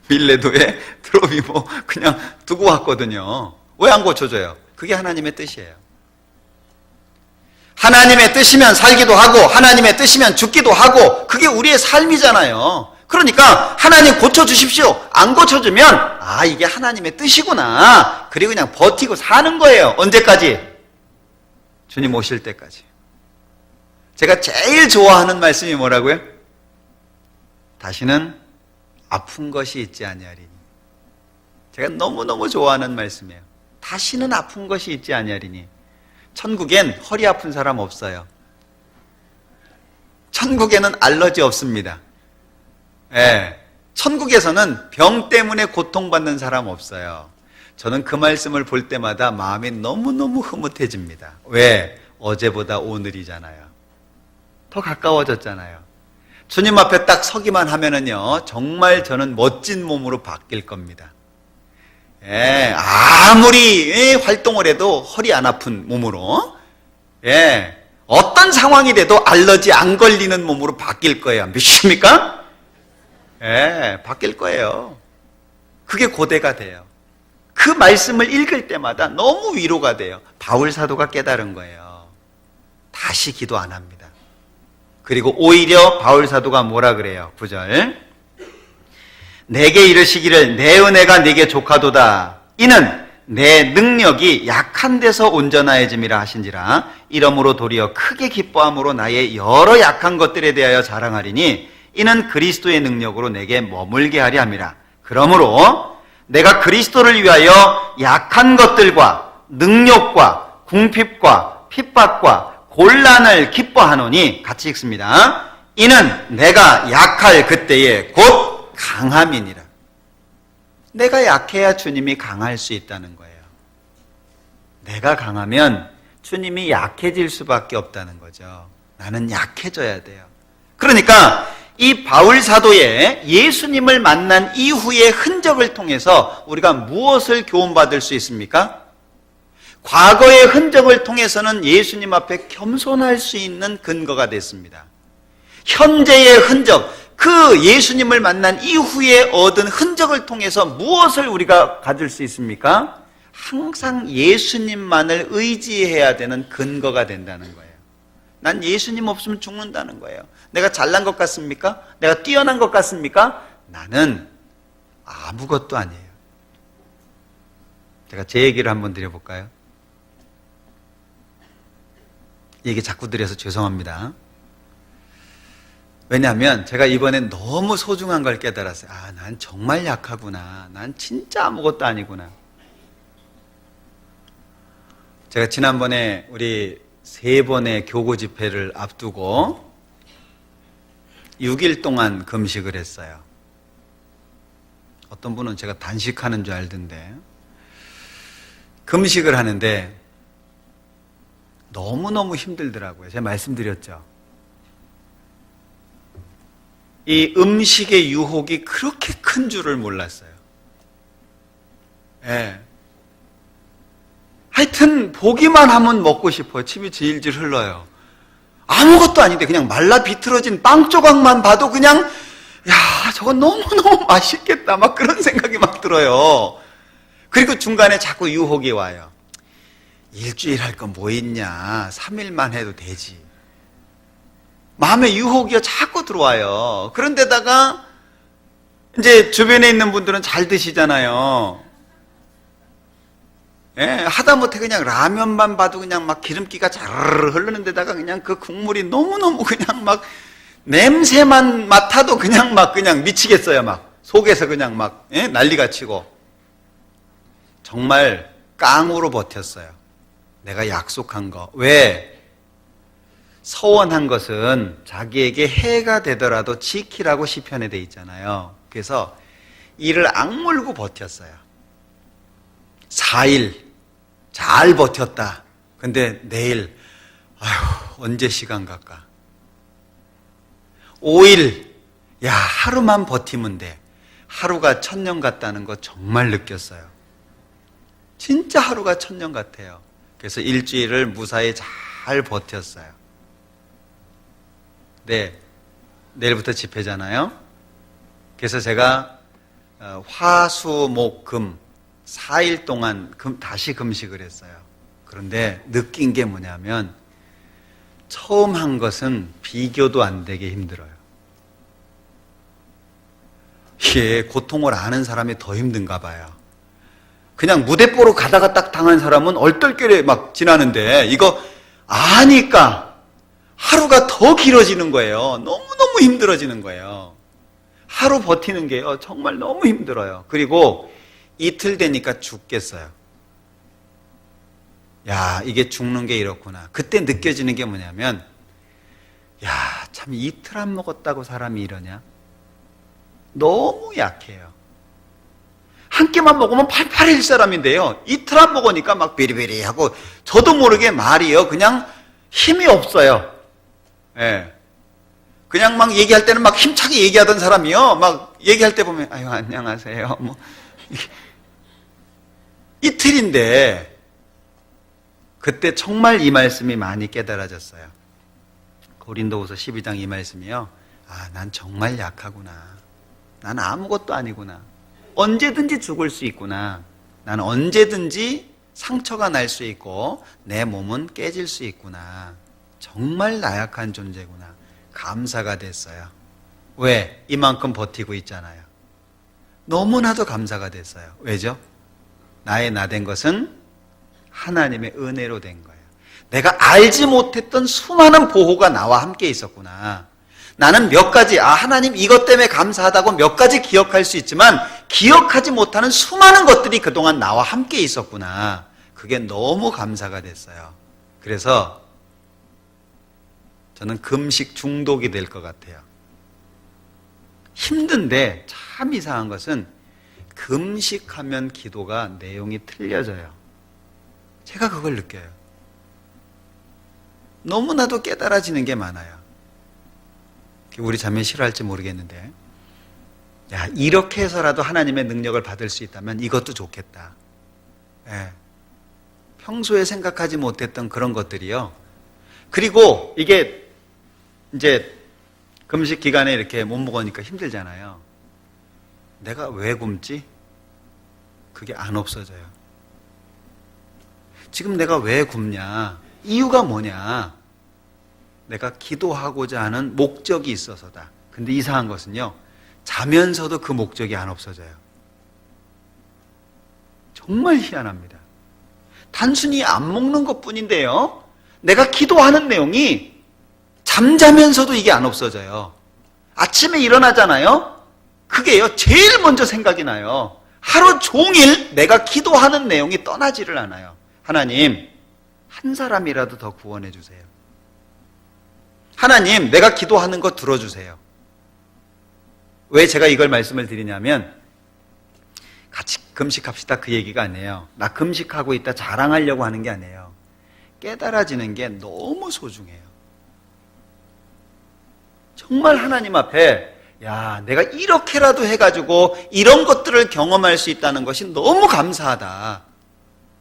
밀레도에 드로비모 그냥 두고 왔거든요. 왜 안 고쳐줘요? 그게 하나님의 뜻이에요. 하나님의 뜻이면 살기도 하고 하나님의 뜻이면 죽기도 하고, 그게 우리의 삶이잖아요. 그러니까 하나님 고쳐주십시오. 안 고쳐주면 아, 이게 하나님의 뜻이구나. 그리고 그냥 버티고 사는 거예요. 언제까지? 주님 오실 때까지. 제가 제일 좋아하는 말씀이 뭐라고요? 다시는 아픈 것이 있지 아니하리니. 제가 너무너무 좋아하는 말씀이에요. 다시는 아픈 것이 있지 아니하리니. 천국엔 허리 아픈 사람 없어요. 천국에는 알러지 없습니다. 예. 천국에서는 병 때문에 고통받는 사람 없어요. 저는 그 말씀을 볼 때마다 마음이 너무너무 흐뭇해집니다. 왜? 어제보다 오늘이잖아요. 더 가까워졌잖아요. 주님 앞에 딱 서기만 하면은요, 정말 저는 멋진 몸으로 바뀔 겁니다. 예, 아무리 활동을 해도 허리 안 아픈 몸으로, 예, 어떤 상황이 돼도 알러지 안 걸리는 몸으로 바뀔 거예요. 믿습니까? 예, 바뀔 거예요. 그게 고대가 돼요. 그 말씀을 읽을 때마다 너무 위로가 돼요. 바울 사도가 깨달은 거예요. 다시 기도 안 합니다. 그리고 오히려 바울 사도가 뭐라 그래요? 9절. 내게 이르시기를 내 은혜가 네게 족하도다. 이는 내 능력이 약한 데서 온전하여짐이라 하신지라. 이러므로 도리어 크게 기뻐함으로 나의 여러 약한 것들에 대하여 자랑하리니 이는 그리스도의 능력으로 내게 머물게 하리 함이라. 그러므로 내가 그리스도를 위하여 약한 것들과 능력과 궁핍과 핍박과 곤란을 기뻐하노니, 같이 읽습니다. 이는 내가 약할 그때에 곧 강함이니라. 내가 약해야 주님이 강할 수 있다는 거예요. 내가 강하면 주님이 약해질 수밖에 없다는 거죠. 나는 약해져야 돼요. 그러니까 이 바울 사도의 예수님을 만난 이후의 흔적을 통해서 우리가 무엇을 교훈받을 수 있습니까? 과거의 흔적을 통해서는 예수님 앞에 겸손할 수 있는 근거가 됐습니다. 현재의 흔적, 그 예수님을 만난 이후에 얻은 흔적을 통해서 무엇을 우리가 가질 수 있습니까? 항상 예수님만을 의지해야 되는 근거가 된다는 거예요. 난 예수님 없으면 죽는다는 거예요. 내가 잘난 것 같습니까? 내가 뛰어난 것 같습니까? 나는 아무것도 아니에요. 제가 제 얘기를 한번 드려볼까요? 얘기 자꾸 드려서 죄송합니다. 왜냐하면 제가 이번엔 너무 소중한 걸 깨달았어요. 아, 난 정말 약하구나. 난 진짜 아무것도 아니구나. 제가 지난번에 우리 3번의 교구 집회를 앞두고 6일 동안 금식을 했어요. 어떤 분은 제가 단식하는 줄 알던데, 금식을 하는데 너무너무 힘들더라고요. 제가 말씀드렸죠. 이 음식의 유혹이 그렇게 큰 줄을 몰랐어요. 예. 하여튼 보기만 하면 먹고 싶어요. 침이 질질 흘러요. 아무것도 아닌데 그냥 말라 비틀어진 빵 조각만 봐도 그냥, 야, 저건 너무너무 맛있겠다, 막 그런 생각이 막 들어요. 그리고 중간에 자꾸 유혹이 와요. 일주일 할 거 뭐 있냐, 3일만 해도 되지. 마음에 유혹이 자꾸 들어와요. 그런데다가 이제 주변에 있는 분들은 잘 드시잖아요. 예, 하다못해 그냥 라면만 봐도 그냥 막 기름기가 자르르 흐르는 데다가 그냥 그 국물이 너무너무 그냥 막 냄새만 맡아도 그냥 막 그냥 미치겠어요. 막 속에서 그냥 막, 예? 난리가 치고. 정말 깡으로 버텼어요. 내가 약속한 거. 왜? 서원한 것은 자기에게 해가 되더라도 지키라고 시편에 돼 있잖아요. 그래서 이를 악물고 버텼어요. 4일 잘 버텼다. 근데 내일 아휴, 언제 시간 갈까? 5일, 야, 하루만 버티면 돼. 하루가 1000년 같다는 거 정말 느꼈어요. 진짜 하루가 1000년 같아요. 그래서 일주일을 무사히 잘 버텼어요. 네, 내일부터 집회잖아요. 그래서 제가 화, 수, 목, 금 4일 동안 다시 금식을 했어요. 그런데 느낀 게 뭐냐면 처음 한 것은 비교도 안 되게 힘들어요. 이게 고통을 아는 사람이 더 힘든가 봐요. 그냥 무대뽀로 가다가 딱 당한 사람은 얼떨결에 막 지나는데 이거 아니까 하루가 더 길어지는 거예요. 너무너무 힘들어지는 거예요. 하루 버티는 게요, 정말 너무 힘들어요. 그리고 이틀 되니까 죽겠어요. 야, 이게 죽는 게 이렇구나. 그때 느껴지는 게 뭐냐면, 야, 참 이틀 안 먹었다고 사람이 이러냐? 너무 약해요. 한 끼만 먹으면 팔팔해질 사람인데요, 이틀 안 먹으니까 막 비리비리하고 저도 모르게 말이요 그냥 힘이 없어요. 예. 그냥 막 얘기할 때는 막 힘차게 얘기하던 사람이요, 막 얘기할 때 보면 아유 안녕하세요 뭐 이틀인데, 그때 정말 이 말씀이 많이 깨달아졌어요. 고린도후서 12장 이 말씀이요, 아, 난 정말 약하구나. 난 아무것도 아니구나. 언제든지 죽을 수 있구나. 난 언제든지 상처가 날 수 있고 내 몸은 깨질 수 있구나. 정말 나약한 존재구나. 감사가 됐어요. 왜? 이만큼 버티고 있잖아요. 너무나도 감사가 됐어요. 왜죠? 나의 나 된 것은 하나님의 은혜로 된 거예요. 내가 알지 못했던 수많은 보호가 나와 함께 있었구나. 나는 몇 가지, 하나님 이것 때문에 감사하다고 몇 가지 기억할 수 있지만 기억하지 못하는 수많은 것들이 그동안 나와 함께 있었구나. 그게 너무 감사가 됐어요. 그래서 저는 금식 중독이 될 것 같아요. 힘든데 참 이상한 것은 금식하면 기도가 내용이 틀려져요. 제가 그걸 느껴요. 너무나도 깨달아지는 게 많아요. 우리 자매 싫어할지 모르겠는데, 야, 이렇게 해서라도 하나님의 능력을 받을 수 있다면 이것도 좋겠다. 예. 평소에 생각하지 못했던 그런 것들이요. 그리고 이게 이제 금식 기간에 이렇게 못 먹으니까 힘들잖아요. 내가 왜 굶지? 그게 안 없어져요. 지금 내가 왜 굶냐? 이유가 뭐냐? 내가 기도하고자 하는 목적이 있어서다. 근데 이상한 것은요, 자면서도 그 목적이 안 없어져요. 정말 희한합니다. 단순히 안 먹는 것뿐인데요, 내가 기도하는 내용이 잠자면서도 이게 안 없어져요. 아침에 일어나잖아요. 그게요, 제일 먼저 생각이 나요. 하루 종일 내가 기도하는 내용이 떠나지를 않아요. 하나님, 한 사람이라도 더 구원해 주세요. 하나님, 내가 기도하는 거 들어주세요. 왜 제가 이걸 말씀을 드리냐면, 같이 금식합시다 그 얘기가 아니에요. 나 금식하고 있다 자랑하려고 하는 게 아니에요. 깨달아지는 게 너무 소중해요. 정말 하나님 앞에, 야, 내가 이렇게라도 해가지고 이런 것들을 경험할 수 있다는 것이 너무 감사하다.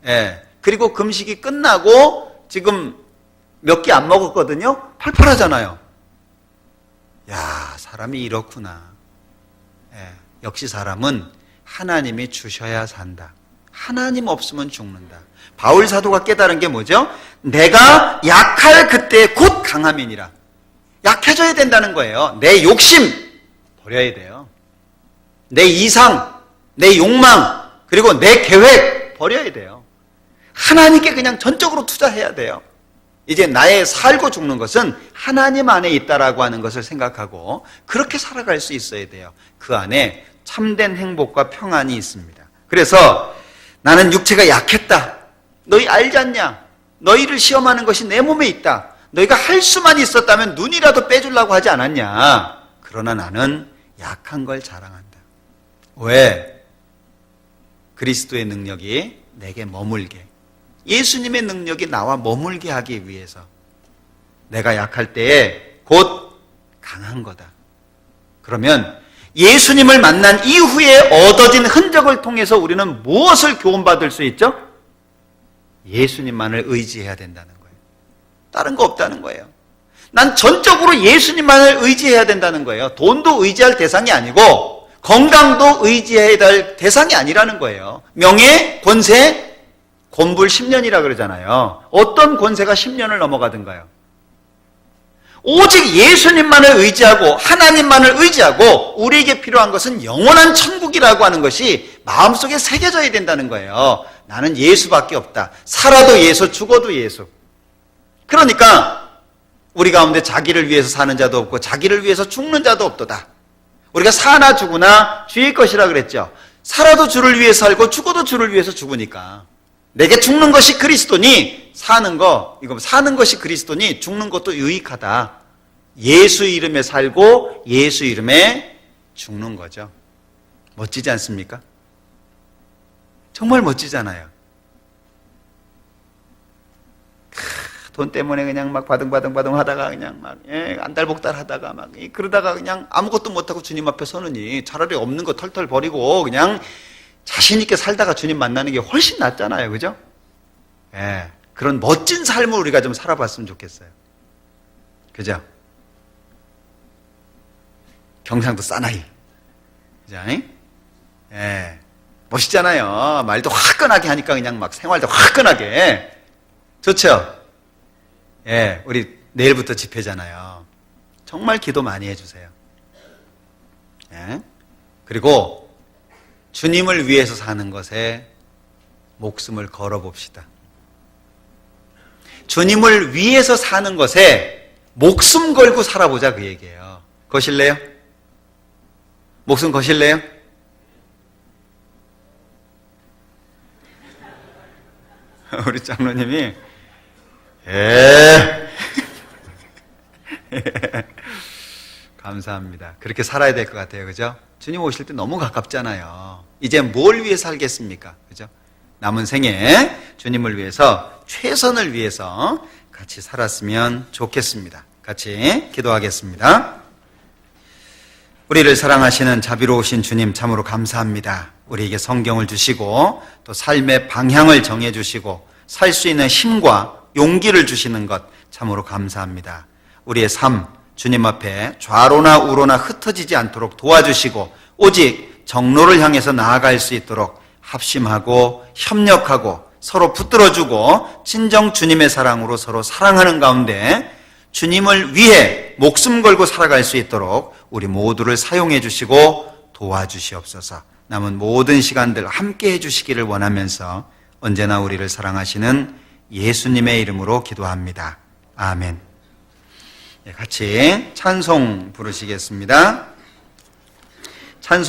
예. 그리고 금식이 끝나고 지금 몇 개 안 먹었거든요? 팔팔하잖아요. 야, 사람이 이렇구나. 예. 역시 사람은 하나님이 주셔야 산다. 하나님 없으면 죽는다. 바울 사도가 깨달은 게 뭐죠? 내가 약할 그때 곧 강함이니라. 약해져야 된다는 거예요. 내 욕심 버려야 돼요. 내 이상, 내 욕망, 그리고 내 계획 버려야 돼요. 하나님께 그냥 전적으로 투자해야 돼요. 이제 나의 살고 죽는 것은 하나님 안에 있다라고 하는 것을 생각하고 그렇게 살아갈 수 있어야 돼요. 그 안에 참된 행복과 평안이 있습니다. 그래서 나는 육체가 약했다. 너희 알지 않냐? 너희를 시험하는 것이 내 몸에 있다. 너희가 할 수만 있었다면 눈이라도 빼주려고 하지 않았냐? 그러나 나는 약한 걸 자랑한다. 왜? 그리스도의 능력이 내게 머물게, 예수님의 능력이 나와 머물게 하기 위해서 내가 약할 때에 곧 강한 거다. 그러면 예수님을 만난 이후에 얻어진 흔적을 통해서 우리는 무엇을 교훈받을 수 있죠? 예수님만을 의지해야 된다는 거예요. 다른 거 없다는 거예요. 난 전적으로 예수님만을 의지해야 된다는 거예요. 돈도 의지할 대상이 아니고 건강도 의지해야 될 대상이 아니라는 거예요. 명예, 권세, 권불 10년이라 그러잖아요. 어떤 권세가 10년을 넘어가든가요? 오직 예수님만을 의지하고 하나님만을 의지하고 우리에게 필요한 것은 영원한 천국이라고 하는 것이 마음속에 새겨져야 된다는 거예요. 나는 예수밖에 없다. 살아도 예수, 죽어도 예수. 그러니까 우리 가운데 자기를 위해서 사는 자도 없고 자기를 위해서 죽는 자도 없도다. 우리가 사나 죽으나 주의 것이라 그랬죠. 살아도 주를 위해 살고 죽어도 주를 위해서 죽으니까 내게 죽는 것이 그리스도니 사는 것이 그리스도니 죽는 것도 유익하다. 예수 이름에 살고 예수 이름에 죽는 거죠. 멋지지 않습니까? 정말 멋지잖아요. 돈 때문에 그냥 막 바등바등 하다가 그냥 막 안달복달 하다가 막 그러다가 그냥 아무것도 못하고 주님 앞에 서느니 차라리 없는 거 털털 버리고 그냥 자신 있게 살다가 주님 만나는 게 훨씬 낫잖아요. 그죠? 예. 그런 멋진 삶을 우리가 좀 살아봤으면 좋겠어요. 그죠? 경상도 사나이. 그죠? 예. 멋있잖아요. 말도 화끈하게 하니까 그냥 막 생활도 화끈하게. 좋죠? 예. 우리 내일부터 집회잖아요. 정말 기도 많이 해주세요. 예. 그리고 주님을 위해서 사는 것에 목숨을 걸어봅시다. 주님을 위해서 사는 것에 목숨 걸고 살아보자 그 얘기예요. 거실래요? 목숨 거실래요? 우리 장로님이 감사합니다. 그렇게 살아야 될 것 같아요. 그죠? 주님 오실 때 너무 가깝잖아요. 이제 뭘 위해 살겠습니까? 그죠? 남은 생에 주님을 위해서 최선을 위해서 같이 살았으면 좋겠습니다. 같이 기도하겠습니다. 우리를 사랑하시는 자비로우신 주님 참으로 감사합니다. 우리에게 성경을 주시고 또 삶의 방향을 정해주시고 살 수 있는 힘과 용기를 주시는 것 참으로 감사합니다. 우리의 삶 주님 앞에 좌로나 우로나 흩어지지 않도록 도와주시고 오직 정로를 향해서 나아갈 수 있도록 합심하고 협력하고 서로 붙들어주고 진정 주님의 사랑으로 서로 사랑하는 가운데 주님을 위해 목숨 걸고 살아갈 수 있도록 우리 모두를 사용해 주시고 도와주시옵소서. 남은 모든 시간들 함께 해주시기를 원하면서 언제나 우리를 사랑하시는 예수님의 이름으로 기도합니다. 아멘. 같이 찬송 부르시겠습니다.